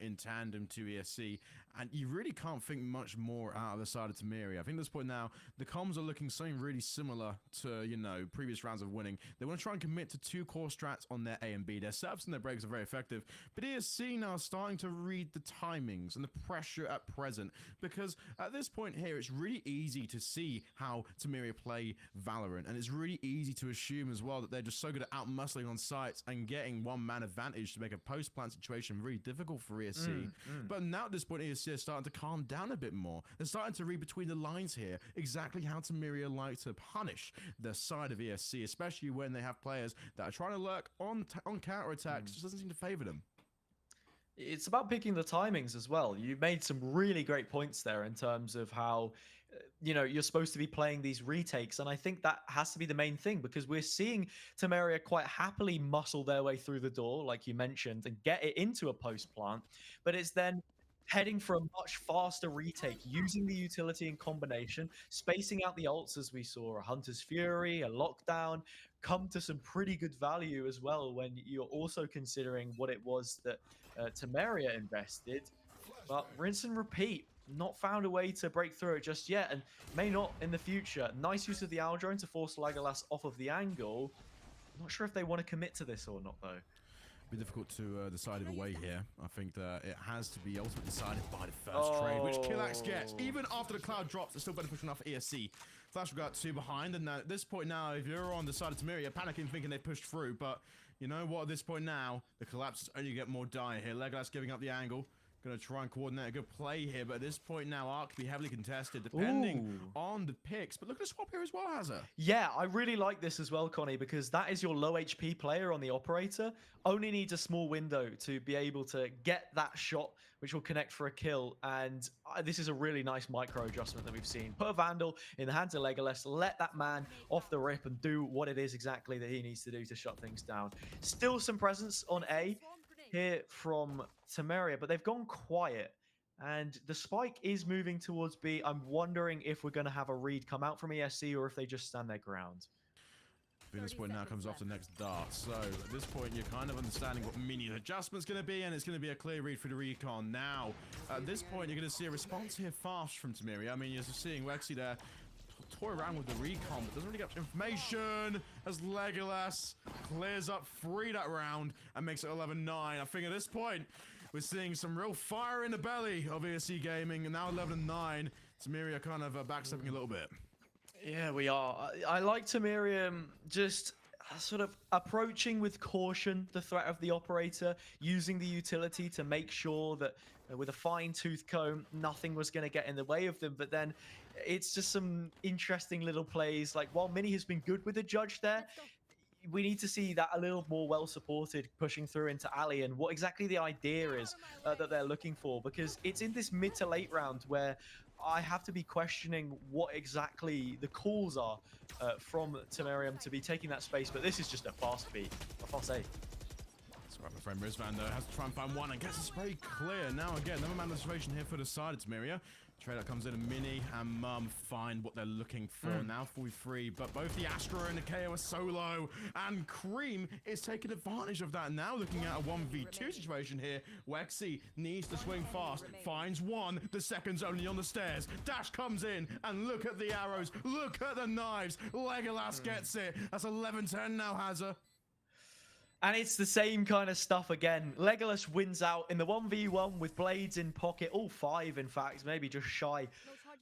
in tandem to ESC, and you really can't think much more out of the side of Tamaria. I think at this point now, the comms are looking something really similar to, you know, previous rounds of winning. They want to try and commit to 2 core strats on their A and B. Their setups and their breaks are very effective, but ESC now is starting to read the timings and the pressure at present, because at this point here, it's really easy to see how Tamaria play Valorant, and it's really easy to assume as well that they're just so good at out-muscling on sites and getting one-man advantage to make a post-plant situation really difficult for ESC. But now at this point, ESC is starting to calm down a bit more. They're starting to read between the lines here exactly how Tamaria like to punish the side of ESC, especially when they have players that are trying to lurk on counter-attacks. Just doesn't seem to favor them. It's about picking the timings as well. You made some really great points there in terms of how, you know, you're supposed to be playing these retakes. And I think that has to be the main thing, because we're seeing Tamaria quite happily muscle their way through the door, like you mentioned, and get it into a post plant. But it's then heading for a much faster retake, using the utility in combination, spacing out the ults as we saw, a Hunter's Fury, a Lockdown, come to some pretty good value as well when you're also considering what it was that Tamaria invested. But rinse and repeat. Not found a way to break through it just yet, and may not in the future. Nice use of the Owl Drone to force Legolas off of the angle. I'm not sure if they want to commit to this or not, though. Be difficult to decide either way here. I think that it has to be ultimately decided by the first trade, which Killax gets. Even after the cloud drops, it's still beneficial enough for ESC. Flash got 2 behind, and at this point now, if you're on the side of Tamaria, you're panicking, thinking they pushed through, but you know what, at this point now, the collapses only get more dire here. Legolas giving up the angle. Going to try and coordinate a good play here, but at this point now, Arc can be heavily contested, depending on the picks. But look at the swap here as well, Hazza. Yeah, I really like this as well, Connie, because that is your low HP player on the operator. Only needs a small window to be able to get that shot, which will connect for a kill. And this is a really nice micro adjustment that we've seen. Put a Vandal in the hands of Legolas, let that man off the rip and do what it is exactly that he needs to do to shut things down. Still some presence on A here from Tamaria, but they've gone quiet. And the spike is moving towards B. I'm wondering if we're going to have a read come out from ESC or if they just stand their ground. This point now comes off the next dart. So at this point, you're kind of understanding what mini adjustment's going to be, and it's going to be a clear read for the recon. Now, at this point, you're going to see a response here fast from Tamaria. I mean, you're seeing Wexy there toy around with the recon, but doesn't really get much information as Legolas clears up free that round and makes it 11-9. I think at this point, we're seeing some real fire in the belly of ESC Gaming, and now 11-9. Tamaria kind of backstepping a little bit. Yeah, we are. I like Tamaria just sort of approaching with caution the threat of the operator, using the utility to make sure that with a fine-tooth comb, nothing was going to get in the way of them. But then it's just some interesting little plays. Like, while Mini has been good with the judge there, we need to see that a little more well-supported pushing through into Ali and what exactly the idea is that they're looking for. Because it's in this mid to late round where I have to be questioning what exactly the calls are from Tamarium to be taking that space. But this is just a fast beat, a fast A. That's right, my friend Rizvan, though, has to try and find one and gets this very clear. Now, again, never mind the situation here for the side of Tamaria. Trader comes in, and Mini and Mum find what they're looking for. Now 43, but both the Astra and the KO are solo, and Cream is taking advantage of that. Now looking at a 1v2 situation here. Wexy needs to swing fast, finds one, the second's only on the stairs. Dash comes in, and look at the arrows, look at the knives. Legolas gets it. That's 11-10 now, Hazza. And it's the same kind of stuff again. Legolas wins out in the 1v1 with blades in pocket. All 5, in fact, maybe just shy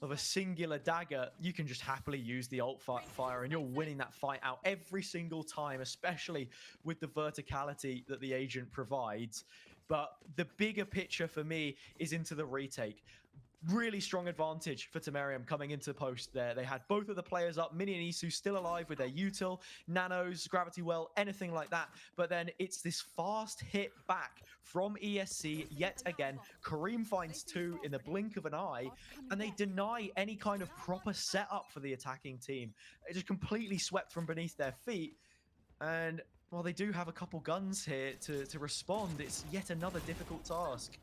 of a singular dagger. You can just happily use the ult fire and you're winning that fight out every single time, especially with the verticality that the agent provides. But the bigger picture for me is into the retake. Really strong advantage for Tamarium coming into post there. They had both of the players up, Mini and Isu still alive with their util, nanos, gravity well, anything like that. But then it's this fast hit back from ESC yet again. Kareem finds 2 in the blink of an eye, and they deny any kind of proper setup for the attacking team. It just completely swept from beneath their feet. And while they do have a couple guns here to respond, it's yet another difficult task.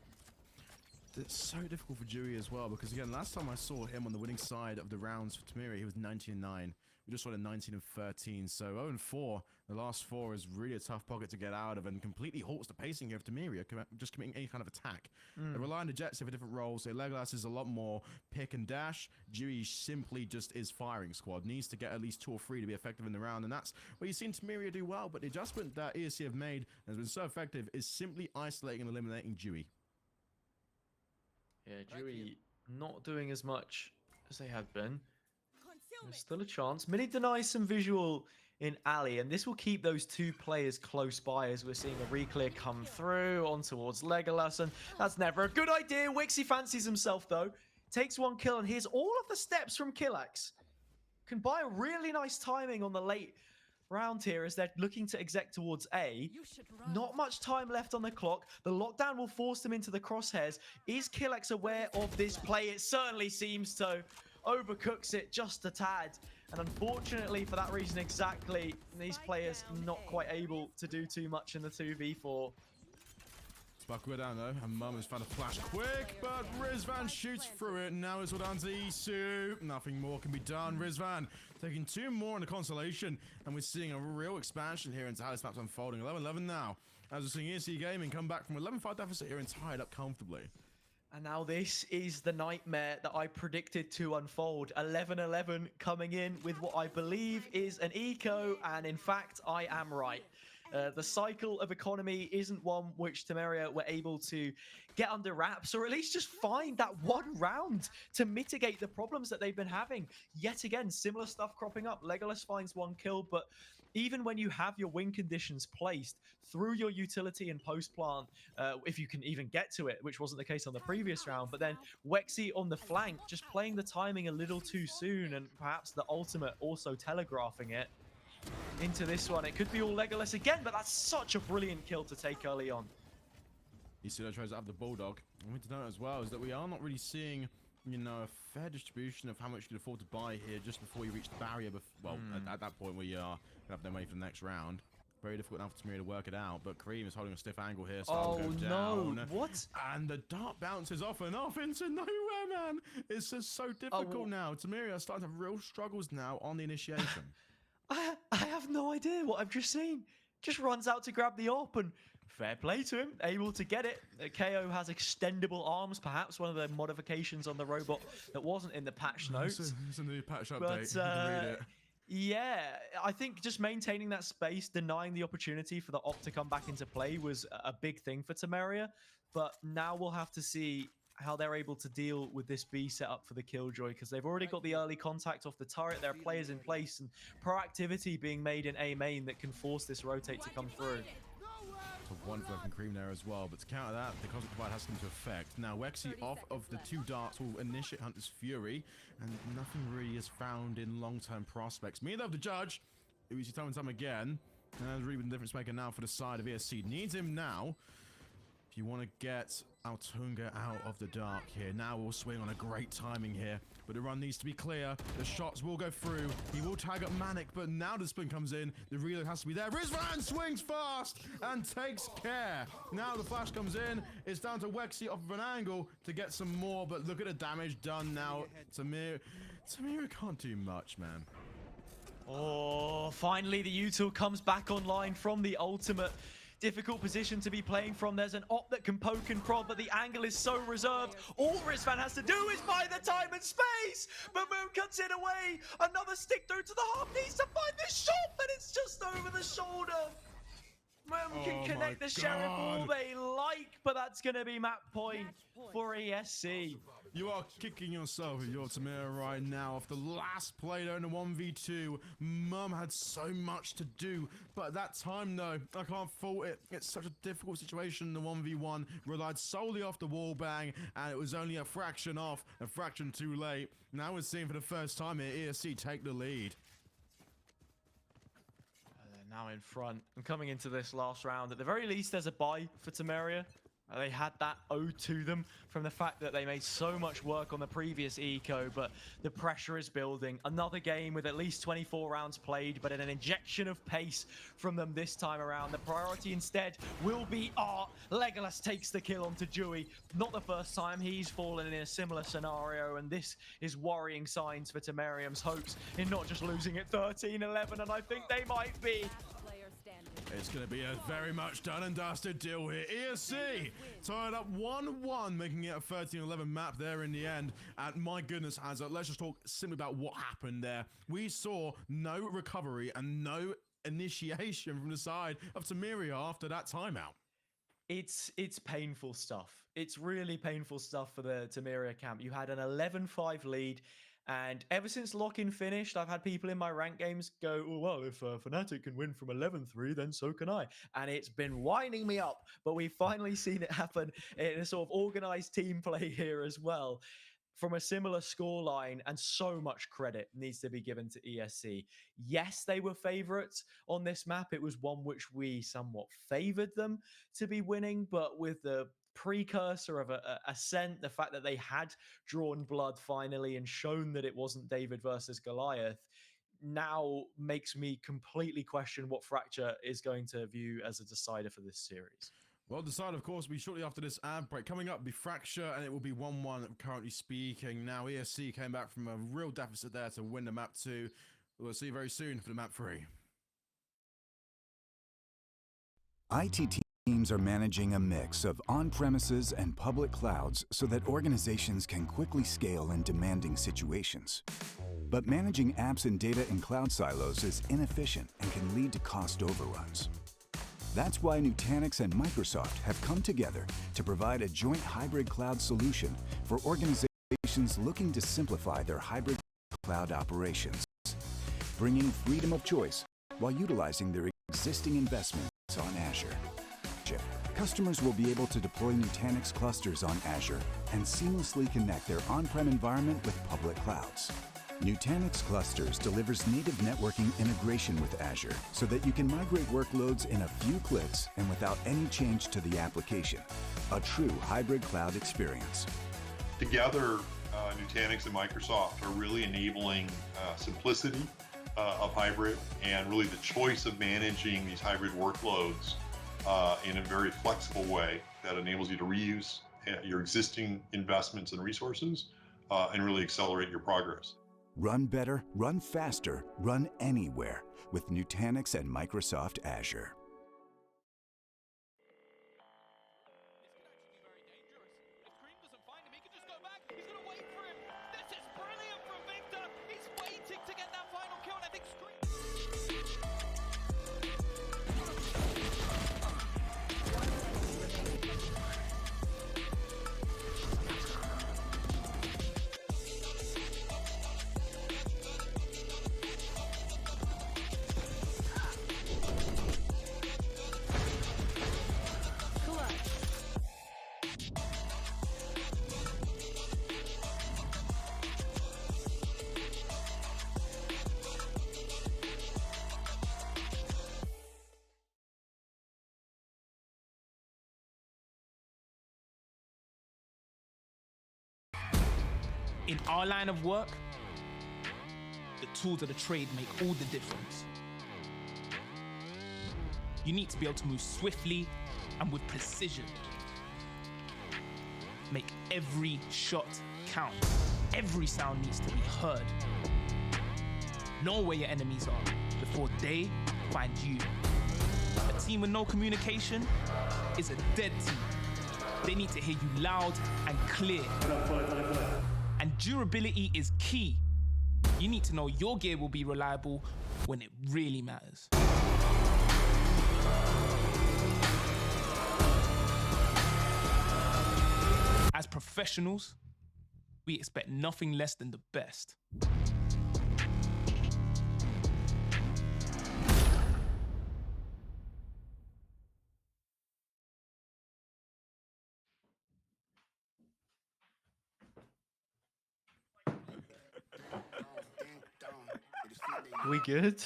It's so difficult for Dewey as well, because again, last time I saw him on the winning side of the rounds for Tamaria, he was 19-9. We just saw him 19-13, so 0-4. The last 4 is really a tough pocket to get out of and completely halts the pacing here of Tamaria, just committing any kind of attack. They rely on the Jets for different roles, so Legolas is a lot more pick and dash. Dewey simply just is firing squad, needs to get at least 2 or 3 to be effective in the round, and that's what you've seen Tamaria do well, but the adjustment that ESC have made has been so effective is simply isolating and eliminating Dewey. Yeah, Dewey not doing as much as they have been. There's still a chance. Mini denies some visual in Ali, and this will keep those 2 players close by as we're seeing a reclear come through on towards Legolas, and that's never a good idea. Wixie fancies himself, though. Takes 1 kill, and here's all of the steps from Killax. Can buy a really nice timing on the late round here as they're looking to exec towards A. Not much time left on the clock. The lockdown will force them into the crosshairs. Is Killax aware of this play? It certainly seems so. Overcooks it just a tad. And unfortunately, for that reason exactly, these players not quite able to do too much in the 2v4. Sparkle down though, and Mum has found a flash quick, but Rizvan shoots through it, and now it's all down to Isu. Nothing more can be done. Rizvan taking 2 more in the consolation, and we're seeing a real expansion here into how this map's unfolding. 11-11 now, as we're seeing ESC Gaming come back from 11-5 deficit here and tied up comfortably. And now this is the nightmare that I predicted to unfold. 11-11 coming in with what I believe is an eco, and in fact, I am right. The cycle of economy isn't one which Tamaria were able to get under wraps, or at least just find that 1 round to mitigate the problems that they've been having. Yet again, similar stuff cropping up. Legolas finds 1 kill, but even when you have your win conditions placed through your utility and post plant, if you can even get to it, which wasn't the case on the previous round, but then Wexy on the flank, just playing the timing a little too soon, and perhaps the ultimate also telegraphing it into this one. It could be all Legolas again, but that's such a brilliant kill to take early on. Isu tries to have the Bulldog. And we need to note as well is that we are not really seeing, you know, a fair distribution of how much you can afford to buy here just before you reach the barrier. Well, at that point we are going to have no money for the next round. Very difficult now for Tamaria to work it out, but Kareem is holding a stiff angle here, so Oh will go no, down. what? And the dart bounces off and off into nowhere, man. It's just so difficult now. Tamaria are starting to have real struggles now on the initiation. I have no idea what I've just seen. Just runs out to grab the AWP, and fair play to him, able to get it. KO has extendable arms, perhaps one of the modifications on the robot that wasn't in the patch notes. It's a new patch update. But You can read it. yeah, I think just maintaining that space, denying the opportunity for the op to come back into play was a big thing for Tamaria. But now we'll have to see how they're able to deal with this B setup for the Killjoy, because they've already got the early contact off the turret. There are players in place and proactivity being made in A main that can force this rotate to come through. So one for Kareem there as well, but to counter that, the Cosmic Divide has come into effect. Now, Wexy off of the 2 darts will initiate Hunter's Fury, and nothing really is found in long-term prospects. Me, though, the judge, who we see time and time again, and there's really been a difference maker now for the side of ESC. Needs him now. If you want to get Altunga out of the dark here, now we'll swing on a great timing here. But the run needs to be clear. The shots will go through. He will tag up Manic, but now the spin comes in. The reload has to be there. Rizvan swings fast and takes care. Now the flash comes in. It's down to Wexy off of an angle to get some more, but look at the damage done now. Tamaria can't do much, man. Oh, finally the util comes back online from the ultimate. Difficult position to be playing from. There's an op that can poke and prod, but the angle is so reserved. All Rizvan has to do is buy the time and space. But Moon cuts it away. Another stick through to the half. Needs to find the shot, but it's just over the shoulder. Moon can connect the Sheriff all they like, but that's going to be map point for ESC. You are kicking yourself if you're Tamaria right now. Off the last play there in the 1v2, Mum had so much to do, but at that time, though, I can't fault it. It's such a difficult situation in the 1v1, relied solely off the wall bang, and it was only a fraction off, a fraction too late. Now we're seeing for the first time here, ESC take the lead. They're now in front and coming into this last round. At the very least, there's a buy for Tamaria. They had that owed to them from the fact that they made so much work on the previous eco, but the pressure is building. Another game with at least 24 rounds played, but an injection of pace from them this time around. The priority instead will be art. Legolas takes the kill onto Dewey. Not the first time he's fallen in a similar scenario, and this is worrying signs for Tamarium's hopes in not just losing at 13-11, and I think they might be. It's going to be a very much done and dusted deal here. ESC tied up 1-1, making it a 13-11 map there in the end. And my goodness, Hazard, let's just talk simply about what happened there. We saw no recovery and no initiation from the side of Tamaria after that timeout. It's painful stuff. It's really painful stuff for the Tamaria camp. You had an 11-5 lead. And ever since lock-in finished, I've had people in my rank games go, oh, well, if Fnatic can win from 11-3, then so can I. And it's been winding me up. But we've finally seen it happen in a sort of organized team play here as well. From a similar scoreline, and so much credit needs to be given to ESC. Yes, they were favorites on this map. It was one which we somewhat favored them to be winning, but with the precursor of a ascent, the fact that they had drawn blood finally and shown that it wasn't David versus Goliath, now makes me completely question what Fracture is going to view as a decider for this series. Well, the side, of course, will be shortly after this ad break. Coming up, will be Fracture, and it will be 1-1 currently speaking. Now, ESC came back from a real deficit there to win the map 2. We'll see you very soon for the map 3. IT teams are managing a mix of on-premises and public clouds so that organizations can quickly scale in demanding situations. But managing apps and data in cloud silos is inefficient and can lead to cost overruns. That's why Nutanix and Microsoft have come together to provide a joint hybrid cloud solution for organizations looking to simplify their hybrid cloud operations, bringing freedom of choice while utilizing their existing investments on Azure. Customers will be able to deploy Nutanix clusters on Azure and seamlessly connect their on-prem environment with public clouds. Nutanix Clusters delivers native networking integration with Azure so that you can migrate workloads in a few clicks and without any change to the application. A true hybrid cloud experience. Together, Nutanix and Microsoft are really enabling simplicity of hybrid and really the choice of managing these hybrid workloads in a very flexible way that enables you to reuse your existing investments and resources and really accelerate your progress. Run better, run faster, run anywhere with Nutanix and Microsoft Azure. In our line of work, the tools of the trade make all the difference. You need to be able to move swiftly and with precision. Make every shot count. Every sound needs to be heard. Know where your enemies are before they find you. A team with no communication is a dead team. They need to hear you loud and clear. And durability is key. You need to know your gear will be reliable when it really matters. As professionals, we expect nothing less than the best. We good?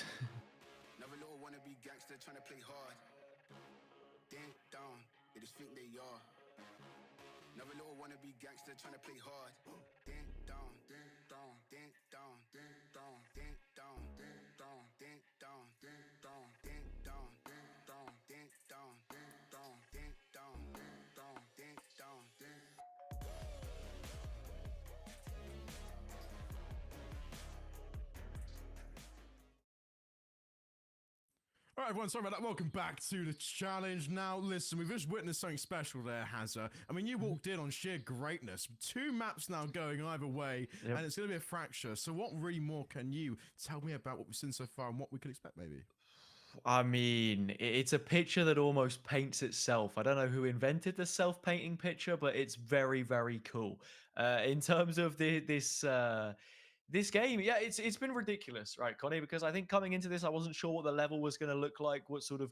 Never little wanna be gangster trying to play hard. Ding down, they just think they are. Never little wanna be gangster trying to play hard. Ding down, ding down, ding down, ding down, ding down, ding down, ding down, ding down, ding down, ding down, ding down, ding down, ding down, ding down, ding down, ding. All right, everyone, sorry about that. Welcome back to the challenge. Now, listen, we've just witnessed something special there, Hazza. I mean, you walked in on sheer greatness. 2 maps now going either way, and it's going to be a fracture. So what really more can you tell me about what we've seen so far and what we could expect, maybe? I mean, it's a picture that almost paints itself. I don't know who invented the self-painting picture, but it's very, very cool. In terms of this game, yeah, it's been ridiculous, right, Connie? Because I think coming into this, I wasn't sure what the level was going to look like, what sort of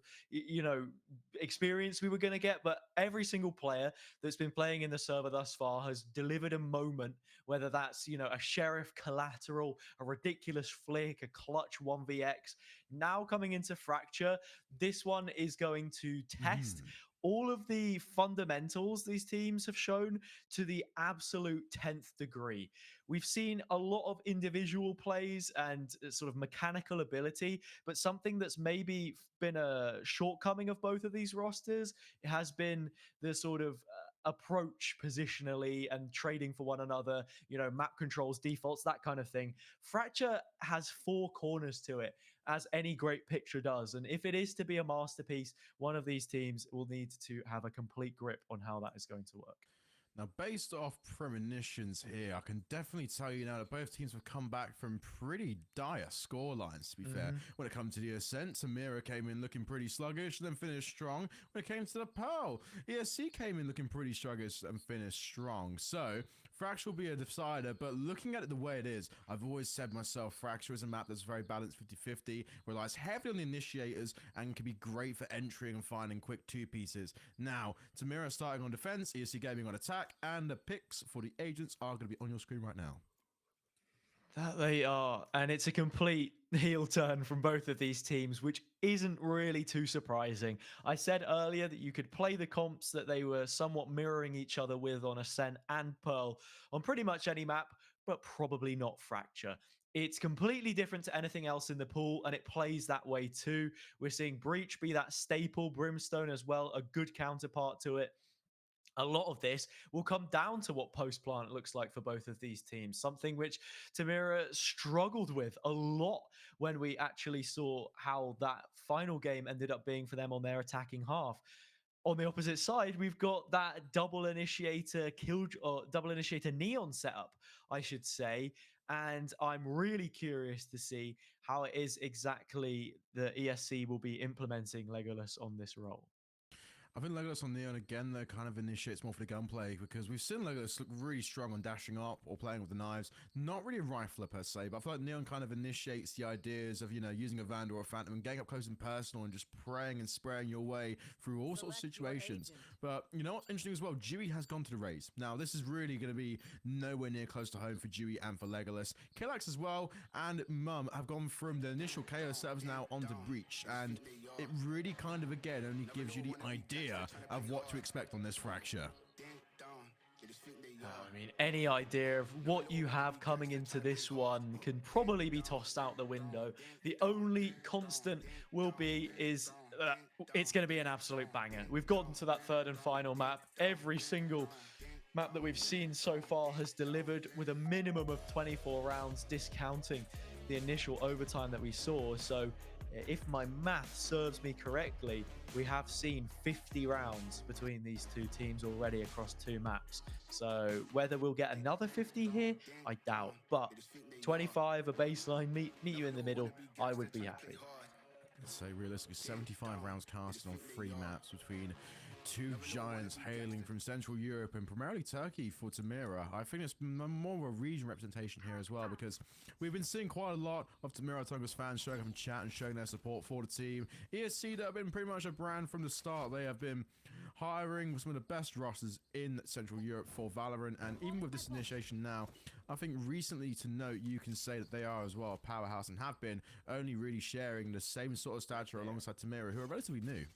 experience we were going to get. But every single player that's been playing in the server thus far has delivered a moment, whether that's a sheriff collateral, a ridiculous flick, a clutch 1vx. Now coming into Fracture, this one is going to test all of the fundamentals these teams have shown to the absolute 10th degree. We've seen a lot of individual plays and sort of mechanical ability, but something that's maybe been a shortcoming of both of these rosters has been the sort of approach positionally and trading for one another, map controls, defaults, that kind of thing. Fracture has 4 corners to it, as any great picture does. And if it is to be a masterpiece, one of these teams will need to have a complete grip on how that is going to work. Now, based off premonitions here, I can definitely tell you now that both teams have come back from pretty dire scorelines, to be fair. When it comes to the Ascent, Tamaria came in looking pretty sluggish and then finished strong. When it came to the Pearl, ESC came in looking pretty sluggish and finished strong. So, Fracture will be a decider, but looking at it the way it is, I've always said myself, Fracture is a map that's very balanced 50-50, relies heavily on the initiators, and can be great for entering and finding quick 2-pieces. Now, Tamaria starting on defense, ESC Gaming on attack, and the picks for the agents are going to be on your screen right now. That they are. And it's a complete heel turn from both of these teams, which isn't really too surprising. I said earlier that you could play the comps that they were somewhat mirroring each other with on Ascent and Pearl on pretty much any map, but probably not Fracture. It's completely different to anything else in the pool, and it plays that way too. We're seeing Breach be that staple, Brimstone as well, a good counterpart to it. A lot of this will come down to what post plant looks like for both of these teams, something which Tamira struggled with a lot when we actually saw how that final game ended up being for them on their attacking half. On the opposite side, we've got that double initiator or double initiator neon setup, I should say. And I'm really curious to see how it is exactly the ESC will be implementing Legolas on this role. I think Legolas on Neon again though kind of initiates more for the gunplay, because we've seen Legolas look really strong on dashing up or playing with the knives. Not really a rifler per se, but I feel like Neon kind of initiates the ideas of, you know, using a Vandal or a Phantom and getting up close and personal and just praying and spraying your way through all sorts of situations. But you know what's interesting as well? Dewey has gone to the Raze. Now this is really going to be nowhere near close to home for Dewey and for Legolas. Killax as well and Mum have gone from the initial KO servers now onto Breach, and it really kind of again only gives you the idea of what to expect on this Fracture. I mean, any idea of what you have coming into this one can probably be tossed out the window. The only constant will be is it's going to be an absolute banger. We've gotten to that third and final map. Every single map that we've seen so far has delivered with a minimum of 24 rounds, discounting the initial overtime that we saw. So if my math serves me correctly, we have seen 50 rounds between these two teams already across 2 maps. So whether we'll get another 50 here, I doubt. But 25, a baseline, meet you in the middle, I would be happy. I'd say realistically 75 rounds casted on 3 maps between 2 giants hailing from Central Europe and primarily Turkey for Tamira. I think it's more of a region representation here as well, because we've been seeing quite a lot of Tamira Altunga's fans showing up in chat and showing their support for the team. ESC that have been pretty much a brand from the start. They have been hiring some of the best rosters in Central Europe for Valorant, and even with this initiation now, I think recently to note, you can say that they are as well a powerhouse and have been only really sharing the same sort of stature alongside Tamira, who are relatively new.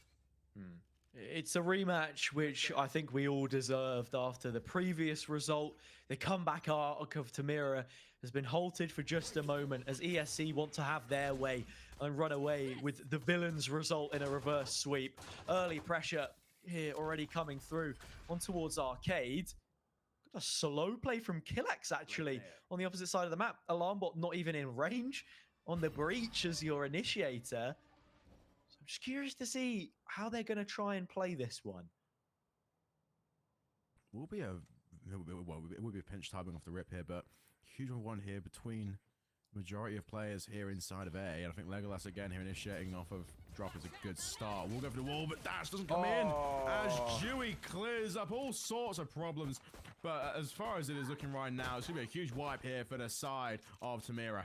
It's a rematch which I think we all deserved after the previous result. The comeback arc of Tamira has been halted for just a moment as ESC want to have their way and run away with the villains' result in a reverse sweep. Early pressure here already coming through on towards Arcade. A slow play from Killax actually on the opposite side of the map. Alarmbot not even in range on the Breach as your initiator. So I'm just curious to see how they're going to try and play this one. Will be a well, it would be a pinch timing off the rip here, but huge one here between majority of players here inside of A. And I think Legolas again here initiating off of drop is a good start. We'll go for the wall, but Dash doesn't come in as Dewey clears up all sorts of problems. But as far as it is looking right now, it's going to be a huge wipe here for the side of Tamira.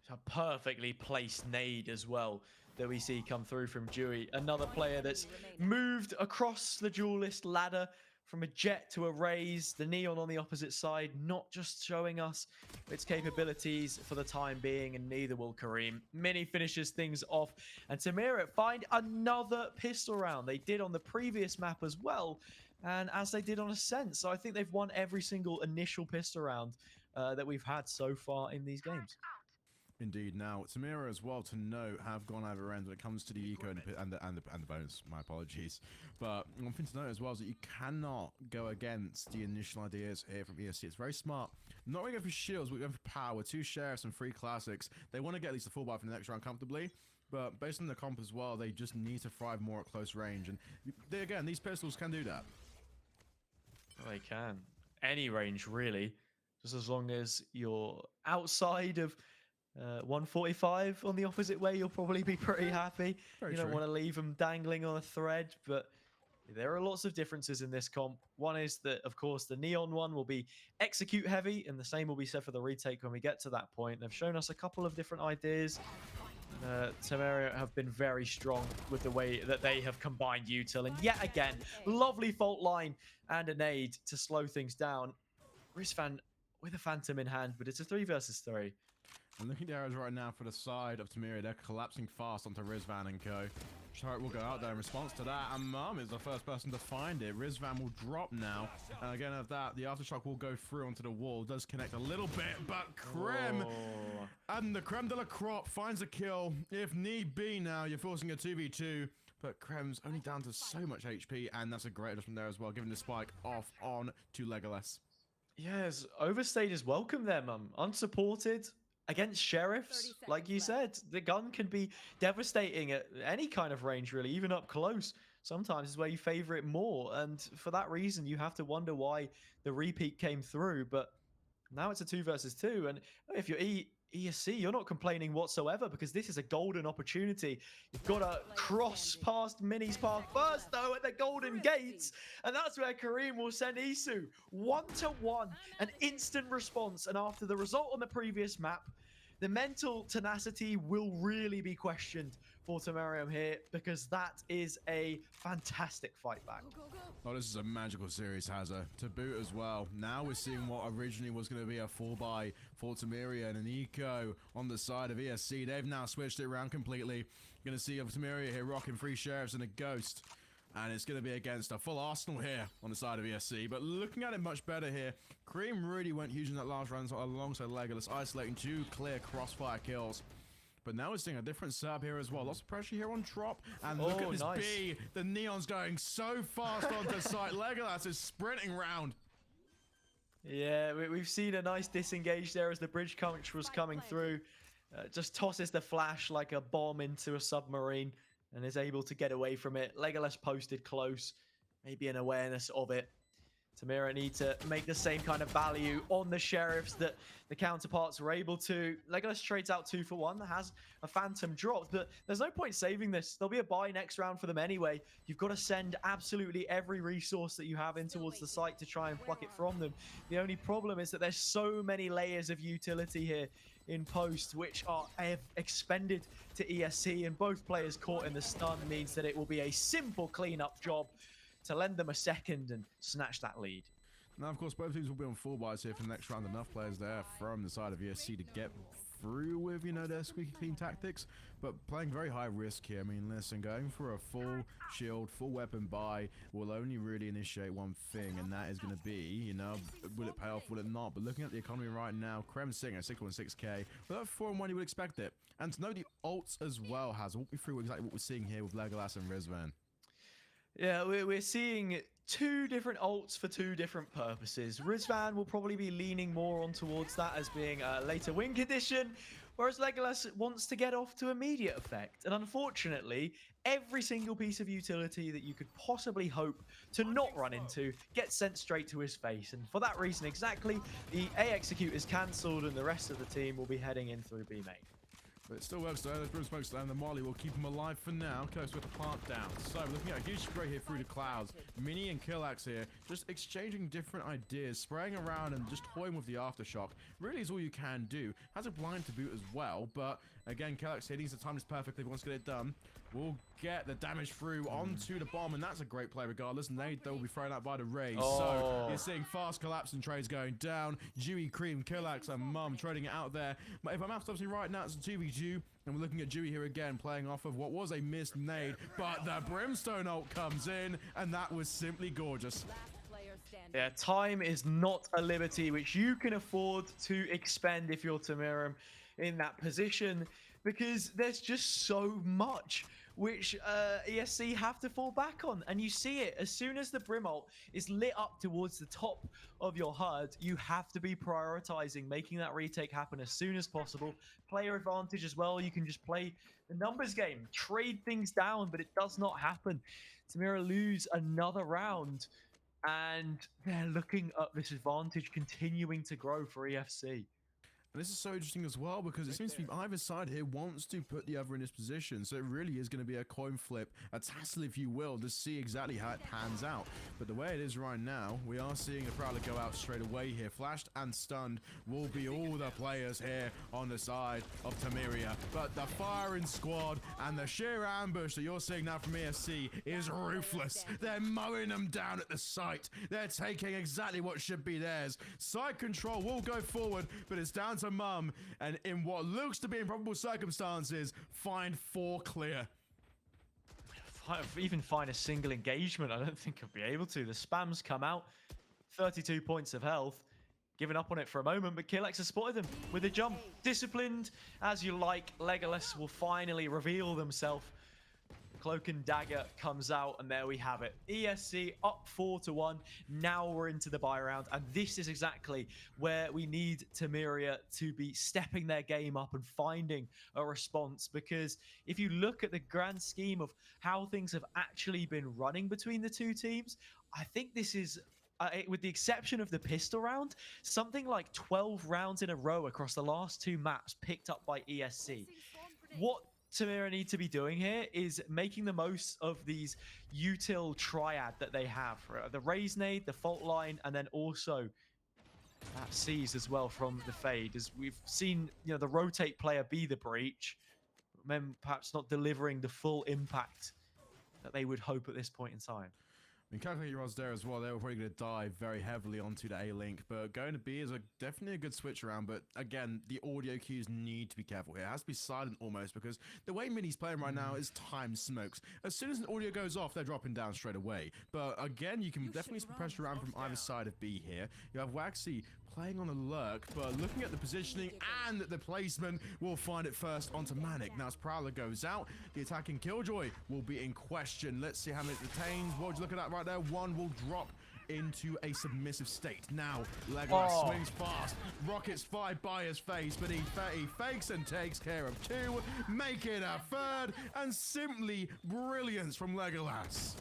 It's a perfectly placed nade as well that we see come through from Dewey. Another player that's moved across the duelist ladder from a jet to a raise. The neon on the opposite side, not just showing us its capabilities for the time being, and neither will Kareem. Mini finishes things off, and Tamira find another pistol round. They did on the previous map as well, and as they did on Ascent. So I think they've won every single initial pistol round that we've had so far in these games. Indeed. Now, Tamira as well, to note, have gone either end when it comes to the eco and the bonus. My apologies. But one thing to note as well is that you cannot go against the initial ideas here from ESC. It's very smart. Not really going for shields, but going for power. 2 sheriffs and 3 classics. They want to get at least a full buy for the next round comfortably. But based on the comp as well, they just need to thrive more at close range. And again, these pistols can do that. They can. Any range, really. Just as long as you're outside of 145 on the opposite way, you'll probably be pretty happy. You don't want to leave them dangling on a thread, but there are lots of differences in this comp. One is that, of course, the neon one will be execute heavy, and the same will be said for the retake when we get to that point. They've shown us a couple of different ideas. Tamaria have been very strong with the way that they have combined util, and yet again, lovely fault line and a nade to slow things down. Rizvan with a Phantom in hand, but it's a 3 versus 3. And looking at the arrows right now for the side of Tamaria, they're collapsing fast onto Rizvan and co. Turret will go out there in response to that, and Mum is the first person to find it. Rizvan will drop now, and again of that, the aftershock will go through onto the wall. Does connect a little bit, but Krem and the creme de la crop finds a kill. If need be now, you're forcing a 2v2, but Krem's only down to so much HP, and that's a great adjustment there as well, giving the spike off on to Legolas. Yes, Overstayed is welcome there, Mum. Unsupported against sheriffs, like you said, the gun can be devastating at any kind of range, really, even up close. Sometimes is where you favor it more, and for that reason, you have to wonder why the repeat came through. But now it's a 2 versus 2, and if you're ESC, you're not complaining whatsoever because this is a golden opportunity. You've got to cross past Mini's path first, though, at the Golden Gates, and that's where Kareem will send Isu 1-1, an instant response. And after the result on the previous map, the mental tenacity will really be questioned for Tamaria here because that is a fantastic fight back. Oh, this is a magical series, Hazza. To boot as well. Now we're seeing what originally was going to be a 4-by for Tamaria and an eco on the side of ESC. They've now switched it around completely. You're going to see Tamaria here rocking 3 sheriffs and a ghost. And it's going to be against a full arsenal here on the side of ESC. But looking at it much better here, Cream really went huge in that last round alongside Legolas, isolating 2 clear crossfire kills. But now we're seeing a different setup here as well. Lots of pressure here on Trop. And look at this B. The Neon's going so fast onto site. Legolas is sprinting round. Yeah, we've seen a nice disengage there as the bridge coach was coming through. Just tosses the flash like a bomb into a submarine and is able to get away from it. Legolas posted close, maybe an awareness of it. Tamaria need to make the same kind of value on the sheriffs that the counterparts were able to. Legolas trades out 2 for 1, has a phantom dropped, but there's no point saving this. There'll be a buy next round for them anyway. You've got to send absolutely every resource that you have in towards the site to try and pluck it from them. The only problem is that there's so many layers of utility here in post, which are expended to ESC, and both players caught in the stun means that it will be a simple cleanup job to lend them a second and snatch that lead. Now, of course, both teams will be on 4 buys here for the next round. Enough players there from the side of ESC to get through with, you know, their squeaky clean tactics, but playing very high risk here. I mean, listen, going for a full shield, full weapon buy will only really initiate one thing, and that is going to be, you know, will it pay off, will it not? But looking at the economy right now, Krem's sitting at 6.6k. But that 4-1, you would expect it. And to know the ults as well, has walk me through exactly what we're seeing here with Legolas and Rizvan. Yeah, we're seeing 2 different ults for 2 different purposes. Rizvan will probably be leaning more on towards that as being a later win condition, whereas Legolas wants to get off to immediate effect. And unfortunately, every single piece of utility that you could possibly hope to not run into gets sent straight to his face. And for that reason exactly, the A execute is cancelled and the rest of the team will be heading in through B main. But it still works though. There's Brim Smokes and the Molly will keep him alive for now. Close with the plant down. So we're looking at a huge spray here through the clouds. Mini and Killax here, just exchanging different ideas, spraying around and just toying with the aftershock. Really is all you can do. Has a blind to boot as well, but again, Killax here needs to time this perfectly if he wants to get it done. We'll get the damage through onto the bomb, and that's a great play regardless. Nade, they'll be thrown out by the Rays. So you're seeing fast collapse and trades going down. Dewey, Cream, Killax, and Mum trading it out there. But if I'm math something right now, it's a 2v2, and we're looking at Dewey here again, playing off of what was a missed nade. But the Brimstone ult comes in, and that was simply gorgeous. Yeah, time is not a liberty which you can afford to expend if you're Tamaria in that position, because there's just so much which ESC have to fall back on. And you see it, as soon as the Brim ult is lit up towards the top of your HUD, you have to be prioritizing making that retake happen as soon as possible. Player advantage as well, you can just play the numbers game, trade things down, but it does not happen. Tamaria lose another round, and they're looking at this advantage continuing to grow for EFC. And this is so interesting as well because it seems to be either side here wants to put the other in this position. So it really is going to be a coin flip, a tassel if you will, to see exactly how it pans out. But the way it is right now, we are seeing the Prowler go out straight away here. Flashed and stunned will be all the players here on the side of Tamaria. But the firing squad and the sheer ambush that you're seeing now from ESC is ruthless. They're mowing them down at the site. They're taking exactly what should be theirs. Side control will go forward, but it's down to Mum, and in what looks to be improbable circumstances, find 4 clear. even find a single engagement. I don't think I'll be able to. The spams come out, 32 points of health. Giving up on it for a moment, but Killex has spotted them with a jump. Disciplined as you like. Legolas will finally reveal themselves. Cloak and Dagger comes out, and there we have it. ESC up 4-1. Now we're into the buy round, and this is exactly where we need Tamaria to be stepping their game up and finding a response. Because if you look at the grand scheme of how things have actually been running between the two teams, I think this is, with the exception of the pistol round, something like 12 rounds in a row across the last two maps picked up by ESC. What Tamaria need to be doing here is making the most of these util triad that they have. The Raise Nade, the Fault Line, and then also that Seize as well from the Fade. As we've seen, the rotate player be the breach, then perhaps not delivering the full impact that they would hope at this point in time. I mean, calculating odds there as well. They were probably going to dive very heavily onto the A-Link, but going to B is definitely a good switch around. But again, the audio cues need to be careful here. It has to be silent almost, because the way Mini's playing right now is time smokes. As soon as an audio goes off, they're dropping down straight away. But again, you can definitely see pressure around from either side of B here. You have Waxy playing on a lurk, but looking at the positioning and the placement, will find it first onto Manic. Now as Prowler goes out, the attacking Killjoy will be in question. Let's see how many it retains. What would you look at that right there? One will drop into a submissive state. Now Legolas swings fast, rockets fly by his face, but he fakes and takes care of two, make it a third, and simply brilliance from Legolas.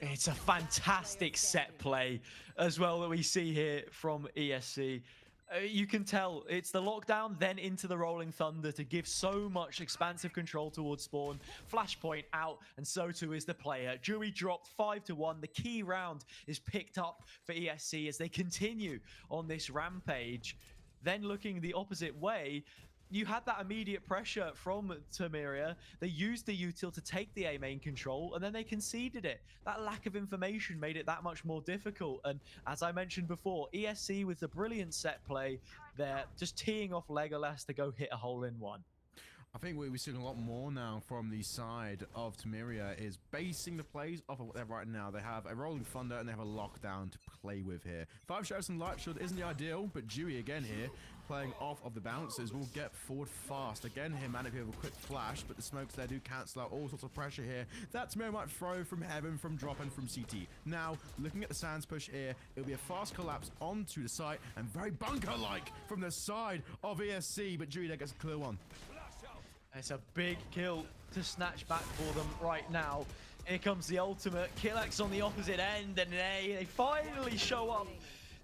It's a fantastic set play as well that we see here from ESC. You can tell it's the lockdown, then into the Rolling Thunder to give so much expansive control towards Spawn. Flashpoint out, and so too is the player. Dewey dropped 5-1. The key round is picked up for ESC as they continue on this rampage. Then looking the opposite way, you had that immediate pressure from Tamaria. They used the util to take the A main control, and then they conceded it. That lack of information made it that much more difficult. And as I mentioned before, ESC with the brilliant set play, they're just teeing off Legolas to go hit a hole-in-one. I think we're seeing a lot more now from the side of Tamaria is basing the plays off of what they have right now. They have a Rolling Thunder and they have a lockdown to play with here. 5 shots and Light Shield isn't the ideal, but Dewey again here playing off of the bounces will get forward fast. Again here, Manic with a quick flash, but the smokes there do cancel out all sorts of pressure here. That Tamaria might throw from heaven, from drop, and from CT. Now, looking at the Sands push here, it'll be a fast collapse onto the site and very bunker-like from the side of ESC, but Dewey there gets a clear one. It's a big kill to snatch back for them right now. Here comes the ultimate. Killex on the opposite end, and they finally show up.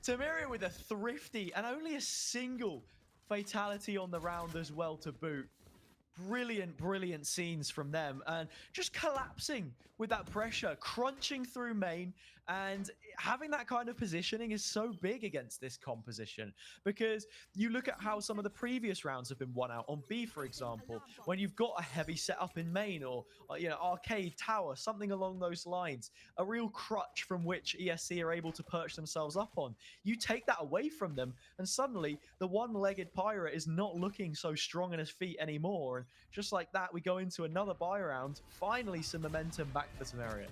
Tamaria with a thrifty and only a single fatality on the round as well to boot. Brilliant, brilliant scenes from them, and just collapsing with that pressure, crunching through main, and having that kind of positioning is so big against this composition, because you look at how some of the previous rounds have been won out on B, for example, when you've got a heavy setup in main, or arcade tower, something along those lines, a real crutch from which ESC are able to perch themselves up on. You take that away from them, and suddenly the one-legged pirate is not looking so strong in his feet anymore. And just like that, we go into another buy round. Finally, some momentum back for Tamaria.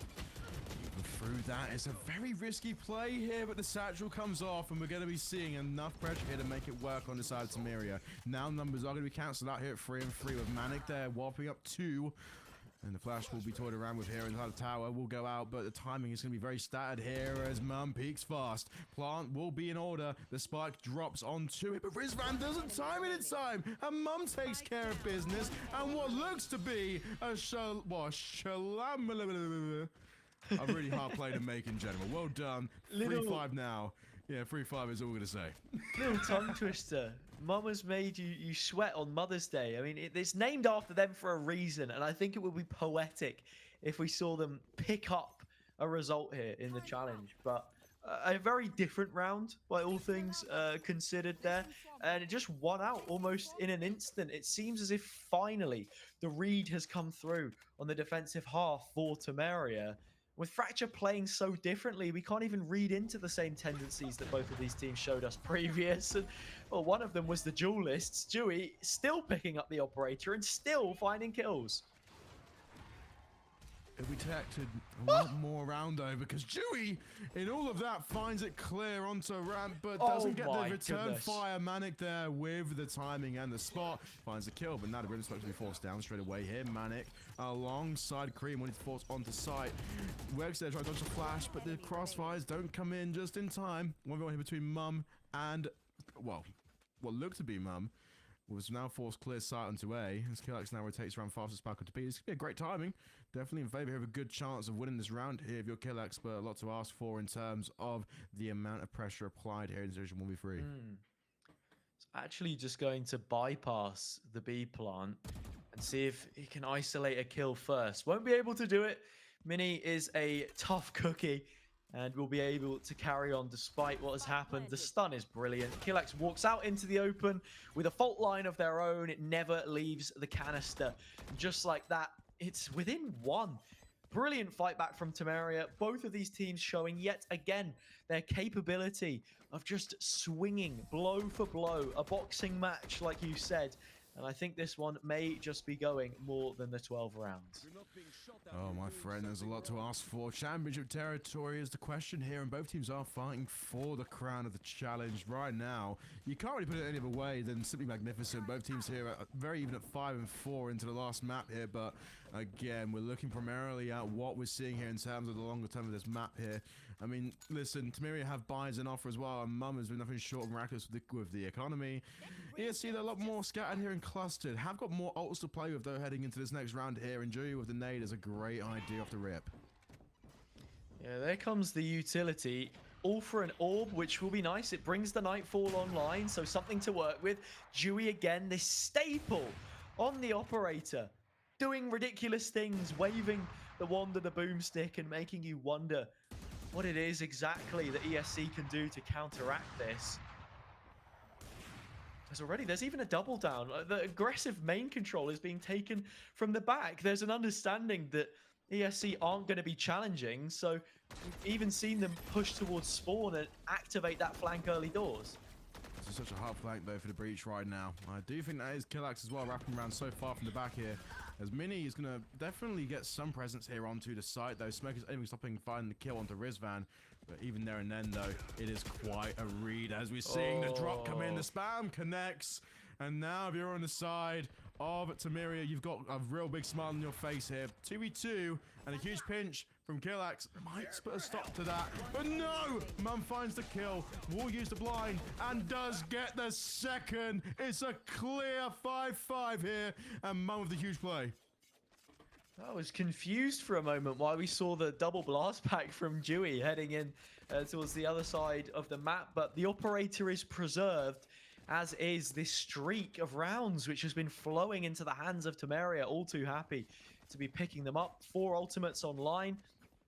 Through that, it's a very risky play here, but the satchel comes off, and we're going to be seeing enough pressure here to make it work on the side of Tamaria. Now numbers are going to be cancelled out here at 3 and 3 with Manic there, whopping up 2. And the flash will be toyed around with here inside the tower. Will go out, but the timing is going to be very statted here as Mum peaks fast. Plant will be in order. The spike drops onto it, but Rizvan doesn't time it in time. And Mum takes care of business. And what looks to be a a really hard play to make in general. Well done. 3-5 now. Yeah, 3-5 is all we're going to say. Little tongue twister. Mama's made you sweat on Mother's Day. I mean, it's named after them for a reason, and I think it would be poetic if we saw them pick up a result here in the challenge. But a very different round, by all things considered there, and it just won out almost in an instant. It seems as if finally the read has come through on the defensive half for Tamaria. With Fracture playing so differently, we can't even read into the same tendencies that both of these teams showed us previous. And, well, one of them was the duelists. Dewey still picking up the operator and still finding kills. If we detected a lot more around though, because Dewey, in all of that, finds it clear onto ramp, but doesn't get the my return goodness. fire. Manic there with the timing and the spot. Finds the kill, but now the Rim's supposed to be forced down straight away here. Manic alongside Cream when he's forced onto site. Wegs there trying to dodge the flash, but the crossfires don't come in just in time. 1v1 here between Mum and, well, what looked to be Mum. Was now forced clear sight onto A, as Killax now rotates around fastest back onto B. This could be a great timing. Definitely in favor here of a good chance of winning this round here if you're Killax, but a lot to ask for in terms of the amount of pressure applied here in Division 1v3. It's actually just going to bypass the B plant and see if he can isolate a kill first. Won't be able to do it. Mini is a tough cookie and will be able to carry on despite what has happened. The stun is brilliant. Killax walks out into the open with a fault line of their own. It never leaves the canister. Just like that, it's within one. Brilliant fight back from Tamaria. Both of these teams showing yet again their capability of just swinging blow for blow. A boxing match, like you said. And I think this one may just be going more than the 12 rounds. Oh, my friend, there's a lot to ask for. Championship territory is the question here, and both teams are fighting for the crown of the challenge right now. You can't really put it any other way than simply magnificent. Both teams here are very even at 5 and 4 into the last map here, but again, we're looking primarily at what we're seeing here in terms of the longer term of this map here. I mean, listen, Tamaria have buys and offer as well, and Mum has been nothing short of miraculous with the economy. ESC, they're a lot more scattered here and clustered. Have got more ults to play with, though, heading into this next round here, and Jury with the nade is a great idea off the rip. Yeah, there comes the utility. All for an orb, which will be nice. It brings the Nightfall online, so something to work with. Dewey again, this staple on the operator. Doing ridiculous things, waving the wand of the boomstick and making you wonder what it is exactly that ESC can do to counteract this. There's even a double down. The aggressive main control is being taken from the back. There's an understanding that ESC aren't going to be challenging, so we've even seen them push towards spawn and activate that flank early doors. This is such a hard flank, though, for the breach right now. I do think that is Killax as well, wrapping around so far from the back here. As Mini is going to definitely get some presence here onto the site, though. Smoke is aiming, stopping, finding the kill onto Rizvan. But even there and then, though, it is quite a read as we're seeing the drop come in. The spam connects. And now, if you're on the side of Tamaria, you've got a real big smile on your face here. 2v2 and a huge pinch from Killax. Might put a stop to that. But no! Mum finds the kill. Will use the blind and does get the second. It's a clear 5-5 here. And Mum with the huge play. I was confused for a moment while we saw the double blast pack from Dewey heading in towards the other side of the map, but the operator is preserved, as is this streak of rounds which has been flowing into the hands of Tamaria. All too happy to be picking them up. 4 ultimates online,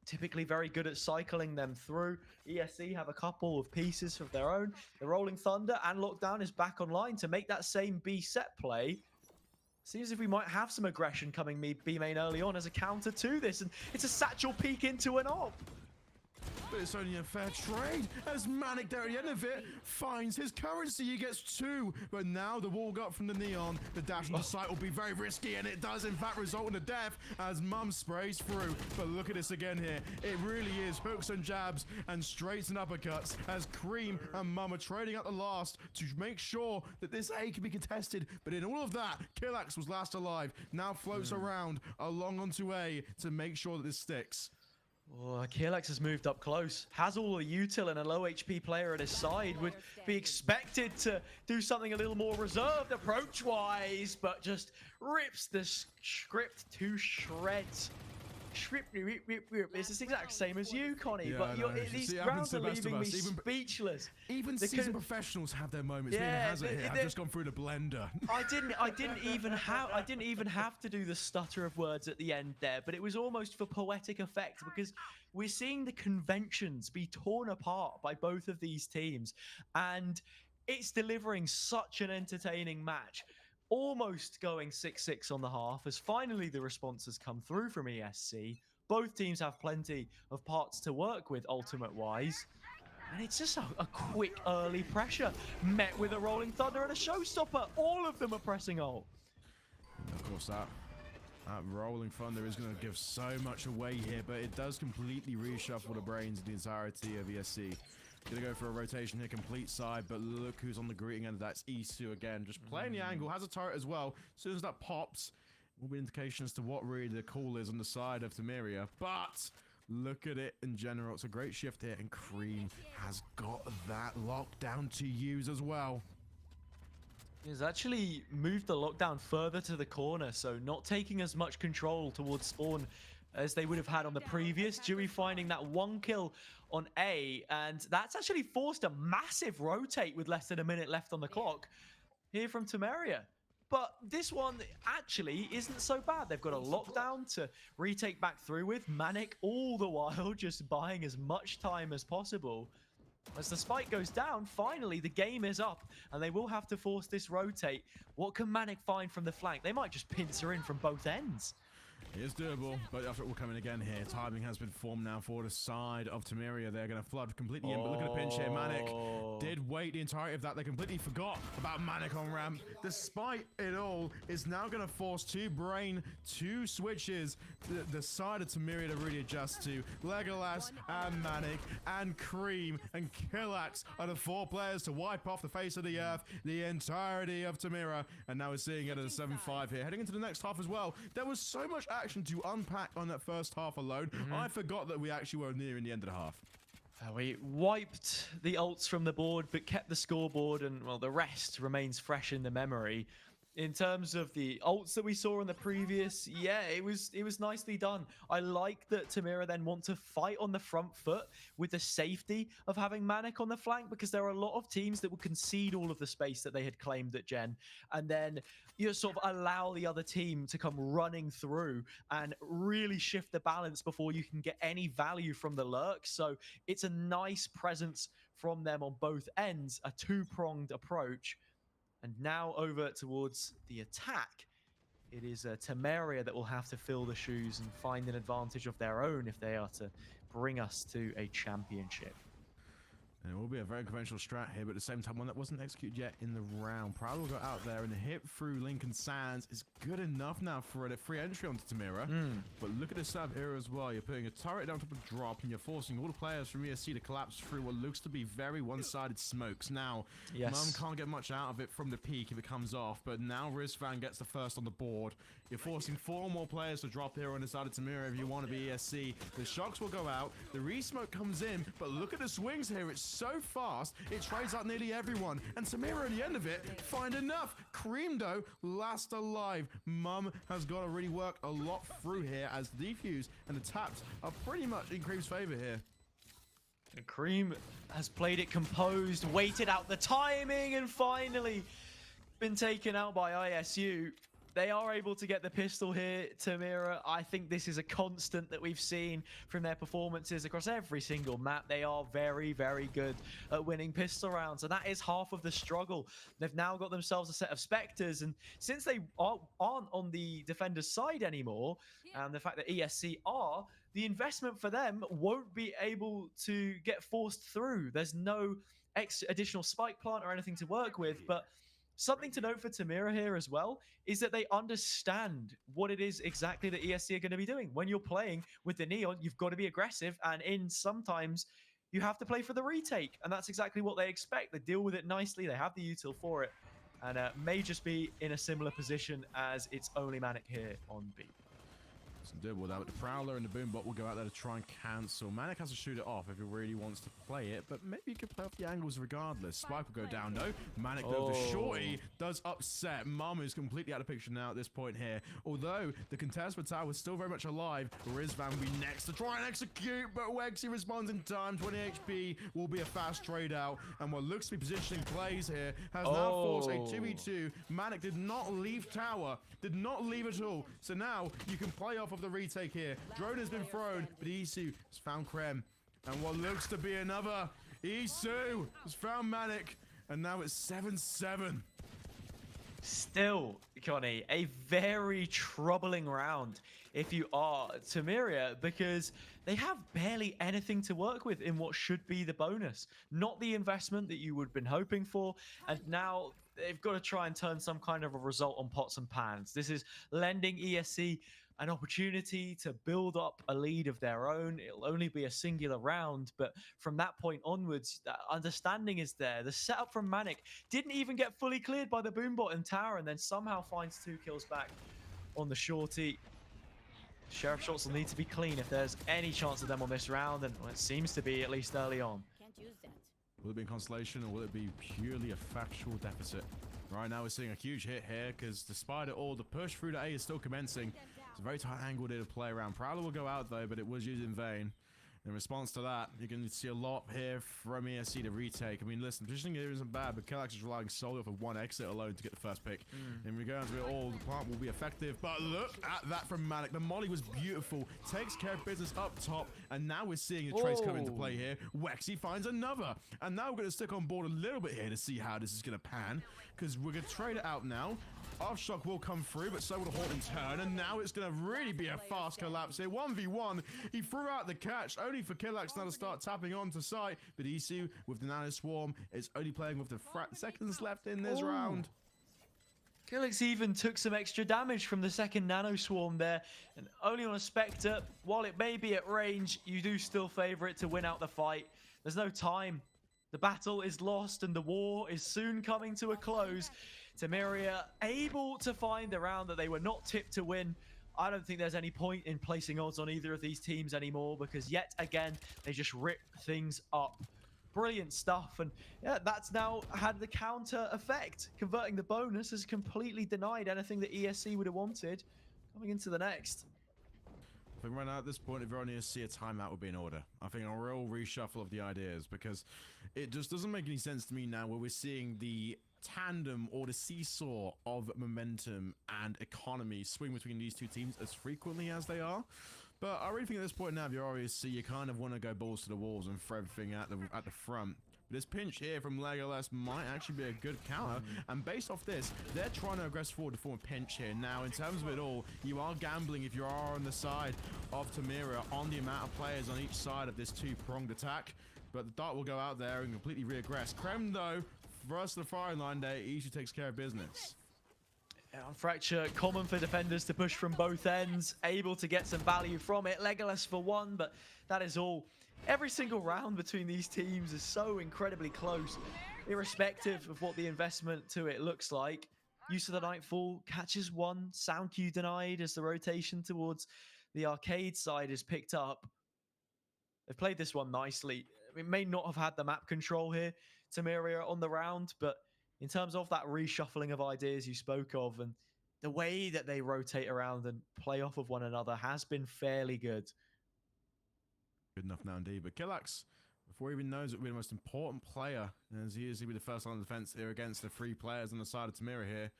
typically very good at cycling them through. ESC have a couple of pieces of their own. The Rolling Thunder and Lockdown is back online to make that same B set play. Seems as if we might have some aggression coming B main early on as a counter to this, and it's a satchel peek into an op. But it's only a fair trade as Manic there at the end of it finds his currency. He gets 2, but now the wall got from the Neon. The dash on the site will be very risky, and it does in fact result in a death as Mum sprays through. But look at this again here. It really is hooks and jabs and straights and uppercuts as Cream and Mum are trading out the last to make sure that this A can be contested. But in all of that, Killax was last alive. Now floats around along onto A to make sure that this sticks. Oh, Killax has moved up close. Has all the util and a low HP player at his side. Would be expected to do something a little more reserved approach-wise, but just rips the script to shreds. It's the exact same as you, Connie, Yeah, but these rounds are leaving me speechless. Even seasoned professionals have their moments. Yeah, Me and Hazard here have just gone through the blender. I didn't even have to do the stutter of words at the end there, but it was almost for poetic effect because we're seeing the conventions be torn apart by both of these teams, and it's delivering such an entertaining match. Almost going 6-6 on the half as finally the response has come through from ESC. Both teams have plenty of parts to work with ultimate-wise. And it's just a quick early pressure met with a Rolling Thunder and a Showstopper. All of them are pressing ult. Of course, that That Rolling Thunder is going to give so much away here, but it does completely reshuffle the brains of the entirety of ESC. Gonna go for a rotation here, complete side, but look who's on the greeting end. That's Isu again, just playing the angle, has a turret as well. As soon as that pops, will be an indication as to what really the call is on the side of Tamaria. But look at it in general. It's a great shift here, and Cream has got that lockdown to use as well. He's actually moved the lockdown further to the corner, so not taking as much control towards spawn as they would have had on the previous. Dewey finding that 1 kill on A, and that's actually forced a massive rotate with less than a minute left on the clock here from Tamaria. But this one actually isn't so bad. They've got a lockdown to retake back through with. Manic all the while just buying as much time as possible. As the spike goes down, finally the game is up, and they will have to force this rotate. What can Manic find from the flank? They might just pincer in from both ends. It is doable, but after it will come in again here. Timing has been formed now for the side of Tamaria. They're going to flood completely in, but look at the pinch here. Manic did wait the entirety of that. They completely forgot about Manic on ramp. Despite it all, is now going to force two switches. The side of Tamaria to really adjust to. Legolas and Manic and Cream and Killax are the 4 players to wipe off the face of the earth the entirety of Tamaria. And now we're seeing it at a 7-5 here. Heading into the next half as well. There was so much action to unpack on that first half alone. I forgot that we actually were nearing the end of the half. We wiped the ults from the board, but kept the scoreboard, and well, the rest remains fresh in the memory. In terms of the ults that we saw in the previous, yeah, it was nicely done. I like that Tamaria then want to fight on the front foot with the safety of having Manic on the flank, because there are a lot of teams that would concede all of the space that they had claimed at Gen, and then you sort of allow the other team to come running through and really shift the balance before you can get any value from the lurk. So it's a nice presence from them on both ends, a two-pronged approach. And now over towards the attack. It is Tamaria that will have to fill the shoes and find an advantage of their own if they are to bring us to a championship. And it will be a very conventional strat here, but at the same time, one that wasn't executed yet in the round. Prowler will go out there, and the hit through Lincoln Sands is good enough now for a free entry onto Tamaria. But look at the stab here as well. You're putting a turret down top of drop, and you're forcing all the players from ESC to collapse through what looks to be very one-sided smokes. Now, Mum can't get much out of it from the peak if it comes off, but now Rizvan gets the first on the board. You're forcing 4 more players to drop here on the side of Tamaria if you want to be ESC. The shocks will go out, the re-smoke comes in, but look at the swings here. It's so fast, it trades out nearly everyone, and Tamaria at the end of it find enough. Cream though, last alive. Mum has got to really work a lot through here, as the defuse and the taps are pretty much in Cream's favor here. Cream has played it composed, waited out the timing, and finally been taken out by ISU. They are able to get the pistol here, Tamaria. I think this is a constant that we've seen from their performances across every single map. They are very, very good at winning pistol rounds, and that is half of the struggle. They've now got themselves a set of Spectres, and since they aren't on the defender's side anymore, and the fact that ESC are, the investment for them won't be able to get forced through. There's no additional spike plant or anything to work with, but something to note for Tamaria here as well is that they understand what it is exactly that ESC are going to be doing. When you're playing with the Neon, you've got to be aggressive, and sometimes you have to play for the retake, and that's exactly what they expect. They deal with it nicely. They have the util for it, and may just be in a similar position as it's only Manic here on B. Doable that, but the Prowler and the Boombot will go out there to try and cancel. Manic has to shoot it off if he really wants to play it, but maybe he could play off the angles regardless. Spike will go down though. Manic though, the shorty does upset. Mum is completely out of the picture now at this point here. Although the contest for Tower is still very much alive, Rizvan will be next to try and execute, but Wexy responds in time. 20 HP will be a fast trade out, and what looks to be positioning plays here has now forced a 2v2. Manic did not leave Tower, did not leave at all. So now you can play off of the retake here. Drone has been thrown, but Isu has found Krem, and what looks to be another. Isu has found Manic, and now it's 7-7. Still, Connie, a very troubling round if you are Tamaria, because they have barely anything to work with in what should be the bonus. Not the investment that you would have been hoping for, and now they've got to try and turn some kind of a result on pots and pans. This is lending ESC an opportunity to build up a lead of their own. It'll only be a singular round, but from that point onwards, that understanding is there. The setup from Manic didn't even get fully cleared by the Boombot and tower, and then somehow finds 2 kills back on the shorty. Sheriff shots will need to be clean if there's any chance of them on this round, and well, it seems to be, at least early on. Can't use that. Will it be in consolation or will it be purely a factual deficit? Right now we're seeing a huge hit here because despite it all, the push through to A is still commencing. It's a very tight angle there to play around. Prowler will go out though, but it was used in vain. In response to that, you can see a lot here from ESC to retake. I mean, listen, positioning here isn't bad, but Killax is relying solely off of one exit alone to get the first pick. In regards to it all, the plant will be effective, but look at that from Malik. The molly was beautiful, takes care of business up top, and now we're seeing the trace come into play here. Wexy finds another, and now we're going to stick on board a little bit here to see how this is going to pan, because we're going to trade it out now. Offshock will come through, but so will the Haunt in turn, and now it's going to really be a fast collapse here. 1v1, he threw out the catch, only for Killax now to start tapping onto site, but EC with the Nano Swarm is only playing with the seconds left in this round. Killax even took some extra damage from the second Nano Swarm there, and only on a Spectre. While it may be at range, you do still favor it to win out the fight. There's no time. The battle is lost and the war is soon coming to a close. Tamaria able to find the round that they were not tipped to win. I don't think there's any point in placing odds on either of these teams anymore, because yet again, they just rip things up. Brilliant stuff, and yeah, that's now had the counter effect. Converting the bonus has completely denied anything that ESC would have wanted coming into the next. I think right now at this point, if you're on ESC, a timeout would be in order. I think a real reshuffle of the ideas, because it just doesn't make any sense to me now where we're seeing the tandem or the seesaw of momentum and economy swing between these two teams as frequently as they are. But I really think at this point now, if you're RESC, you kind of want to go balls to the walls and throw everything at the front. But this pinch here from Legolas might actually be a good counter, and based off this, they're trying to aggress forward to form a pinch here. Now, in terms of it all, you are gambling if you are on the side of Tamaria on the amount of players on each side of this two-pronged attack. But the dart will go out there and completely re-aggress. Krem, though, for us, the firing line day, he usually takes care of business. On Fracture, common for defenders to push from both ends, able to get some value from it. Legolas for one, but that is all. Every single round between these teams is so incredibly close, irrespective of what the investment to it looks like. Use of the Nightfall catches one, sound cue denied as the rotation towards the arcade side is picked up. They've played this one nicely. It may not have had the map control here, Tamaria, on the round, but in terms of that reshuffling of ideas you spoke of and the way that they rotate around and play off of one another has been fairly good. Good enough now indeed, but Killax, before he even knows it, will be the most important player, as he is, he'll be the first line of defense here against the 3 players on the side of Tamaria here.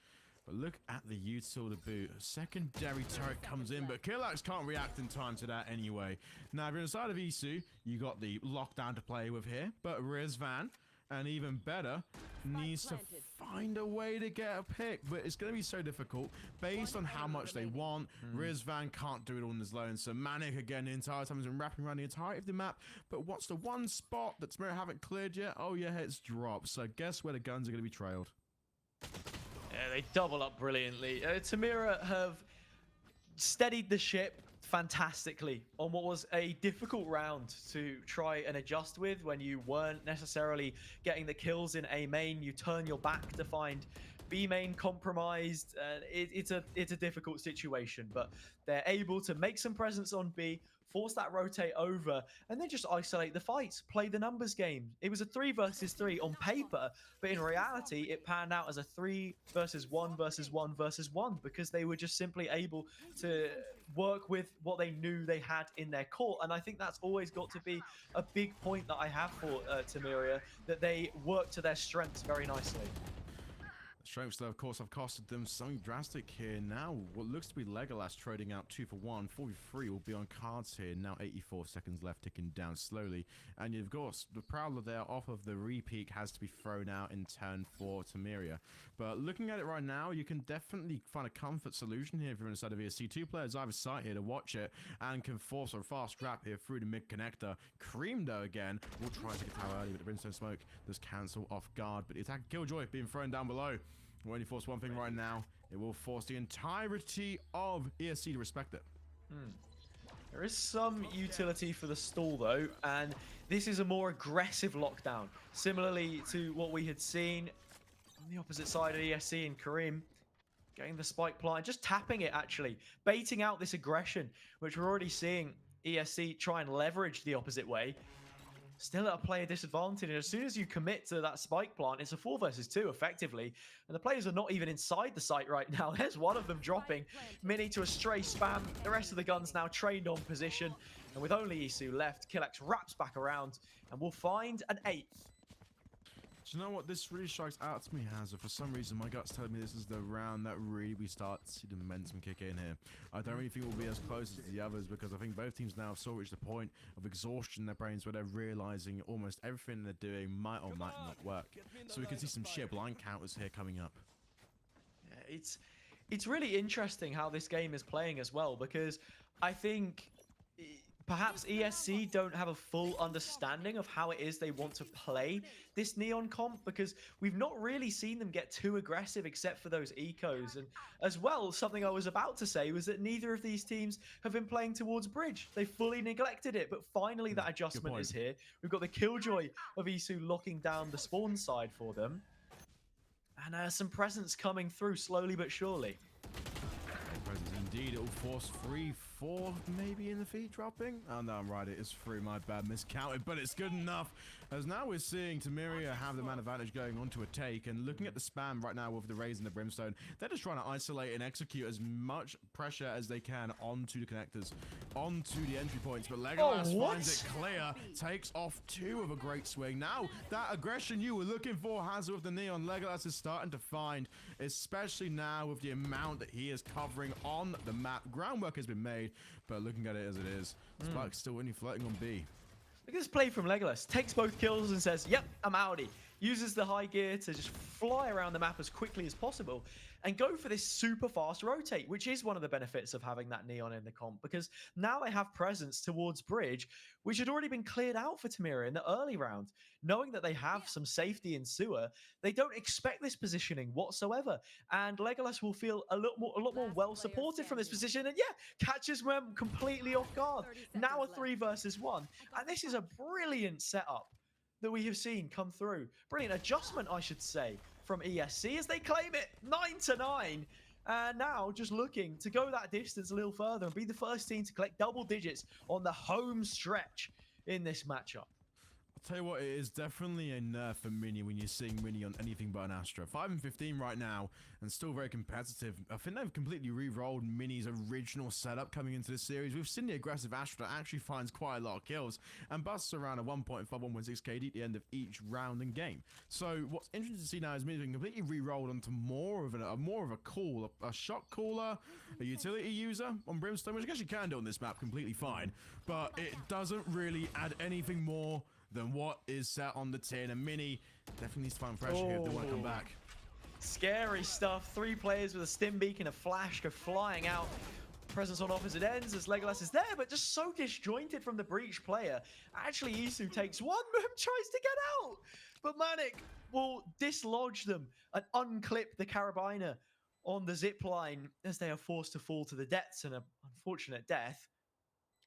But look at the util to boot. A secondary turret comes in, but Killax can't react in time to that anyway. Now, if you're on the side of Isu, you got the lockdown to play with here, but Rizvan, and even better, needs to find a way to get a pick, but it's going to be so difficult based on how much they want. Rizvan can't do it all on his own, so Manic again the entire time has been wrapping around the entirety of the map, but what's the one spot that Tamaria haven't cleared yet? Oh yeah, it's dropped, so guess where the guns are going to be trailed? Yeah, they double up brilliantly. Tamaria have steadied the ship fantastically on what was a difficult round to try and adjust with when you weren't necessarily getting the kills in A main. You turn your back to find B main compromised. It's a difficult situation, but they're able to make some presence on B, force that rotate over, and then just isolate the fight, play the numbers game. It was a 3 versus 3 on paper, but in reality, it panned out as a 3 versus 1 versus 1 versus 1 because they were just simply able to work with what they knew they had in their court. And I think that's always got to be a big point that I have for Tamaria, that they work to their strengths very nicely. Strengths, though, of course, have costed them something drastic here. Now, what looks to be Legolas trading out 2 for 1. 43 will be on cards here. Now 84 seconds left, ticking down slowly. And, of course, the Prowler there off of the repeat has to be thrown out in turn for Tamaria. But looking at it right now, you can definitely find a comfort solution here if you're inside of ESC. 2 players either side here to watch it and can force a fast grab here through the mid connector. Cream, though, again, will try to get tower early, but the Brimstone Smoke does cancel off guard. But the attack Killjoy being thrown down below. Will only force one thing right now. It will force the entirety of ESC to respect it. There is some utility for the stall, though, and this is a more aggressive lockdown. Similarly to what we had seen on the opposite side of ESC and Karim, getting the spike plant, just tapping it, actually. Baiting out this aggression, which we're already seeing ESC try and leverage the opposite way. Still at a player disadvantage, and as soon as you commit to that spike plant, it's a 4 versus 2 effectively, and the players are not even inside the site right now. There's one of them dropping. Mini to a stray spam. The rest of the guns now trained on position, and with only Isu left, Killax wraps back around, and will find an 8th. Do you know what? This really strikes out to me, Hazard. For some reason, my gut's telling me this is the round that really we start to see the momentum kick in here. I don't really think we'll be as close as the others because I think both teams now have sort of reached the point of exhaustion in their brains where they're realizing almost everything they're doing might or might not work. So we can see some sheer blind counters here coming up. Yeah, it's really interesting how this game is playing as well, because I think perhaps ESC don't have a full understanding of how it is they want to play this Neon comp, because we've not really seen them get too aggressive except for those ecos. And as well, something I was about to say was that neither of these teams have been playing towards bridge. They fully neglected it, but finally that adjustment is here. We've got the Killjoy of Isu locking down the spawn side for them. And some presence coming through slowly but surely. Presence indeed. It will force 3-4 maybe in the feed dropping. Oh no, I'm right. It is 3. My bad, miscounted, but it's good enough. As now we're seeing Tamaria have the man advantage going on to a take, and looking at the spam right now with the Raze and the Brimstone, they're just trying to isolate and execute as much pressure as they can onto the connectors, onto the entry points. But Legolas finds it clear, takes off 2 of a great swing. Now that aggression you were looking for, Hazard with the Neon, Legolas is starting to find, especially now with the amount that he is covering on the map. Groundwork has been made, but looking at it as it is, Spike's still only floating on B. Look at this play from Legolas. Takes both kills and says, yep, I'm outie. Uses the high gear to just fly around the map as quickly as possible and go for this super fast rotate, which is one of the benefits of having that Neon in the comp, because now they have presence towards bridge, which had already been cleared out for Tamaria in the early round. Knowing that they have some safety in sewer, they don't expect this positioning whatsoever. And Legolas will feel a lot more well supported from this position, and yeah, catches them completely off guard. Now a 3 versus 1. And this is a brilliant setup that we have seen come through. Brilliant adjustment, I should say, from ESC as they claim it 9-9. And now just looking to go that distance a little further and be the first team to collect double digits on the home stretch in this matchup. Tell you what, it is definitely a nerf for Mini when you're seeing Mini on anything but an Astra. 5-15 right now, and still very competitive. I think they've completely re-rolled Mini's original setup coming into this series. We've seen the aggressive Astra actually finds quite a lot of kills, and busts around a 1.5, 1.6 KD at the end of each round and game. So what's interesting to see now is Mini being completely re-rolled onto more of a call, a shot caller, a utility user on Brimstone, which I guess you can do on this map completely fine, but it doesn't really add anything more than what is set on the tin. And Mini definitely needs to find pressure here if they want to come back. Scary stuff. 3 players with a stim beak and a flash go flying out. Presence on opposite ends as Legolas is there, but just so disjointed from the breach player. Actually, Isu takes one, but tries to get out. But Manic will dislodge them and unclip the carabiner on the zip line as they are forced to fall to the depths, and an unfortunate death.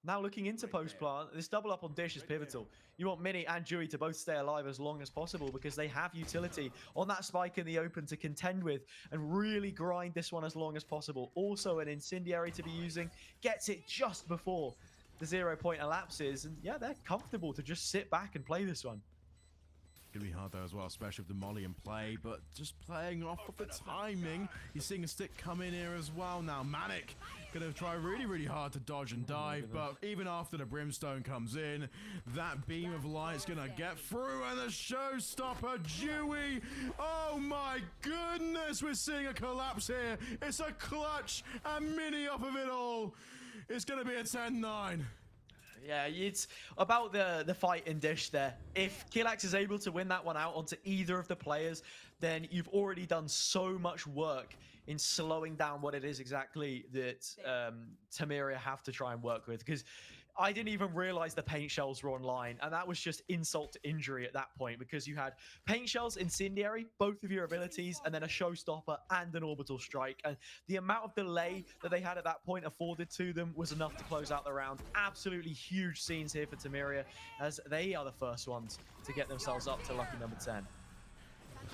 Now looking into post-plant, this double up on Dish is pivotal. You want Mini and Dewey to both stay alive as long as possible because they have utility on that spike in the open to contend with and really grind this one as long as possible. Also an incendiary to be using, gets it just before the 0 point elapses, and yeah, they're comfortable to just sit back and play this one. Gonna be hard though as well, especially with the molly in play, but just playing off of the timing. He's seeing a stick come in here as well now. Manic gonna try really hard to dodge and dive, but even after the brimstone comes in, that beam of light's gonna get through, and the showstopper, Dewey. Oh my goodness, we're seeing a collapse here. It's a clutch and mini off of it all. It's gonna be a 10-9. Yeah, it's about the fight in dish there. If Killax is able to win that one out onto either of the players, then you've already done so much work in slowing down what it is exactly that Tamaria have to try and work with. Because I didn't even realize the paint shells were online, and that was just insult to injury at that point, because you had paint shells, incendiary, both of your abilities, and then a showstopper and an orbital strike. And the amount of delay that they had at that point afforded to them was enough to close out the round. Absolutely huge scenes here for Tamaria, as they are the first ones to get themselves up to lucky number 10.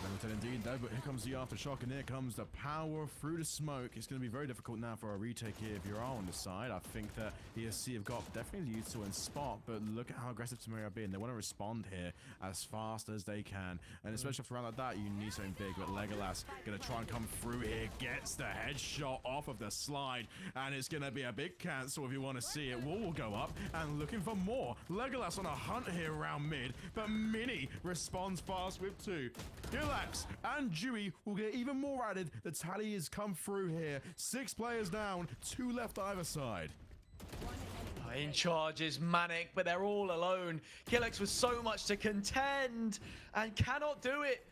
Limited indeed though, but here comes the aftershock and here comes the power through the smoke. It's going to be very difficult now for a retake here if you are on the side. I think that ESC have got definitely the util and spot, but look at how aggressive Tamaria are being. They want to respond here as fast as they can, and especially after a round like that, you need something big. But Legolas going to try and come through here, gets the headshot off of the slide, and it's going to be a big cancel if you want to see it. Wall will go up and looking for more. Legolas on a hunt here around mid, but Mini responds fast with 2. Killax and Dewey will get even more added. The tally has come through here. 6 players down, 2 left either side. In charge is Manic, but they're all alone. Killax with so much to contend and cannot do it.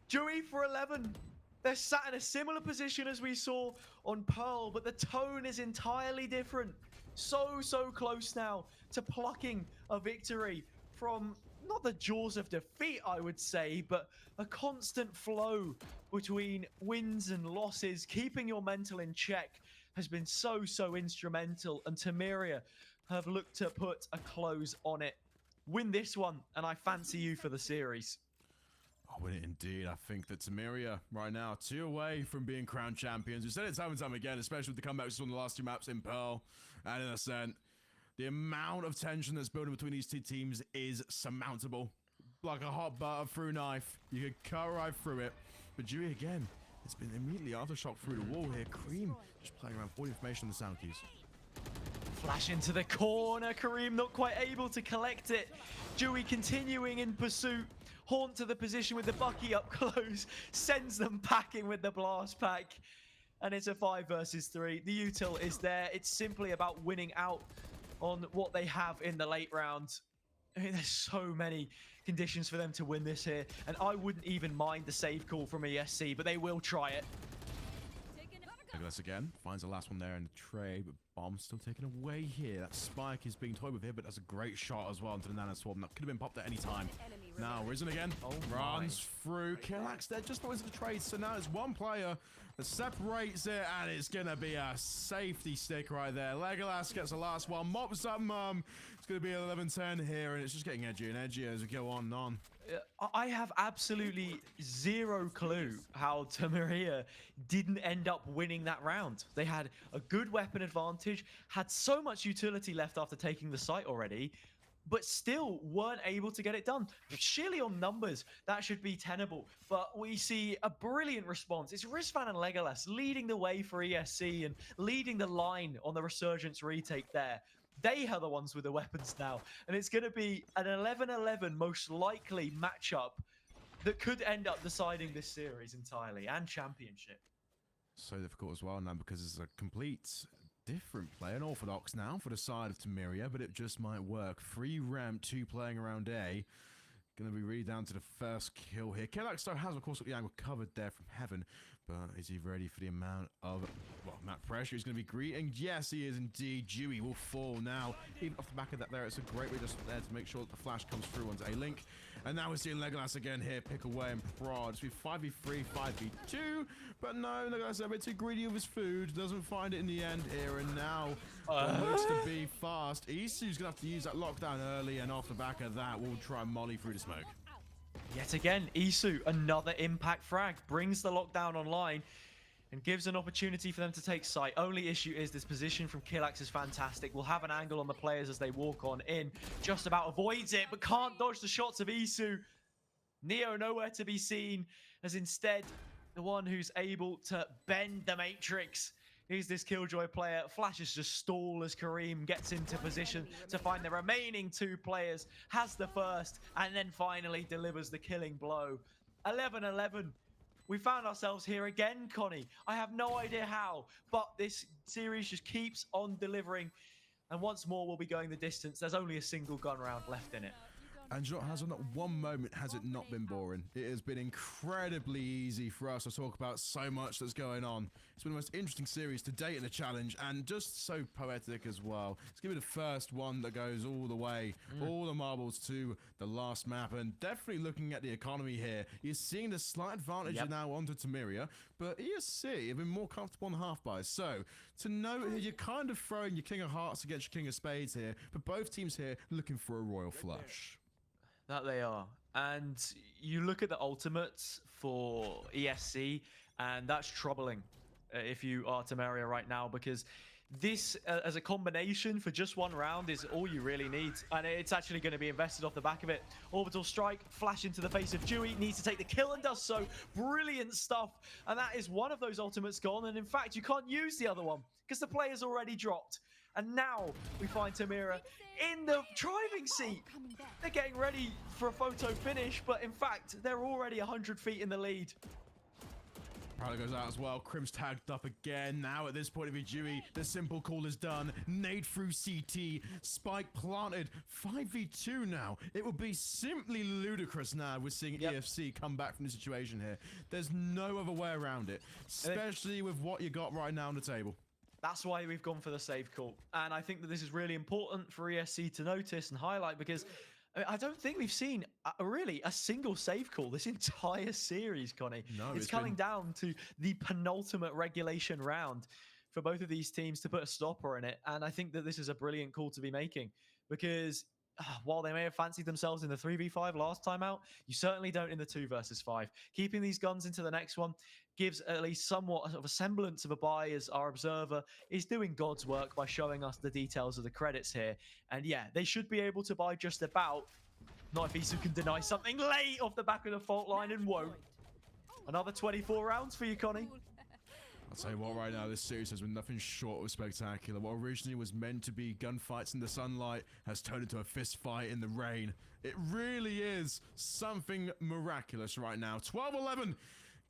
Dewey for 11. They're sat in a similar position as we saw on Pearl, but the tone is entirely different. So close now to plucking a victory from not the jaws of defeat, I would say, but a constant flow between wins and losses. Keeping your mental in check has been so instrumental, and Tamaria have looked to put a close on it. Win this one, and I fancy you for the series. Oh, win it indeed. I think that Tamaria right now 2 away from being crowned champions. We've said it time and time again, especially with the comebacks on the last 2 maps in Pearl and in Ascent. The amount of tension that's building between these 2 teams is surmountable. Like a hot butter through knife. You could cut right through it. But Dewey again, it's been immediately aftershock through the wall here. Kareem just playing around with all the information on the sound keys. Flash into the corner. Kareem not quite able to collect it. Dewey continuing in pursuit. Haunt to the position with the Bucky up close. Sends them packing with the blast pack. And it's a 5 versus 3. The util is there. It's simply about winning out on what they have in the late round. I mean, there's so many conditions for them to win this here, and I wouldn't even mind the save call from ESC, but they will try it. Legolas again finds the last one there in the tray, but Bomb's still taken away here. That spike is being toyed with here, but that's a great shot as well into the Nano Swarm. That could have been popped at any time. Now Risen again, runs through. Killax there, just into the trade, so now it's 1 player that separates it, and it's gonna be a safety stick right there. Legolas gets the last one, mops up Mum. It's gonna be 11-10 here, and it's just getting edgier and edgier as we go on and on. I have absolutely zero clue how Tamaria didn't end up winning that round. They had a good weapon advantage, had so much utility left after taking the site already, but still weren't able to get it done. Surely on numbers, that should be tenable, but we see a brilliant response. It's Rizvan and Legolas leading the way for ESC and leading the line on the Resurgence retake there. They are the ones with the weapons now, and it's going to be an 11-11 most likely matchup that could end up deciding this series entirely and championship. So difficult as well now because it's a complete different play, an orthodox now for the side of Tamaria, but it just might work. 3 ramp, 2 playing around A. Going to be really down to the first kill here. Killax though has, of course, got the angle covered there from heaven, but is he ready for the amount of map pressure he's going to be greeting? Yes, he is indeed. Dewey will fall now. Even off the back of that there, it's a great way just there to make sure that the flash comes through onto A-Link. And now we're seeing Legolas again here, pick away and prod. It's 5v3, 5v2, but no, Legolas is a bit too greedy with his food. Doesn't find it in the end here, and now looks to be fast. Isu's going to have to use that lockdown early, and off the back of that, we'll try and molly through the smoke. Yet again, Isu, another impact frag, brings the lockdown online and gives an opportunity for them to take site. Only issue is this position from Killax is fantastic. We'll have an angle on the players as they walk on in. Just about avoids it, but can't dodge the shots of Isu. Neo nowhere to be seen, as instead the one who's able to bend the matrix is this Killjoy player. Flashes just stall as Kareem gets into position to find the remaining 2 players, has the first, and then finally delivers the killing blow. 11-11. We found ourselves here again, Connie. I have no idea how, but this series just keeps on delivering. And once more, we'll be going the distance. There's only a single gun round left in it. And you know, has not one moment has it not been boring. It has been incredibly easy for us to talk about so much that's going on. It's been the most interesting series to date in the challenge, and just so poetic as well. Let's give it the first one that goes all the way, all the marbles to the last map, and definitely looking at the economy here, you're seeing the slight advantage now onto Tamaria, but ESC have been more comfortable on the half buys. So to note here, you're kind of throwing your King of Hearts against your King of Spades here, but both teams here looking for a royal flush. That they are. And you look at the ultimates for ESC, and that's troubling if you are Tamaria right now, because this as a combination for just one round is all you really need, and it's actually going to be invested off the back of it. Orbital strike, flash into the face of Dewey, needs to take the kill and does so. Brilliant stuff, and that is one of those ultimates gone, and in fact you can't use the other one because the player's already dropped. And now we find Tamaria in the driving seat. They're getting ready for a photo finish, but in fact, they're already 100 feet in the lead. Prowler goes out as well. Crim's tagged up again. Now at this point of Dewey, the simple call is done. Nade through CT. Spike planted. 5v2 now. It would be simply ludicrous now we're seeing EFC come back from the situation here. There's no other way around it, especially with what you got right now on the table. That's why we've gone for the save call. And I think that this is really important for ESC to notice and highlight, because I don't think we've seen really a single save call this entire series, Connie. No, it's coming down to the penultimate regulation round for both of these teams to put a stopper in it. And I think that this is a brilliant call to be making, because while they may have fancied themselves in the 3v5 last time out, you certainly don't in the 2 versus 5. Keeping these guns into the next one gives at least somewhat of a semblance of a buy, as our observer is doing God's work by showing us the details of the credits here. And yeah, they should be able to buy just about. Not if Isu can deny something late off the back of the fault line and won't. Another 24 rounds for you, Connie. I'll tell you what, right now, this series has been nothing short of spectacular. What originally was meant to be gunfights in the sunlight has turned into a fist fight in the rain. It really is something miraculous right now. 12-11.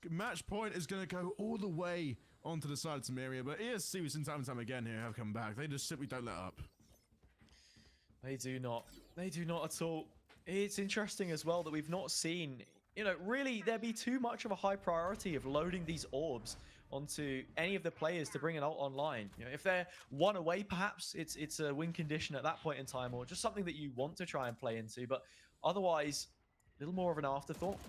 Match point is going to go all the way onto the side of Tamaria, but ESC, we've seen time and time again here, have come back. They just simply don't let up. They do not. They do not at all. It's interesting as well that we've not seen, really there be too much of a high priority of loading these orbs onto any of the players to bring an ult online. If they're one away, perhaps it's a win condition at that point in time, or just something that you want to try and play into, but otherwise, a little more of an afterthought.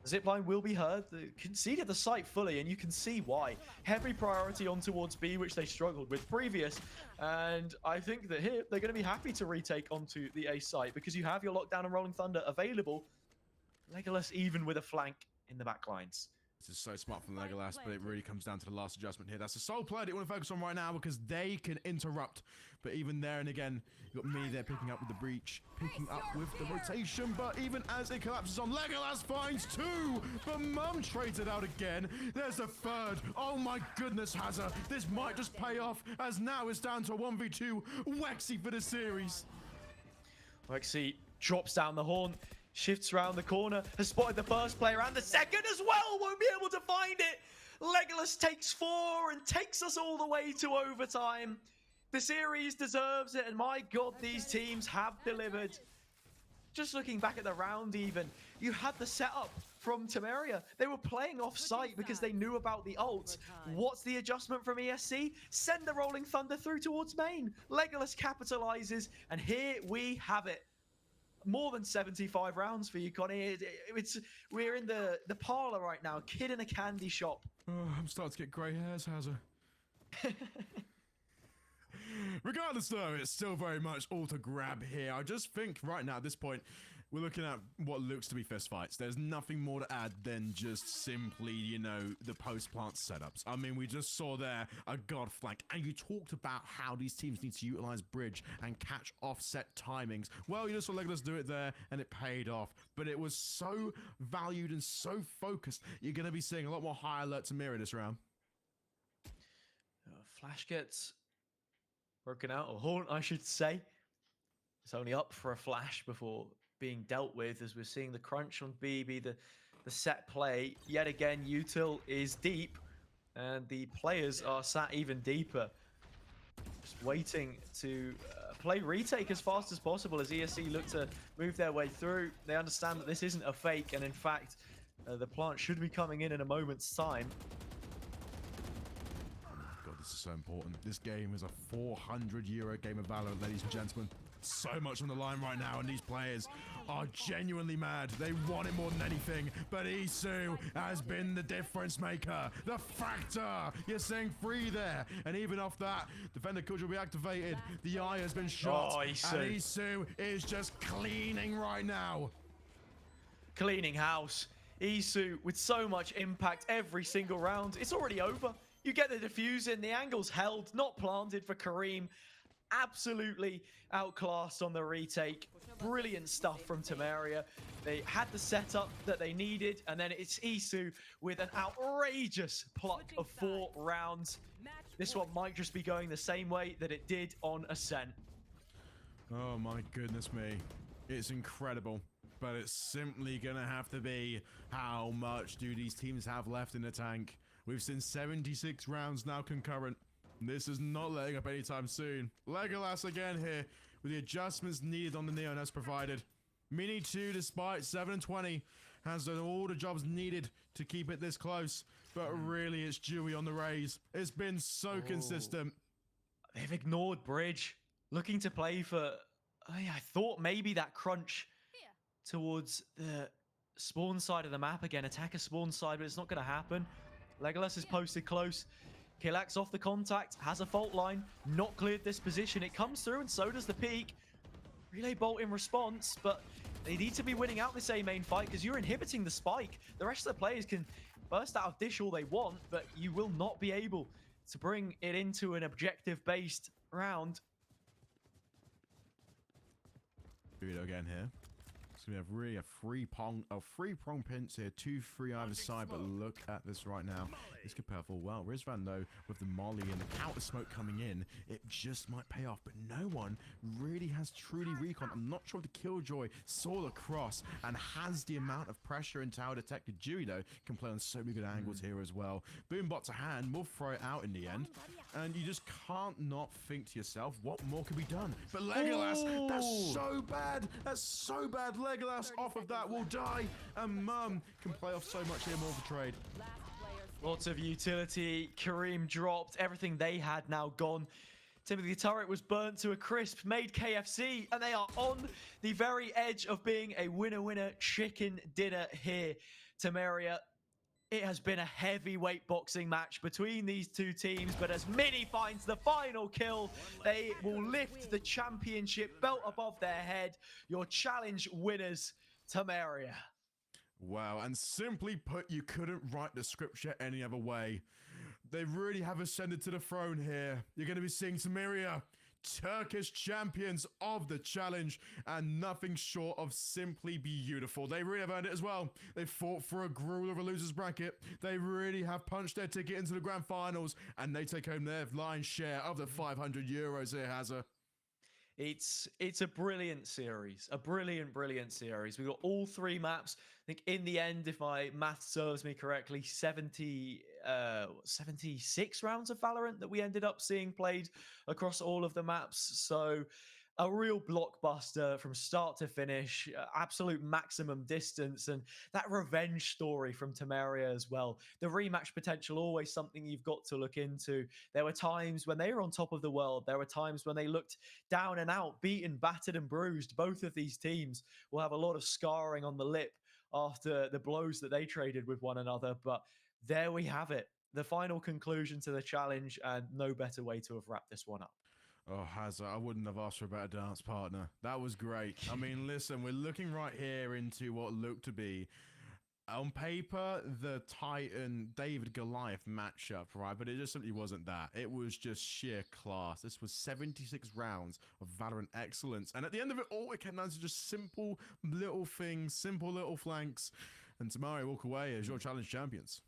Zipline will be heard. They conceded the site fully, and you can see why. Heavy priority on towards B, which they struggled with previous. And I think that here, they're going to be happy to retake onto the A site, because you have your lockdown and Rolling Thunder available. Legolas even with a flank in the back lines. This is so smart from Legolas, but it really comes down to the last adjustment here. That's the sole player that you want to focus on right now, because they can interrupt. But even there and again, you've got me there picking up with the breach, picking up with the rotation. But even as it collapses on, Legolas finds 2, but Mum traded out again. There's a 3rd. Oh my goodness, Hazza. This might just pay off, as now it's down to a 1v2. Wexy for the series. Wexy drops down the horn, shifts around the corner, has spotted the first player and the second as well, won't be able to find it. Legolas takes 4 and takes us all the way to overtime. The series deserves it, and my God, these teams have delivered. Just looking back at the round even, you had the setup from Tamaria. They were playing off-site because they knew about the ult. What's the adjustment from ESC? Send the Rolling Thunder through towards main. Legolas capitalizes, and here we have it. More than 75 rounds for you, Connie. We're in the parlor right now, kid in a candy shop. Oh, I'm starting to get grey hairs, Hazza. Regardless, though, it's still very much all to grab here. I just think right now at this point, We're looking at what looks to be fistfights. There's nothing more to add than just simply, you know, the post-plant setups. I mean, we just saw there a god flank, and you talked about how these teams need to utilize bridge and catch offset timings. Well, you just saw Legolas do it there, and it paid off. But it was so valued and so focused. You're going to be seeing a lot more high alert Tamaria this round. Flash gets broken out, or Haunt, I should say. It's only up for a flash before being dealt with, as we're seeing the crunch on BB, the set play. Yet again, Util is deep, and the players are sat even deeper. Just waiting to play retake as fast as possible as ESC look to move their way through. They understand that this isn't a fake, and in fact, the plant should be coming in a moment's time. God, this is so important. This game is a 400 euro game of Valorant, ladies and gentlemen. So much on the line right now, and these players are genuinely mad. They want it more than anything, but Isu has been the difference maker, the factor. You're saying free there, and even off that, defender could will be activated. The eye has been shot, and Isu is just cleaning right now. Cleaning house. Isu with so much impact every single round. It's already over. You get the defuse in, the angle's held, not planted for Kareem. Absolutely outclassed on the retake. Brilliant stuff from Tamaria. They had the setup that they needed, and then it's Isu with an outrageous pluck of 4 rounds. This one might just be going the same way that it did on Ascent. Oh my goodness me. It's incredible. But it's simply gonna have to be, how much do these teams have left in the tank? We've seen 76 rounds now concurrent. This is not letting up anytime soon. Legolas again here with the adjustments needed on the Neon as provided. Mini 2, despite 7 and 20, has done all the jobs needed to keep it this close. But really, it's Dewey on the raise. It's been so consistent. They've ignored Bridge. Looking to play for... I thought maybe that crunch towards the spawn side of the map again. Attacker spawn side, but it's not going to happen. Legolas is posted close. Killax off the contact, has a fault line, not cleared this position. It comes through, and so does the peak. Relay Bolt in response, but they need to be winning out this A main fight because you're inhibiting the spike. The rest of the players can burst out of dish all they want, but you will not be able to bring it into an objective-based round. Here we go again here. So we have really a three-prong pinch here, 2-3 either side, but look at this right now. This could pay off all well. Rizvan, though, with the molly and the counter smoke coming in, it just might pay off, but no one really has truly recon. I'm not sure if the Killjoy saw the cross and has the amount of pressure in tower detected. Dewey, though, can play on so many good angles here as well. Boombot to hand, will throw it out in the end, and you just can't not think to yourself, what more could be done? But Legolas, that's so bad. That's so bad. Legolas off of that will die, and Mum can play off so much here more for trade. Lots of utility. Kareem dropped. Everything they had now gone. Timothy turret was burnt to a crisp, made KFC, and they are on the very edge of being a winner-winner chicken dinner here. Tamaria, it has been a heavyweight boxing match between these two teams, but as Mini finds the final kill, they will lift the championship belt above their head. Your challenge winners, Tamaria. Wow, and simply put, you couldn't write the scripture any other way. They really have ascended to the throne here. You're going to be seeing Tamaria, Turkish champions of the challenge, and nothing short of simply beautiful. They really have earned it as well. They fought for a gruel of a loser's bracket. They really have punched their ticket into the grand finals, and they take home their lion's share of the 500 euros here, Hazza. It's a brilliant series, a brilliant series. We got all 3 maps. I think in the end, if my math serves me correctly, 76 rounds of Valorant that we ended up seeing played across all of the maps. So a real blockbuster from start to finish, absolute maximum distance, and that revenge story from Tamaria as well. The rematch potential, always something you've got to look into. There were times when they were on top of the world. There were times when they looked down and out, beaten, battered, and bruised. Both of these teams will have a lot of scarring on the lip after the blows that they traded with one another. But there we have it. The final conclusion to the challenge, and no better way to have wrapped this one up. Oh, Hazard, I wouldn't have asked for a better dance partner. That was great. I mean, listen, we're looking right here into what looked to be, on paper, the Titan David Goliath matchup, right? But it just simply wasn't that. It was just sheer class. This was 76 rounds of Valorant excellence. And at the end of it all, it came down to just simple little things, simple little flanks. And Tamaria walk away as your challenge champions.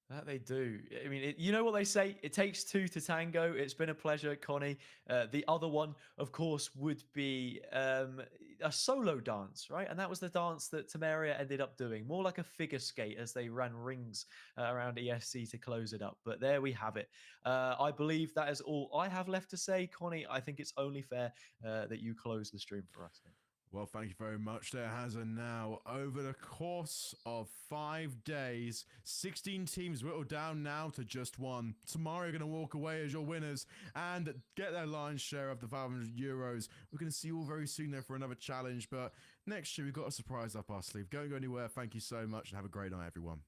That they do. I mean, you know what they say? It takes two to tango. It's been a pleasure, Connie. The other one, of course, would be a solo dance, right? And that was the dance that Tamaria ended up doing, more like a figure skate as they ran rings around ESC to close it up. But there we have it. I believe that is all I have left to say, Connie. I think it's only fair that you close the stream for us here. Well, thank you very much there, Hazard. Now, over the course of 5 days, 16 teams whittled down now to just one. Tamaria are going to walk away as your winners and get their lion's share of the 500 euros. We're going to see you all very soon there for another challenge, but next year we've got a surprise up our sleeve. Don't go anywhere. Thank you so much and have a great night, everyone.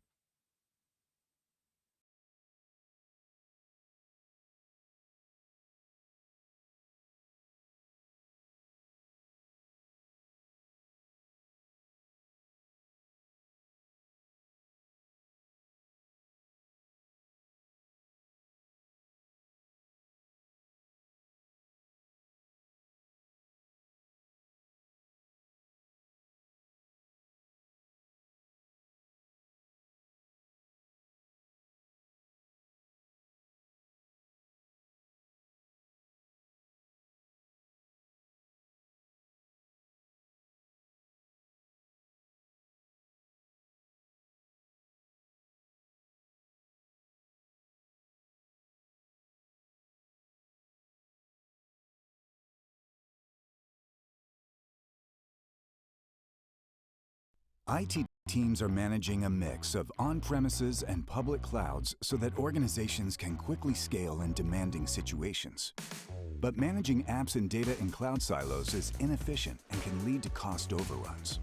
IT teams are managing a mix of on-premises and public clouds so that organizations can quickly scale in demanding situations. But managing apps and data in cloud silos is inefficient and can lead to cost overruns.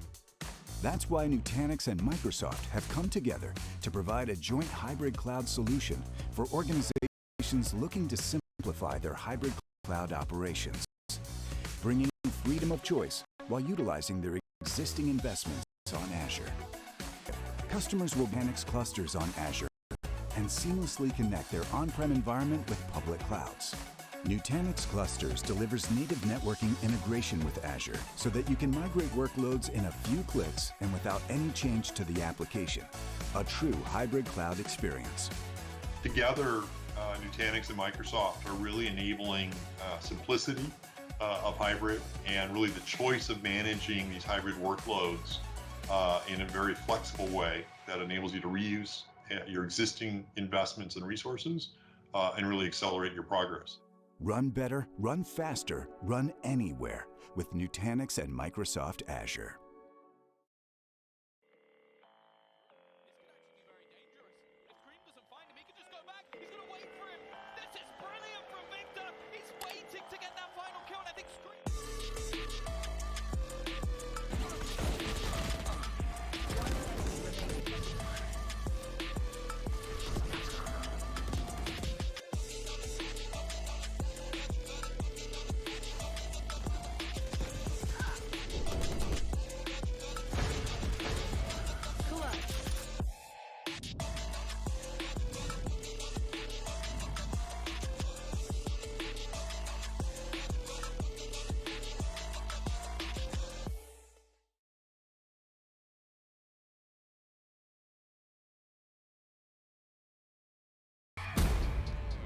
That's why Nutanix and Microsoft have come together to provide a joint hybrid cloud solution for organizations looking to simplify their hybrid cloud operations, bringing freedom of choice while utilizing their existing investments on Azure. Customers will manage clusters on Azure and seamlessly connect their on-prem environment with public clouds. Nutanix Clusters delivers native networking integration with Azure so that you can migrate workloads in a few clicks and without any change to the application. A true hybrid cloud experience. Together, Nutanix and Microsoft are really enabling simplicity of hybrid and really the choice of managing these hybrid workloads in a very flexible way that enables you to reuse your existing investments and resources and really accelerate your progress. Run better, run faster, run anywhere with Nutanix and Microsoft Azure.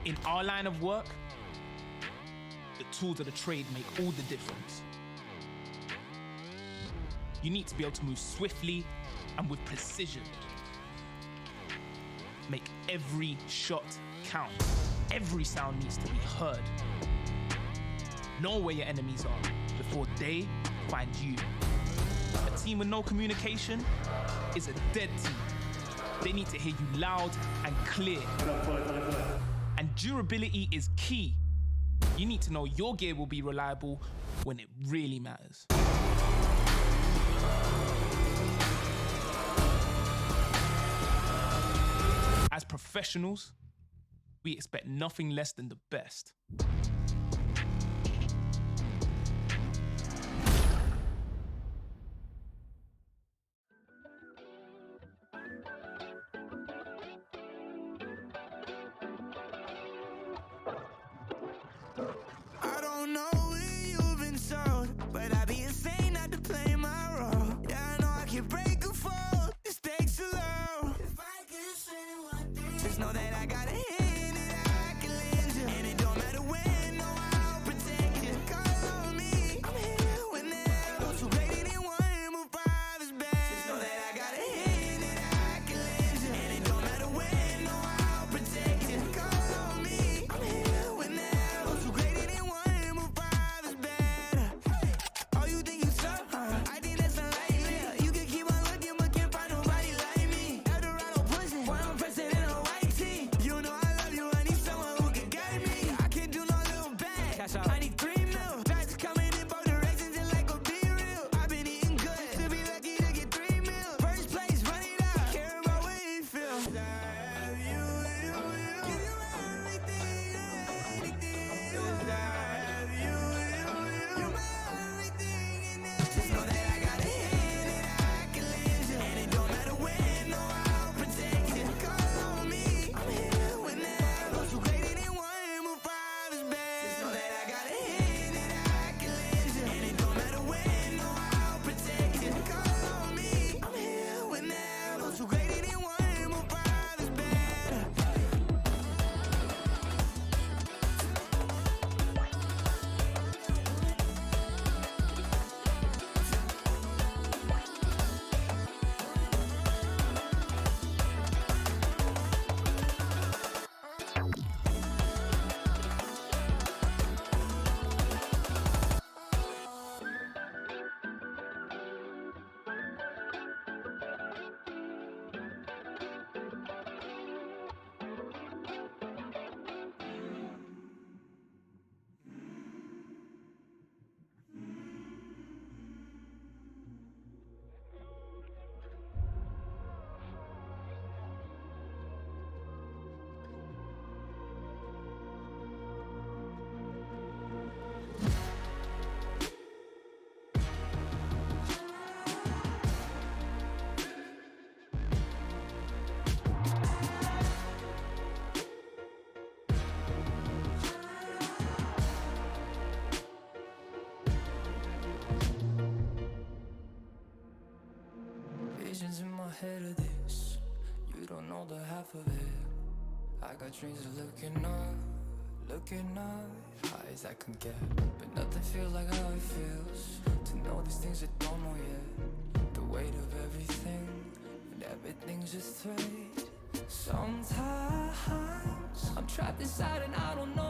In our line of work, the tools of the trade make all the difference. You need to be able to move swiftly and with precision. Make every shot count. Every sound needs to be heard. Know where your enemies are before they find you. A team with no communication is a dead team. They need to hear you loud and clear. And durability is key. You need to know your gear will be reliable when it really matters. As professionals, we expect nothing less than the best. ahead of this. You don't know the half of it. I got dreams of looking up, high as I can get. But nothing feels like how it feels to know these things I don't know yet. The weight of everything, and everything's just thread. Sometimes I'm trapped inside and I don't know